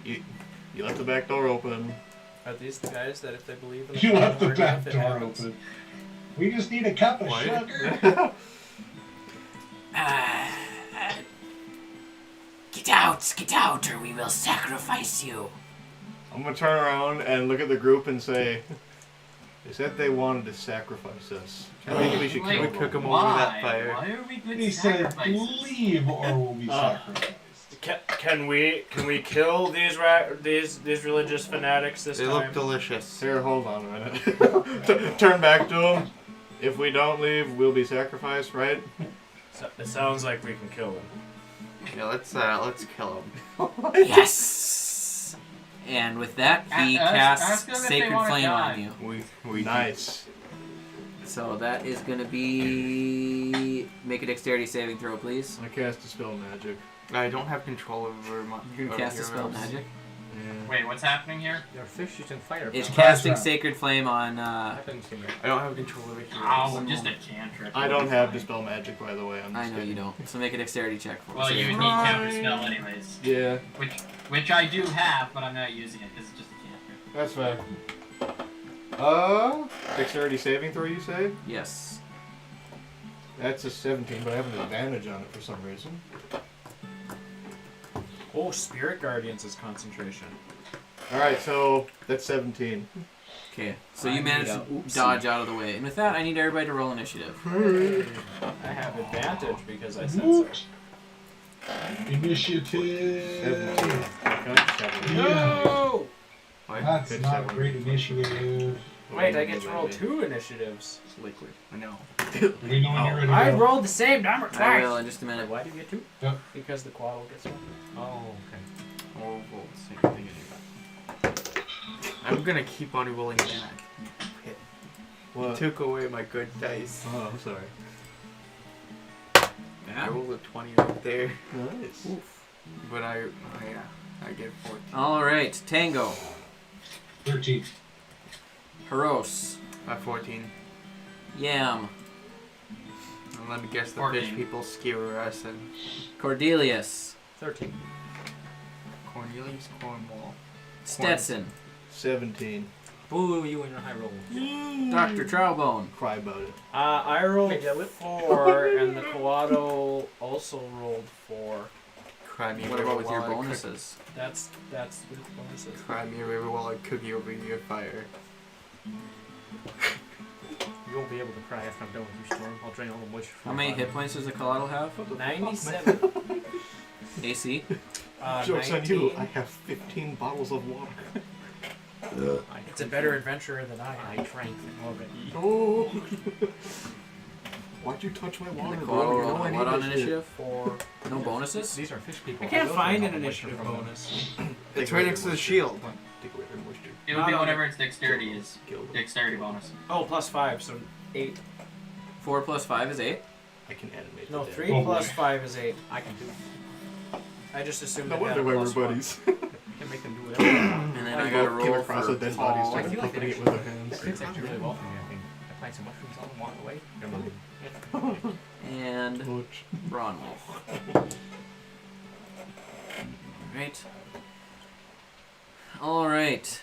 You left the back door open. Are these the guys that if they believe in the You left the hard back enough, it door happens? open. We just need a cup of What? sugar. Get out, or we will sacrifice you. I'm gonna turn around and look at the group and say, "They said they wanted to sacrifice us. I think we should Wait, kill we cook them." 'em over why? that fire. Why are we good He said, sacrifices? leave or we'll be sacrificed. Can we kill these these religious fanatics this They time? look delicious. Here, hold on a minute. Turn back to them. If we don't leave, we'll be sacrificed, right? So, it sounds like we can kill them. Yeah, let's kill him. Yes! And with that, he Ask casts them if they Sacred wanna Flame die. on you. We Nice. So that is going to be... Make a dexterity saving throw, please. I cast Dispel Magic. I don't have control over my. You can cast a spell magic. Yeah. Wait, what's happening here? There are fish using fire. It's power. casting round. Sacred Flame on... That doesn't seem right. I don't have control over Oh, heroes. just a cantrip. I don't have Dispel Magic, by the way. I'm I just know you kidding. don't. So make a dexterity check for Well, me. you would need counterspell anyways, Yeah, which I do have, but I'm not using it because it's just a cantrip. that's fair. Dexterity saving throw, you say? Yes. That's a 17, but I have an advantage on it for some reason. Oh, Spirit Guardians is concentration. Alright, so that's 17. Okay, so I you managed need to a- dodge out of the way. And with that, I need everybody to roll initiative. I have advantage because I said so. Initiative. 17. Yeah. No! What? That's Good not seven. great initiative. Wait, I get to roll 2 initiatives. It's liquid. I know. Do we know when you're ready to I go? rolled the same number I twice. will in just a minute. Why do you get two? Because the Quaddle gets one. Oh, okay. I'll roll the same thing anyway. I'm gonna keep on rolling back. You What? took away my good dice. Oh, I'm sorry. I rolled a 20 right there, Nice. but I get 14. Alright, Tango. 13. Haros. 14. Yam. And let me guess the 14. fish people skewer us and Cordelius. 13. Cornelius Cornwall. Stetson. 17. Ooh, you and your high roll. Dr. Trowbone. Cry about it. I rolled Wait, that whip? 4, and the Quaddle also rolled 4. Cry me a What river about with your while I cook- bonuses? That's with bonuses. Cry me a river while I cook you over your fire. You won't be able to cry after I'm done with you, Storm. I'll drain all the moisture from How your many body. hit points does the Colotl have? 97. AC? Joke's on you. 19. I have 15 bottles of water. It's a better adventurer than I I am. drank them already. Oh. Why'd you touch my And water, the bro? Colotl You rolled know I what need on that shit. initiative? 4. No bonuses? These are fish people. I can't will find drain an all the moisture initiative from them. bonus. It's right next to the shield. Take away their moisture. It would be No, whatever its dexterity is. Kill them. Dexterity bonus. Oh, plus 5, so 8. 4 plus 5 is 8. I can animate No, the 3 Oh, plus boy. 5 is 8. I can do it. I just assumed No it had wonder a why we're plus 1. buddies. I can make them do whatever they want. And then I I gotta Came roll across for a dead body, Paul. started I feel like putting it actually- with our hands. That fits actually really well for me, I think. I applied some mushrooms on them, walked away. They're moving. Yeah. and Butch. Brownleaf. Alright.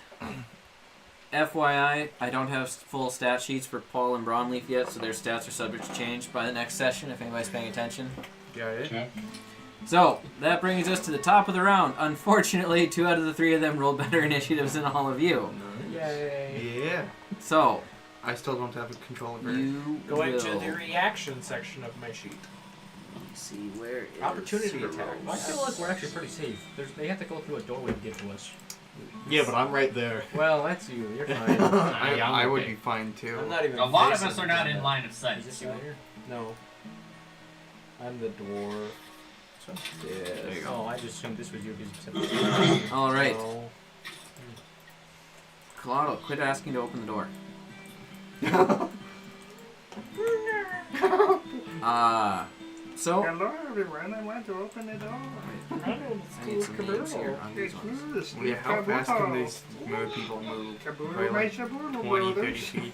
FYI, I don't have full stat sheets for Paul and Brownleaf yet, so their stats are subject to change by the next session if anybody's paying attention. Got it. Okay. So, that brings us to the top of the round. Unfortunately, 2 out of the 3 of them rolled better initiatives than all of you. Yay. Yeah. So, I still don't have a control over it. you Go will into the reaction section of my sheet. see where is Opportunity her attack. I feel like we're actually pretty safe. They have to go through a doorway to get to us. Yeah, but I'm right there. Well, that's you. You're fine. I would be fine too. I'm not even. A lot of facing us are not in that. line of sight. Is this you here? No. I'm the dwarf. There you go. Oh, I just assumed this was you because Alright. No. Claudio, quit asking to open the door. So Hello, everyone. I want to open the door. I need some names here on these ones. Yeah, how fast can these smooth people move? Probably like 20, 30 feet.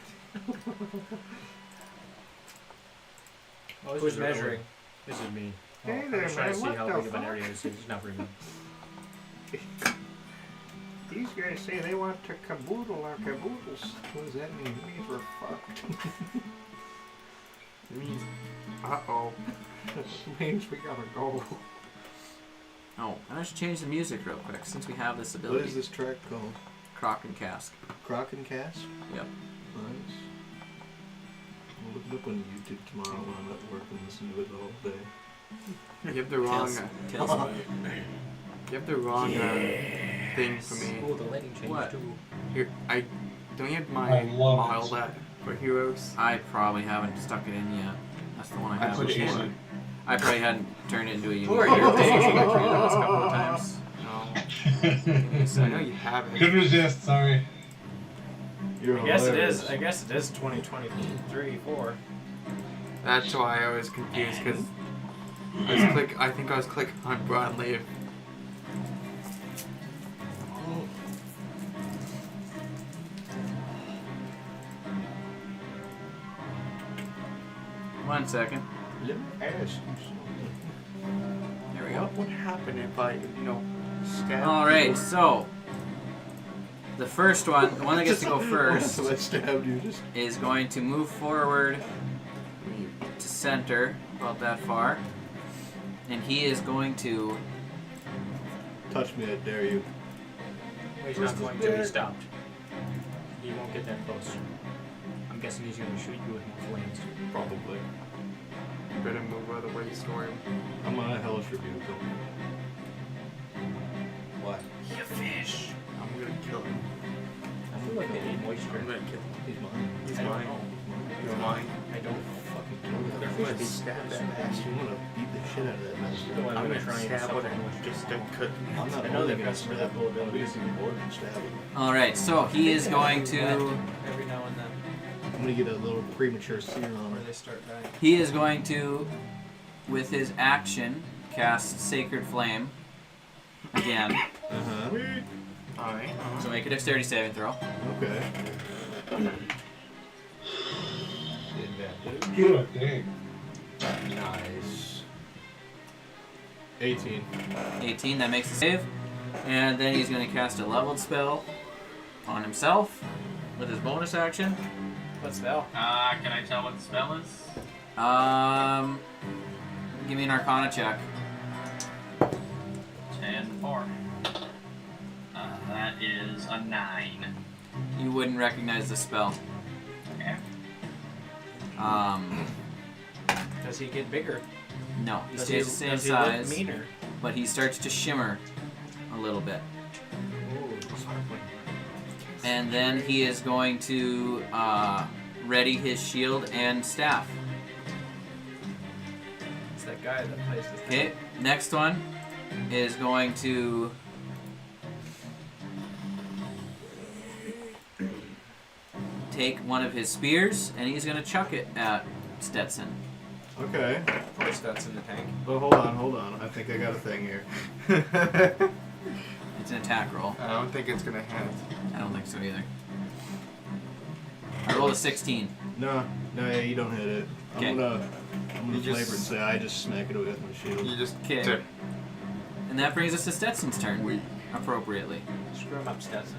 Who's measuring? This is me. Hey I'm there, just trying to man, see what how the big of an fuck? area this is. It's not very big. These guys say they want to caboodle our caboodles. What does that mean? It means we're fucked. It means, uh-oh. It means we gotta go. Oh, I should change the music real quick since we have this What ability. is this track called? Crock and Cask. Crock and Cast? Yep. Nice. I'll look it up on YouTube tomorrow when I'm at work and listen to it the whole day. You have the wrong, Tales of you have the wrong thing for me. Oh, the lighting changed What? too. Here, don't you have I my love model it. that for heroes? I probably haven't stuck it in yet. That's the one I I have. put it before. in. I probably hadn't turned it into a unique. Who are you? Last couple of times. No, I know you have it. Couldn't resist, sorry. You're I guess it hilarious. is. I guess it is 2023, 4. That's why I was confused because I think I was clicking on Broadleaf. One second. Let me ask you There we go. What would happen if I, stabbed Alright, you? so the first one, the one that gets to go first, So I stabbed you just. is going to move forward to center, about that far. And he is going to Touch me, I dare you. He's not going to. He stopped. He won't get that close. I'm guessing he's going to shoot you with more flames. Probably. You better move out of the way, Storm. I'm gonna hellish rebuke him. What? You fish. I'm gonna kill him. I feel like they need moisture. I'm gonna kill him. He's mine. He's I don't mine. know. He's mine. I don't. Fucking kill that. I'm gonna stab that bastard. I'm gonna beat the shit out of that bastard. So I'm I'm gonna gonna try and stab stop him that. just to cut. I'm not I know they've holding got it, some really stab cool him. abilities. I'm using the board and stabbing. Alright, so he is going to Every now and then, I'm gonna get a little premature sear on where it. they start dying. he is going to, with his action, cast Sacred Flame again. Uh-huh. Alright. So make a dexterity saving throw. Okay. Good dang. Nice. 18. 18, that makes a save. And then he's going to cast a leveled spell on himself with his bonus action. What spell? Can I tell what the spell is? Give me an Arcana check. 10-4. That is a 9. You wouldn't recognize the spell. Okay. Does he get bigger? No, he Does stays the same does he look size, meaner? but he starts to shimmer a little bit. And then he is going to ready his shield and staff. It's that guy that plays the thing. Okay, next one is going to take one of his spears and he's going to chuck it at Stetson. Okay. Of course, that's in the tank. Well, hold on. I think I got a thing here. It's an attack roll. I don't think it's gonna hit. I don't think so either. I rolled a 16. No, you don't hit it. Okay. I'm gonna I'm gonna You flavor just- and say I just smack it away with my shield. You just Okay. tip. And that brings us to Stetson's turn. Appropriately. Screw him up, Stetson.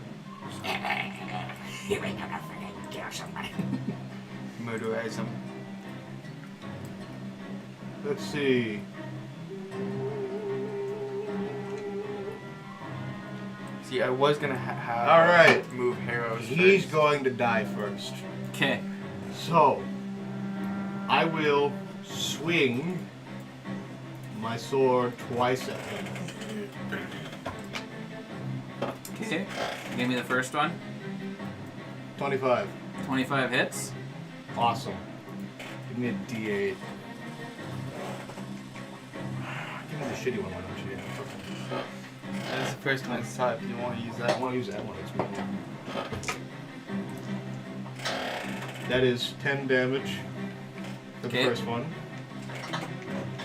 Murderize him. Let's see. See, I was gonna have. All right. Move Heroes. He's first. going to die first. Okay. So, I will swing my sword twice at him. Okay. Give me the first one. 25. 25 hits. Awesome. Give me a D8. Give me the shitty one, why don't you? That's the first one I saw. If you want to use I that want one. to use that one. It's me. That is 10 damage for the Okay. first one.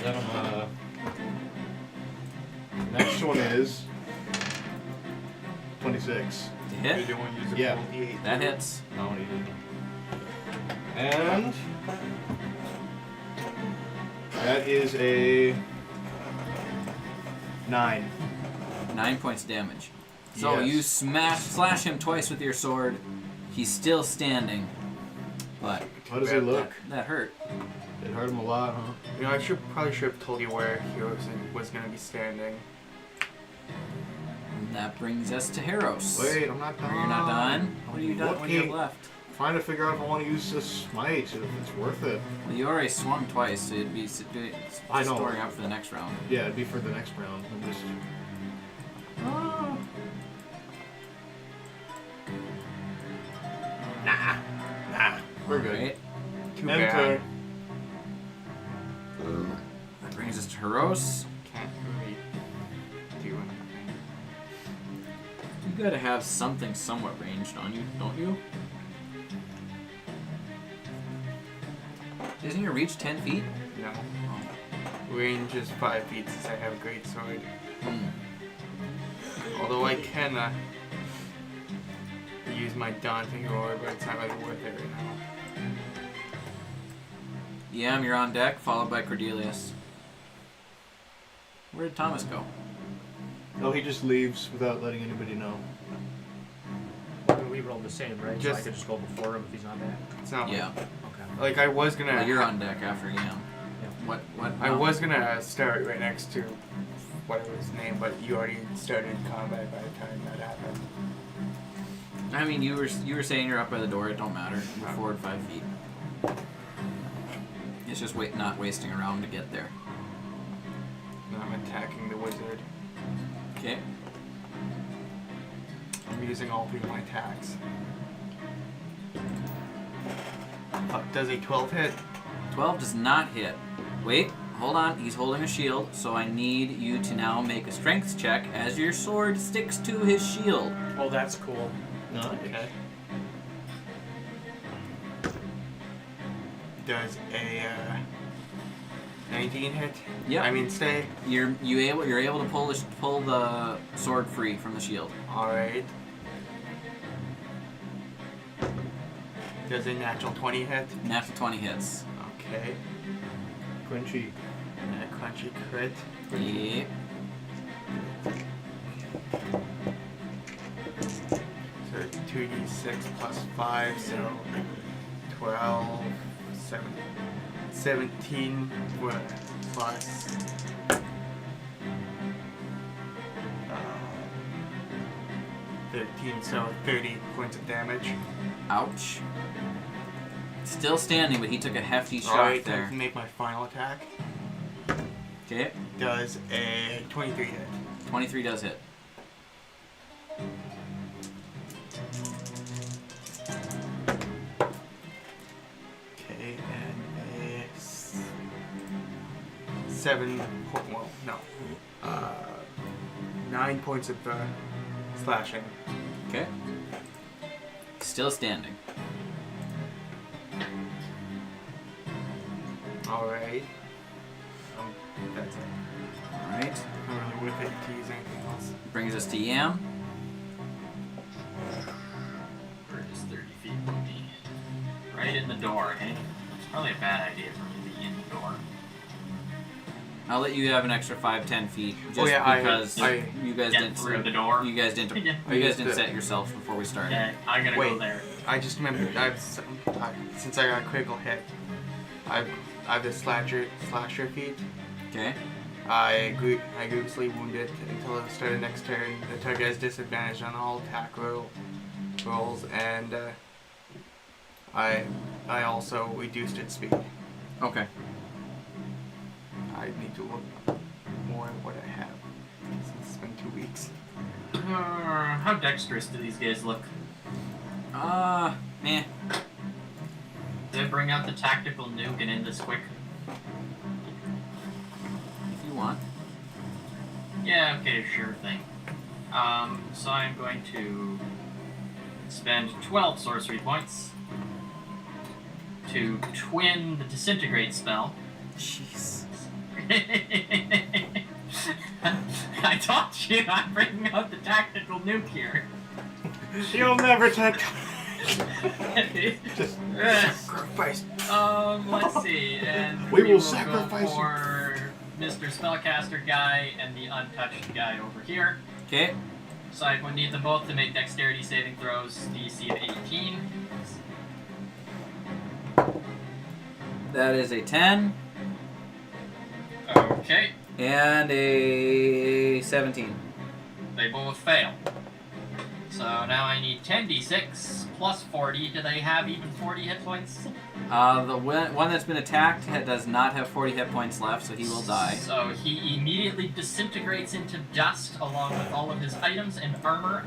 Then next one is 26. To You hit. don't want to use a Yeah. full D8. That hits. No, you didn't. And that is a 9. 9 points of damage. So Yes. you slash him twice with your sword. He's still standing, but How does it look? that hurt. It hurt him a lot, huh? You know, I probably should have told you where he was gonna be standing. And that brings us to Heros. Wait, I'm not done. You're not done? What are you done? What do you have Looking. left? Trying to figure out if I want to use this smite, if it's worth it. Well, you already swung twice, so it'd be I know. storing up for the next round. Yeah, it'd be for the next round. I'm just... Nah. We're good. Alright. Too Enter. bad. That brings us to Heros. Can't really do anything. You gotta have something somewhat ranged on you, don't you? Isn't your reach 10 feet? No. Oh. Range is 5 feet since I have a great sword. Hmm. Although I can use my daunting roar, but it's not really worth it right now. Yam, you're on deck, followed by Cordelius. Where did Thomas go? No, he just leaves without letting anybody know. We rolled the same, right? So I Just- could just go before him if he's not back. It's not Yeah. Okay. like I was gonna. Well, you're on deck after Yam. Yeah. What? I no. was gonna start right next to whatever his name, but you already started combat by the time that happened. I mean, you were saying you're up by the door. It don't matter. We're forward 5 feet. It's just not wasting around to get there. And I'm attacking the wizard. Okay. I'm using all 3 of my attacks. Does a 12 hit? 12 does not hit. Wait, hold on. He's holding a shield, so I need you to now make a strength check as your sword sticks to his shield. Oh, that's cool. No. Okay. Does a 19 hit? Yep. I mean, stay. You're able to pull the sword free from the shield. All right. Does a natural 20 hit? Natural 20 hits. Okay. Quenchy. And a crunchy crit. Yep. So 2d6 plus 5, so 12, 17 plus 13, so 30 points of damage. Ouch. Still standing, but he took a hefty shot Alright, I there. can make my final attack. Okay. Does a 23 hit. 23 does hit. Okay, and a 7 point, well, no. 9 points of slashing. Okay. Still standing. Alright. That's it. Alright. Not really worth it to use anything else. Brings us to Yam. Bird is 30 feet from me. Right in the door, okay? It's probably a bad idea for me to be in the door. I'll let you have an extra 5-10 feet. Just Oh, yeah, because you guys Get didn't through the door. You guys didn't. Yeah. You guys didn't set yourselves before we started. Okay, I'm gonna go Wait. there. I just remembered. Since I got a critical hit, I have this slasher feat. Okay. I grievously wounded until the start of next turn. The target has disadvantage on all attack rolls, and I also reduced its speed. Okay. I need to look up more at what I have since it's been 2 weeks. How dexterous do these guys look? Meh. Did I bring out the tactical nuke and end this quick? If you want. Yeah, okay, sure thing. So I'm going to spend 12 sorcery points to twin the disintegrate spell. Jeez. I told you I'm bringing out the tactical nuke here. You'll never take. Just, Sacrifice. let's see, and We will go sacrifice you. for Mr. Spellcaster guy and the untouched guy over here. Okay. So I would need them both to make dexterity saving throws, DC of 18. That is a 10 Okay, and a 17. they both fail. So now I need 10d6 plus 40. Do they have even 40 hit points? The one that's been attacked does not have 40 hit points left, so he will die. So he immediately disintegrates into dust along with all of his items and armor,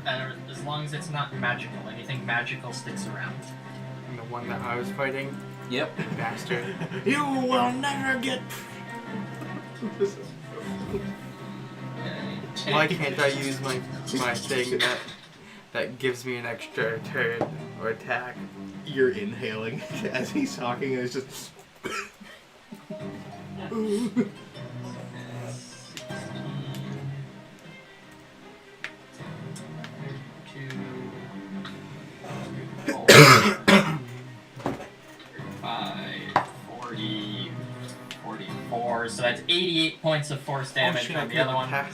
as long as it's not magical. Anything magical sticks around. And the one that I was fighting, Yep. bastard. You will never get. Why can't I use my thing that gives me an extra turn or attack? You're inhaling as he's talking, and it's just. So that's 88 points of force damage shit, I from the could other one. attack.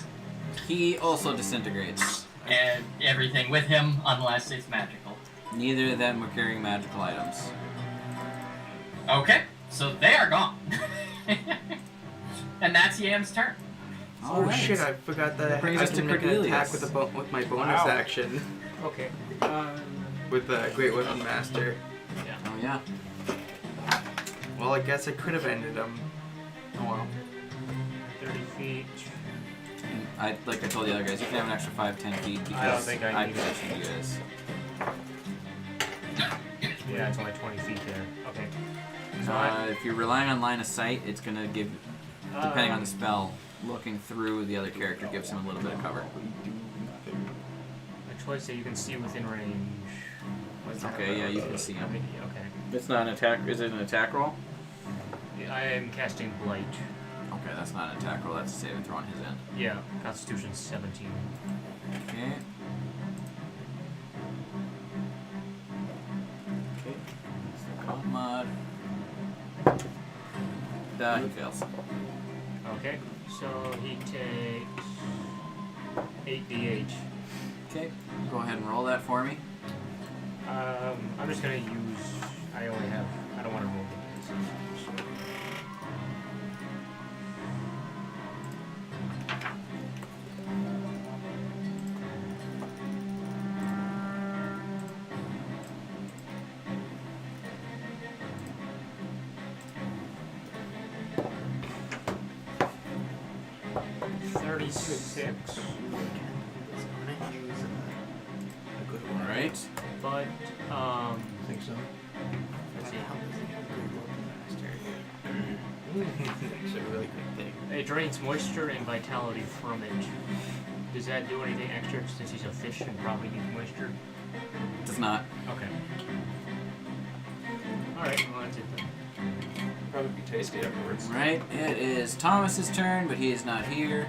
He also disintegrates. And everything with him, unless it's magical. Neither of them were carrying magical items. Okay, so they are gone. And that's Yam's turn. Oh Alright. shit! I forgot that Brings I us can to make an attack Cordelius. with my bonus Wow. action Okay. with the Great Weapon Master. Oh yeah. Well, I guess I could have ended him. Oh well. 30 feet. And like I told the other guys, you can have an extra 5-10 feet because I don't think I need it. positioned you guys. Yeah, it's only 20 feet there. Okay. So If you're relying on line of sight, it's gonna give, depending on the spell, looking through the other character gives him a little bit of cover. a choice that you can see within range. What's that? Okay, yeah, you can see him. Okay. It's not an attack. Is it an attack roll? I am casting Blight. Okay, that's not an attack roll. That's a saving throw on his end. Yeah, Constitution 17. Okay. Okay. So con mod. He fails. Okay, so he takes 8d8. Okay. Go ahead and roll that for me. I'm just gonna use. I only have. I don't want to roll the dice. $36. All right. But I think so. let's see. It's a really good thing. It drains moisture and vitality from it. Does that do anything extra since he's a fish and probably needs moisture? Does not. Okay. Alright, well that's it then. Probably be tasty afterwards. Right. It is Thomas's turn, but he is not here.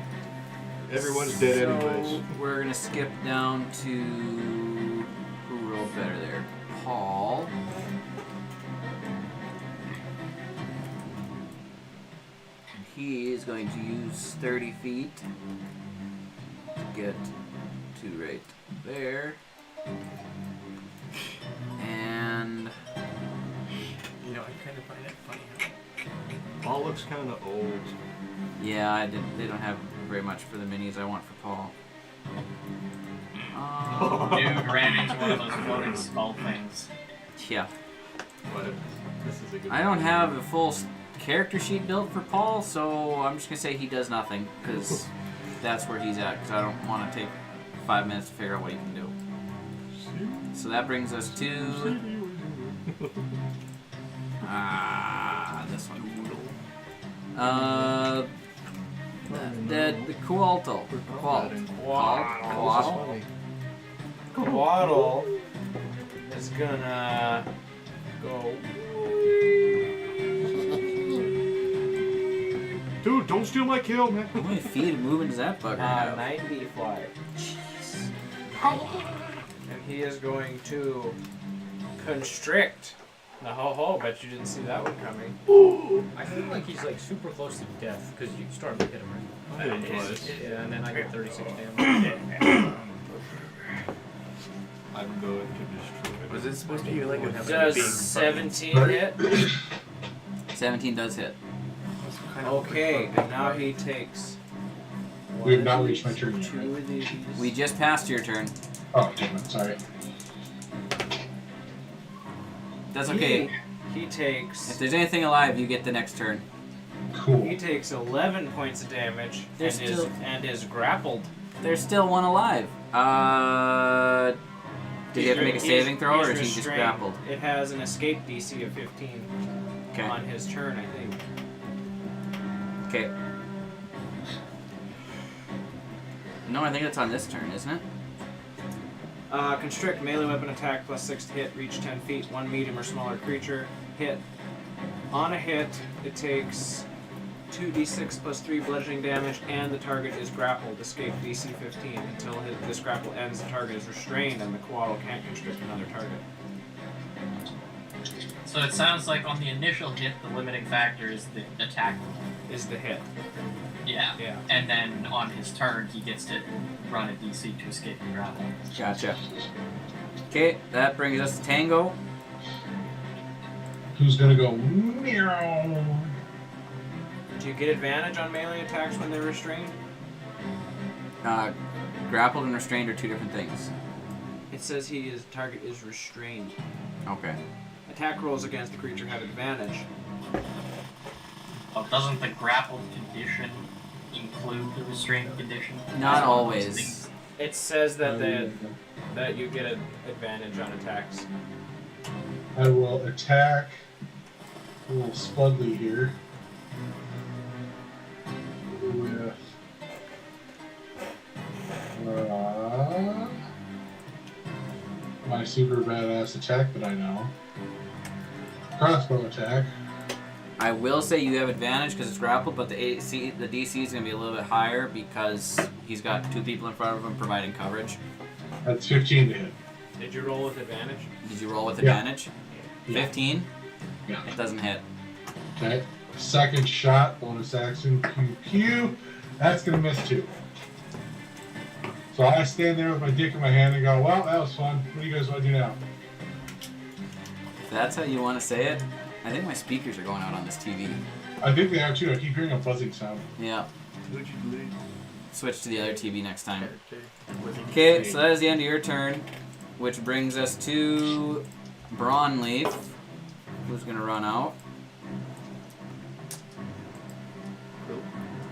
Everyone's dead So anyways. we're gonna skip down to who rolled better there. Paul. he is going to use 30 feet to get to right there. And You know, I kind of find it funny how Paul looks kind of old. yeah, they don't have very much for the minis I want for Paul. Dude ran into one of those floating skull things. Yeah. But this is a good I don't have a full character sheet built for Paul, so I'm just gonna say he does nothing because that's where he's at. Because I don't want to take 5 minutes to figure out what he can do. So that brings us to this one. The Coatl. Waddle is gonna go. Dude, don't steal my kill, man. How many feet of movement does that bugger have? 90 fly. Jeez. And he is going to constrict. The ho-ho, bet you didn't see that one coming. I feel like he's like super close to death because you start to hit him, right? I hit him twice. Yeah, and then I get 36 damage. I'm going to destroy. was it supposed to be like a Does 17 hit? 17 does hit. Okay, and now he takes. We have not reached my turn yet, 2 right? of these. We just passed your turn. Oh, damn it, sorry. That's okay. He If takes. there's anything alive, you get the next turn. Cool. He takes 11 points of damage There's and is grappled. There's still one alive. Did he have to make a saving throw, or is he just restrained. grappled? It has an escape DC of 15 Okay. on his turn, I think. Okay. No, I think it's on this turn, isn't it? Constrict, melee weapon attack plus 6 to hit, reach 10 feet, 1 medium or smaller creature. Hit. On a hit, it takes 2d6 plus 3 bludgeoning damage, and the target is grappled. Escape DC 15. Until this grapple ends, the target is restrained, and the koala can't constrict another target. So it sounds like on the initial hit, the limiting factor is the attack. Is the hit. Yeah. Yeah. And then on his turn, he gets to run a DC to escape the grapple. Gotcha. Okay, that brings us to Tango. Who's gonna go meow? Do you get advantage on melee attacks when they're restrained? Grappled and restrained are two different things. It says target is restrained. Okay. Attack rolls against the creature have advantage. Oh, doesn't the grappled condition include the restrained condition? Not As one of those always. things? It says that that you get an advantage on attacks. I will attack little Spudley here with my super badass attack that I know. Crossbow attack. I will say you have advantage because it's grappled, but the DC is going to be a little bit higher because he's got two people in front of him providing coverage. That's 15 to hit. Did you roll with advantage? Did you roll with Yeah. advantage? Yeah. 15? Yeah. It doesn't hit. Okay. Second shot, bonus action, pew pew. That's gonna miss too. So I stand there with my dick in my hand and go, well, that was fun. What do you guys want to do now? If that's how you want to say it. I think my speakers are going out on this TV. I think they are too. I keep hearing a buzzing sound. Yeah. Switch to the other TV next time. Was he Okay, so that is the end of your turn, which brings us to Brawnleaf, who's going to run out.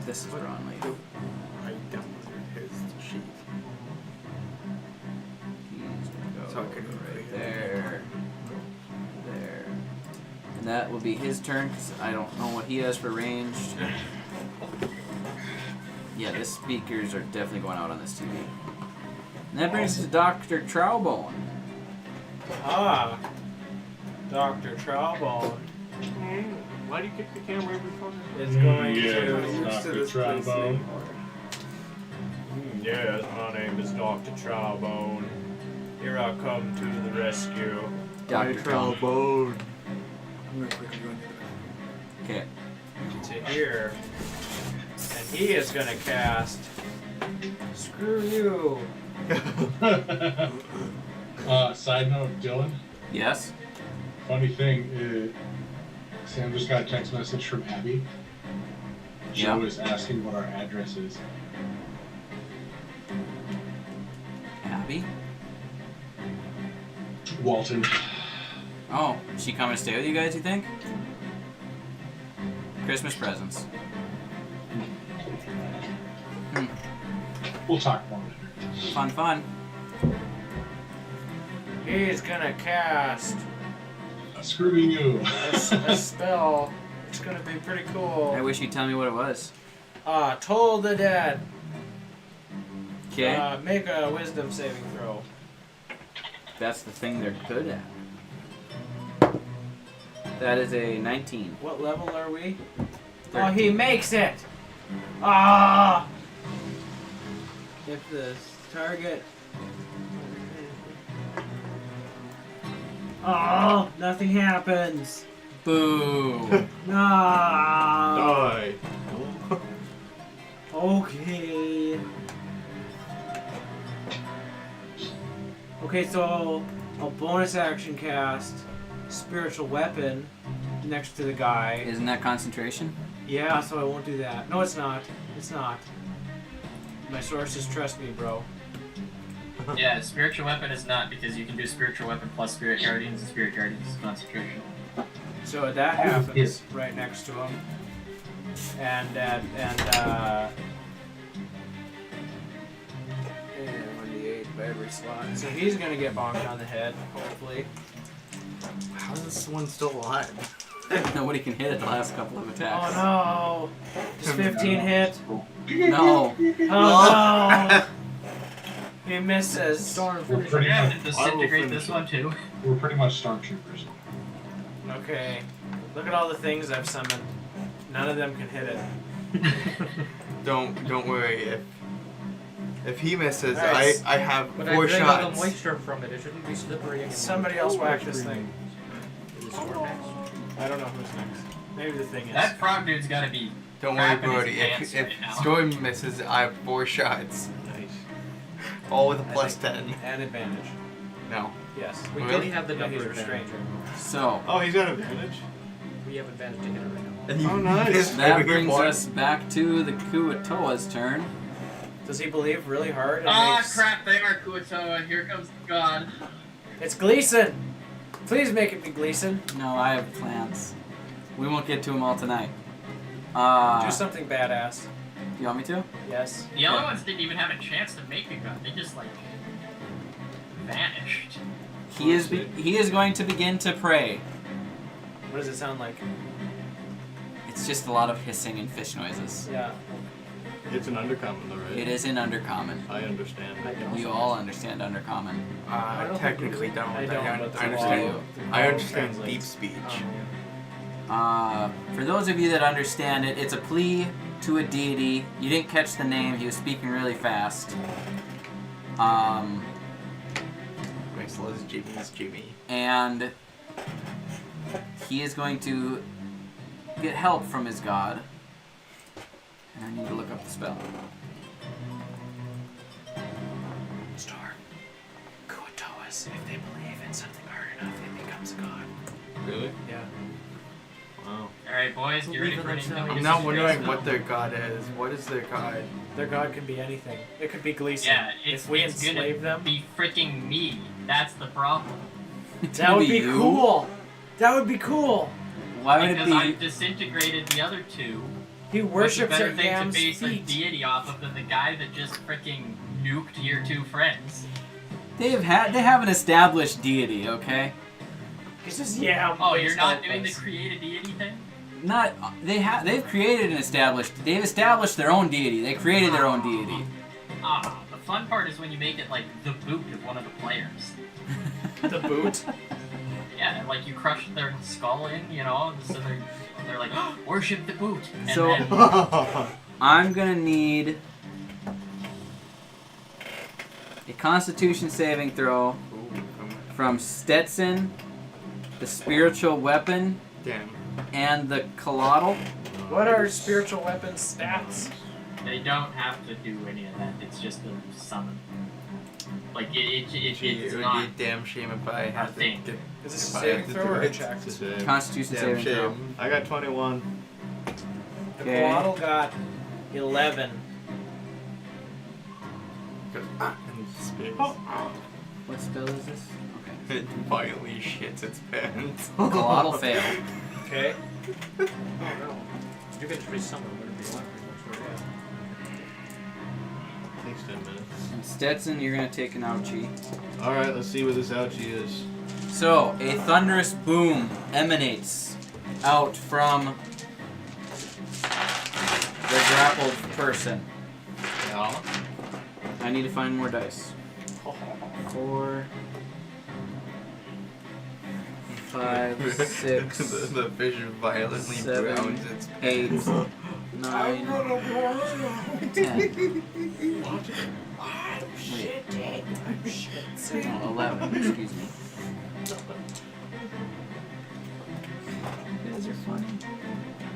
This is Brawnleaf. I downloaded his sheet. He's going to So I go could right there. There. And that will be his turn, because I don't know what he has for ranged. Yeah, the speakers are definitely going out on this TV. And that brings us to Dr. Trowbone. Ah, Dr. Trowbone Why do you kick the camera every time? is going Yeah, to. Dr. Trowbone. Yes, my name is Dr. Trowbone. Here I come to the rescue. Dr. Trowbone. I'm gonna quickly go into the Okay. to here, and he is gonna cast. Screw you. Side note, Dylan. Yes. Funny thing is, Sam just got a text message from Abby. She Yeah. was asking what our address is. Abby? Walton. Oh, is she coming to stay with you guys, you think? Christmas presents. We'll talk more later. Fun, fun. He's gonna cast Screwing you. a spell. It's gonna be pretty cool. I wish you'd tell me what it was. Toll the Dead. Okay. Make a wisdom saving throw. That's the thing they're good at. That is a 19. What level are we? 13. Oh, he makes it! Ah! If the target... Oh, nothing happens. Boo. No. Die. Okay. Okay, so a bonus action cast spiritual weapon next to the guy. Isn't that concentration? Yeah, so I won't do that. No, it's not. It's not. My sources trust me, bro. Yeah, spiritual weapon is not because you can do spiritual weapon plus spirit guardians, and spirit guardians is concentration. So that happens right next to him, and 1d8 by every slot. So he's gonna get bonked on the head, hopefully. How is this one still alive? Nobody can hit it the last couple of attacks. Oh no! Does 15 hit? No. Oh no! He misses. Storm We're finish. pretty Yeah, much, to disintegrate this one too. we're pretty much stormtroopers. Okay. Look at all the things I've summoned. None of them can hit it. Don't worry. If he misses, Alright. I have But 4 I drank all the shots. moisture from it. It shouldn't be slippery again. Somebody else whack this thing. Is Storm next? I don't know who's next. Maybe the thing is. That frog dude's gotta be. Don't worry, crapping his Brody. pants If right now. Storm misses, I have 4 shots. Nice. All with a I plus think- 10. And advantage. No. Yes. We Really? don't have the Yeah, number he's advantage. restrained. So, Oh, he's got advantage? We have advantage to hit it right now. And you Oh, nice. missed that every brings one. us back to the Kuatoa's turn. Does he believe really hard? And Ah, makes... crap, they are Kuatoa. Here comes God. It's Gleason! Please make it be Gleason. No, I have plans. We won't get to them all tonight. Do something badass. You want me to? Yes. The other ones didn't even have a chance to make a gun. They just, like, vanished. He is going to begin to pray. What does it sound like? It's just a lot of hissing and fish noises. Yeah. It's an undercommon, though, right? It is in Undercommon. I understand. You all understand Undercommon. I don't technically don't. I don't, but I understand. the I law understand deep translates. speech. For those of you that understand it, it's a plea to a deity. You didn't catch the name. He was speaking really fast. Makes Liz Jimmy's Jimmy. And he is going to get help from his god. And I need to look up the spell. Storm. Kuatoas, if they believe in something hard enough, it becomes a god. Really? Yeah. Wow. Alright, boys, get ready for an incoming. I'm now disintegration wondering spell. what their god is. What is their god? Their god can be anything. It could be Gleason. Yeah, if we it's enslave gonna them, be freaking me. That's the problem. that would be you? cool. That would be cool. Why would it Because I be? disintegrated the other two. He What's a worships better at thing to Yam's base a feet. deity off of than the guy that just freaking nuked your two friends? They have an established deity, okay? He's just Yam. Oh, you're based not on doing the this. create a deity thing? They've created an they've established their own deity. They created their own deity. Ah, the fun part is when you make it like the boot of one of the players. The boot. Yeah, like you crush their skull in, you know, so they're like, oh, worship the boot. And So- then, I'm gonna need a Constitution saving throw from Stetson, the spiritual weapon, Damn. and the Colotl. What are spiritual weapons stats? They don't have to do any of that. It's just a summon. Like Gee, it's it would not. be a damn shame if I had to thing. get. Is this if a I saving had to throw do or a it. check? It's a save. Constitution Damn saving throw. shame. I got 21. The Okay. Coatl got 11. And space. What spell is this? Okay. It violently shits its pants. Coatl fail. Okay. Oh no. You can just resummon whatever you want, pretty much. Takes 10 minutes. And Stetson, you're gonna take an ouchie. Alright, let's see what this ouchie is. So, a thunderous boom emanates out from the grappled person. Yeah. I need to find more dice. 4, 5, 6, the fish violently 7, browns its 8, 9, 10. Wait. No, 11, excuse me. You guys are funny.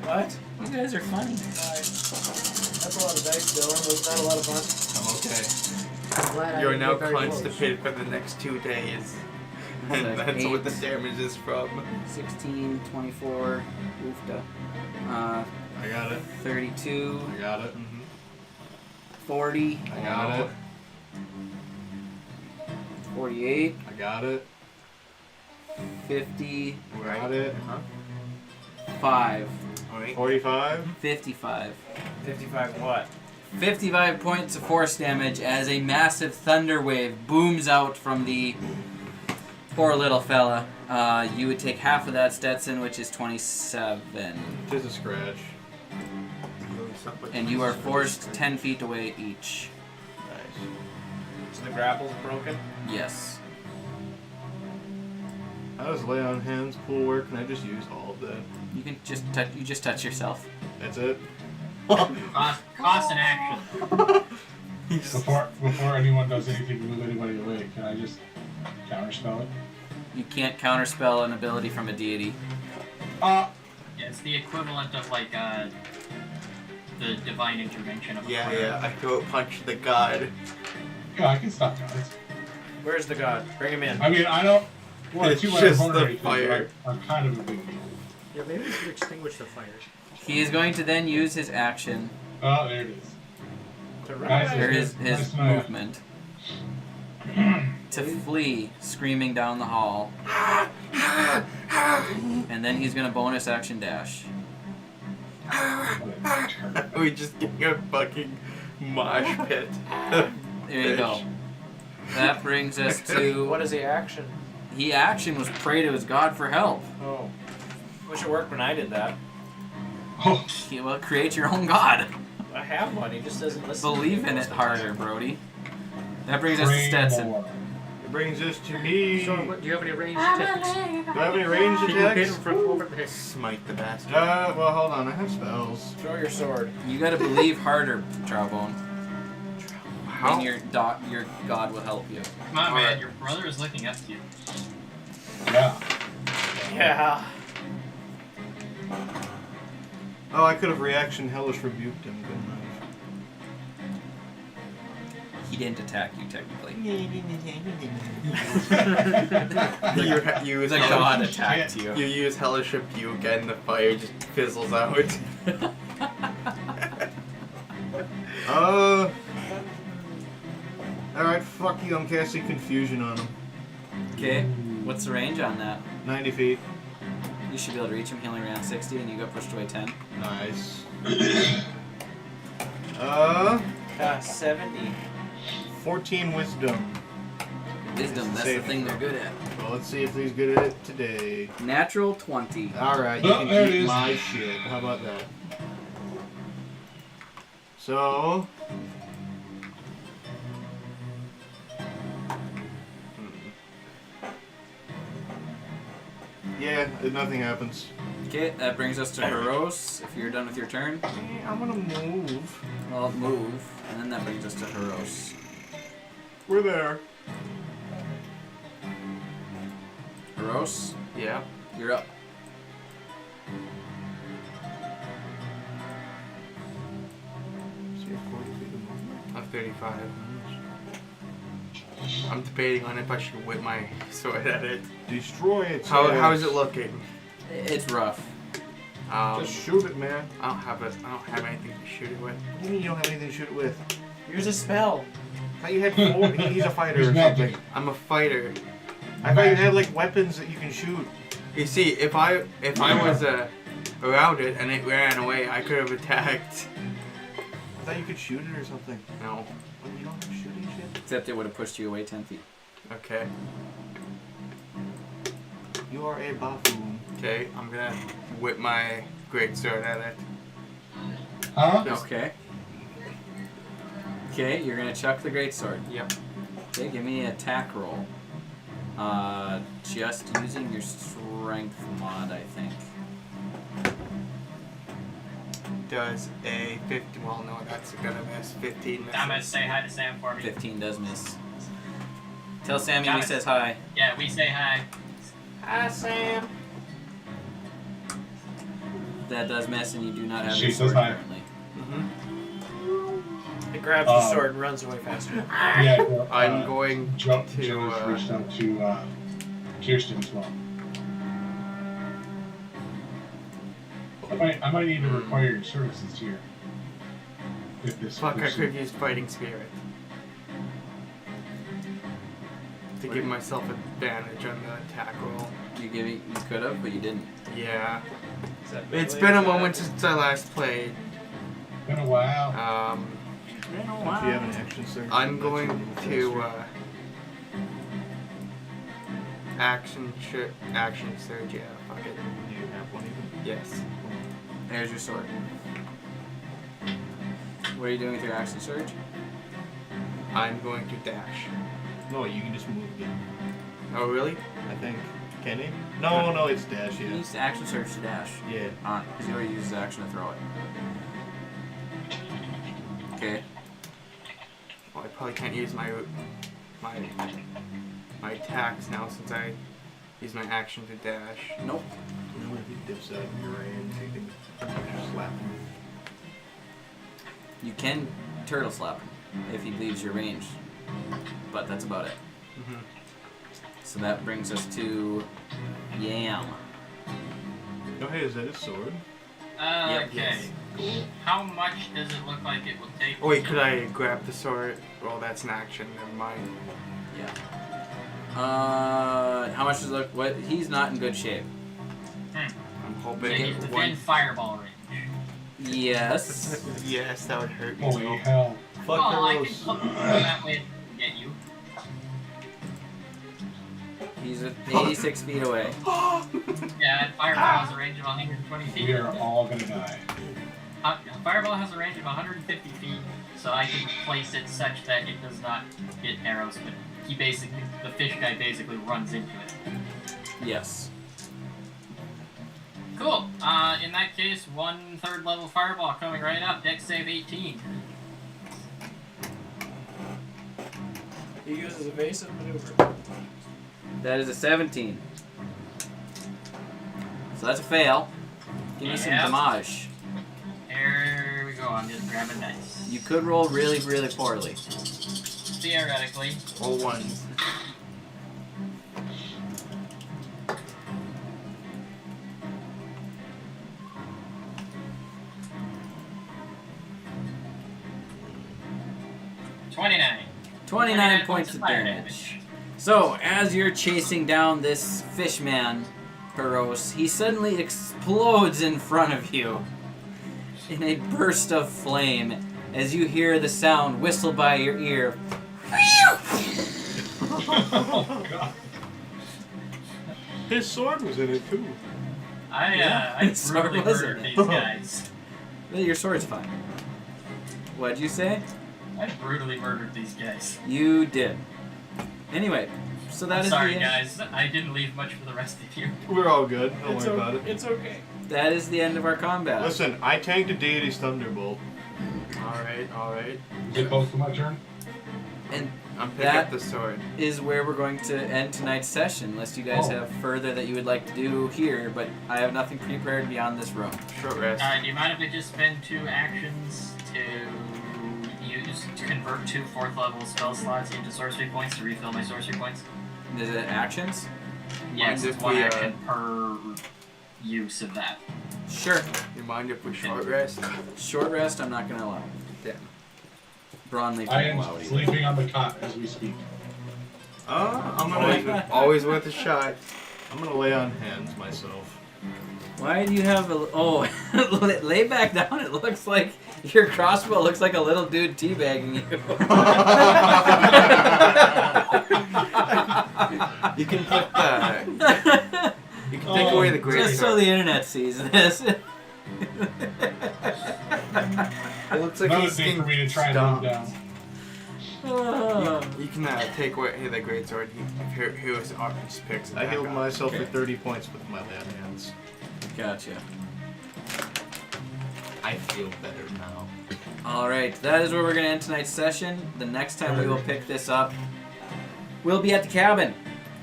What? You guys are funny. That's a lot of dice, Dylan. Was that a lot of fun? I'm okay. I'm glad I You're didn't now get very close. constipated for the next 2 days. And So that's what the 8, damage is from. 16, 24, oofda. I got it. 32, I got it. 40, I got it. 48, I got it. 50, I got it. 5, Alright. 45. 55. 55 what? 55 points of force damage as a massive thunder wave booms out from the poor little fella. You would take half of that, Stetson, which is 27. Just a scratch. And you are forced 10 feet away each. Nice. So the grapple's broken? Yes. How does lay on hands pool work? Can I just use all of that? You can just touch yourself. That's it? Cost and action. Before anyone does anything to move anybody away, can I just counterspell it? You can't counterspell an ability from a deity. Yeah, it's the equivalent of like the divine intervention of a Yeah, cleric. yeah. I throw a punch to the god. Yeah, I can stop guys. Where's the god? Bring him in. I mean, I don't want It's to my just opponent the or anything, fire. but I'm kind of a big deal. Yeah, maybe we should extinguish the fire. He is going to then use his action, Oh, there it is. To Nice. run. or his Nice to know. movement, to flee, screaming down the hall. And then he's going to bonus action dash. We just getting a fucking mosh pit. There you go. That brings us to... What is the action? He action was pray to his god for help. Oh. Wish it worked when I did that. Oh, Well, create your own god. I have one, he just doesn't listen. Believe in it harder, Brody. That brings us to brain Stetson. more. It brings us to me. So, what, do you have any ranged attacks? Do I have any ranged Can you hit attacks? him from over the head? Smite the bastard. Well, hold on. I have spells. Throw your sword. You gotta believe harder, Trowbone. How? And your god will help you. Come on, man. Your brother is looking up to you. Yeah. Yeah. Oh, I could have reaction hellish rebuked him, couldn't He didn't attack you, technically. You use The hellish, god attacked you. you use hellish rebuke and the fire just fizzles out. I? Alright, fuck you. I'm casting confusion on him. Okay, what's the range on that? 90 feet. You should be able to reach him, healing around 60, and you got pushed away 10. Nice. 70. 14 wisdom. Wisdom, that's the Saving thing they're throw. good at. Well, let's see if he's good at it today. Natural 20. Alright, you Oh, can there it keep is. my shit. How about that? So... Yeah, nothing happens. Okay, that brings us to Heros, if you're done with your turn. I'm gonna move. Well, move, and then that brings us to Heros. We're there. Heros, Yeah. you're up. 35. I'm debating on if I should whip my sword at it. Destroy it. How is it looking? It's rough. Just shoot it, man. I don't have anything to shoot it with. What do you mean you don't have anything to shoot it with? Use a spell. I thought you had 4. He's a fighter He's or magic. something. I'm a fighter. I thought you had like weapons that you can shoot. You see, if I was around it and it ran away, I could have attacked. I thought you could shoot it or something. No. Well, you don't have shooting shit. Except it would have pushed you away 10 feet. Okay. You are a buffoon. Okay, I'm gonna whip my greatsword at it. Huh? Okay. Okay, you're gonna chuck the greatsword. Yep. Okay, give me an attack roll. Just using your strength mod, I think. Does a 50? Well, no, that's gonna miss. 15 misses. Damn it, say hi to Sam for me. 15 does miss. Tell Sammy Damn he it. says hi. Yeah, we say hi. Hi, Sam. That does miss, and you do not have She your says sword hi. currently. It grabs the sword and runs away faster. Yeah. Well, I'm going Joe to, has reached out to Kirsten as well. I might need to require your services here. If this Fuck, I person- could use fighting spirit to give myself advantage on the attack roll. You could have, but you didn't. Yeah. Is that It's melee? been a Is that- moment since I last played. Been a while. If you have an action surge, I'm that's going a little to faster. action surge. Yeah, fuck it. Do you have one even? Yes. There's your sword. What are you doing with your action surge? I'm going to dash. No, you can just move again. Oh really? I think. Can he? No, it's dash. He Yeah. used action surge to dash. Yeah. Because he already uses action to throw it. Okay. Well, I probably can't use my attacks now since I use my action to dash. Nope. You know, if he dips out of your range, you can just slap him. You can turtle slap him if he leaves your range. But that's about it. Mm-hmm. So that brings us to Yam. Oh, hey, is that his sword? Yep, Okay. yes. Cool. How much does it look like it will take? Oh wait, could I grab the sword? Well, that's an action. Never mind. Yeah. How much does it look? What? He's not in good shape. I'm So hoping he's within fireball range. Yes. Yes, that would hurt. Holy So. hell. Fuck Well, I can those. put that way to get you. He's at 86 feet away. Yeah, and fireball has a range of 120 feet. We are all gonna die. Fireball has a range of 150 feet, so I can place it such that it does not hit arrows, but the fish guy basically runs into it. Yes. Cool. In that case, 1/3 level fireball coming right up. Dex save 18. He uses evasive maneuver. That is a 17. So that's a fail. Give me some Yeah. damage. Here we go. I'm just grabbing dice. You could roll really, really poorly. Theoretically. All ones. $29. 29 points of fire damage. So, as you're chasing down this fishman, Peros, he suddenly explodes in front of you in a burst of flame as you hear the sound whistle by your ear. Oh god. His sword was in it too. I Sword brutally was in murdered it. these guys. Well, your sword's fine. What'd you say? I brutally murdered these guys. You did. Anyway, so that I'm is sorry, the guys. I didn't leave much for the rest of you. We're all good. Don't worry about it. It's okay. that is the end of our combat. Listen, I tanked a deity's thunderbolt. Alright. Is it both of my turn? And I'm picking That- up the sword. is where we're going to end tonight's session, unless you guys Oh. have further that you would like to do here, but I have nothing prepared beyond this room. Short rest. Do you mind if I just spend 2 actions to use to convert 2 4th level spell slots into sorcery points to refill my sorcery points? Is it actions? Yes, Mind it's if 1 we, action per use of that. Sure. You mind if we short rest? Short rest, I'm not gonna allow. Damn. Broadleaf I won't am allow it either. sleeping on the cot as we speak. I'm Always, gonna always worth a shot. lay on hands myself. Why do you have a... Oh, lay back down. It looks like your crossbow looks like a little dude teabagging you. You can put the. You can take away the great Just so the internet sees this. It looks like Another he's thing getting for me to try and stomped. move down. You can take away the great sword. He was just picks. I healed myself Okay. for 30 points with my lay on hands. Gotcha. I feel better now. Alright, that is where we're going to end tonight's session. The next time we will pick this up, we'll be at the cabin.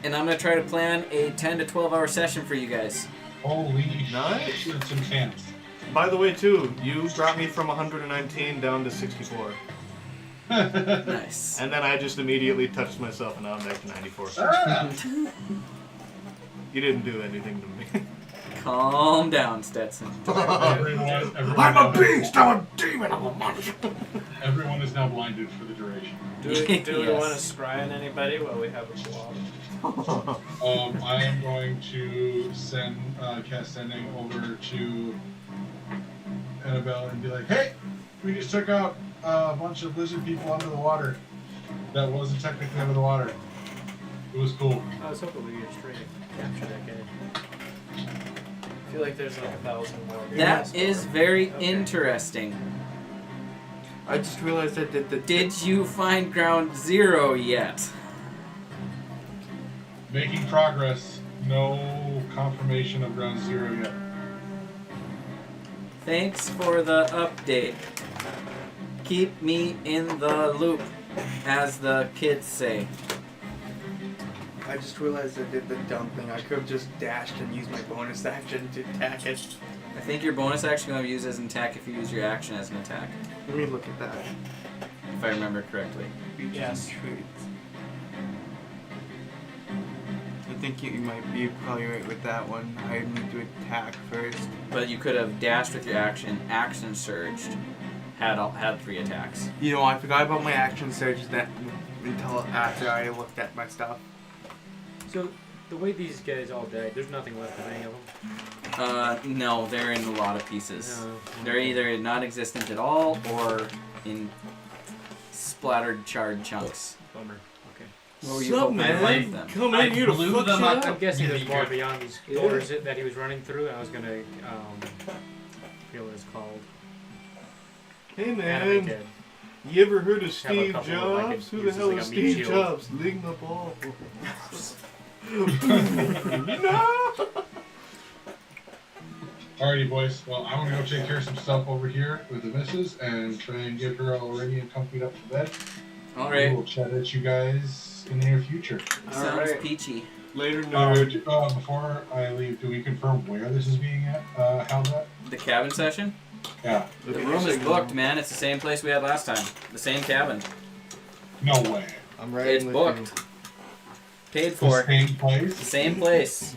And I'm going to try to plan a 10 to 12 hour session for you guys. Holy Nice. shit, it's intense. By the way, too, you brought me from 119 down to 64. Nice. And then I just immediately touched myself and now I'm back to 94. You didn't do anything to me. Calm down, Stetson. Everyone I'm a beast! I'm a demon! I'm a monster! Everyone is now blinded for the duration. Do we Yes. want to scry on anybody while we have a blob? I am going to send cast sending over to Annabelle and be like, "Hey, we just took out a bunch of lizard people under the water. That wasn't technically under the water. It was cool." I was hoping we could just try to capture that guy. I feel like there's like 1,000 more. That is very Okay. interesting. I just realized I did the. Did you find ground zero yet? Making progress. No confirmation of ground zero yet. Thanks for the update. Keep me in the loop, as the kids say. I just realized I did the dumb thing. I could have just dashed and used my bonus action to attack it. I think your bonus action you'll use as an attack if you use your action as an attack, Let me look at that. if I remember correctly. Yes. I think you might be probably right with that one. I need to attack first. But you could have dashed with your action, action surged, had 3 attacks. You know, I forgot about my action surge that until after I looked at my stuff. So, the way these guys all died, there's nothing left of any of them. No, they're in a lot of pieces. No. They're either non-existent at all or in splattered, charred chunks. Bummer. Okay. What were you hoping to find them? Come I in here to blew fuck them shit up. up. I'm guessing there's more Yeah. beyond these doors that he was running through. I was gonna, feel what it's called. Hey Animate man, dead. you ever heard of Have a Steve couple of, like, Jobs? Who the uses hell like is a meat Steve shield. Jobs? Leading the ball. No! Alrighty, boys. Well, I'm gonna go take care of some stuff over here with the missus and try and get her already and comfied up to bed. Alright, We'll chat at you guys in the near future. sounds Alright. peachy. Later, nerd. Before I leave, do we confirm where this is being held at? The cabin session? Yeah. The room is booked, man. It's the same place we had last time. The same cabin. No way. I'm riding It's with booked. Paid The for. same The place? same place.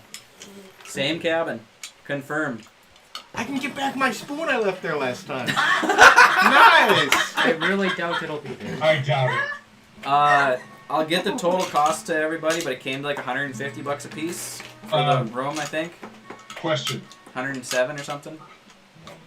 Same cabin. Confirmed. I can get back my spoon I left there last time. Nice! I really doubt it'll be there. I doubt it. I'll get the total cost to everybody, but it came to like $150 a piece for the room, I think. Question. 107 or something.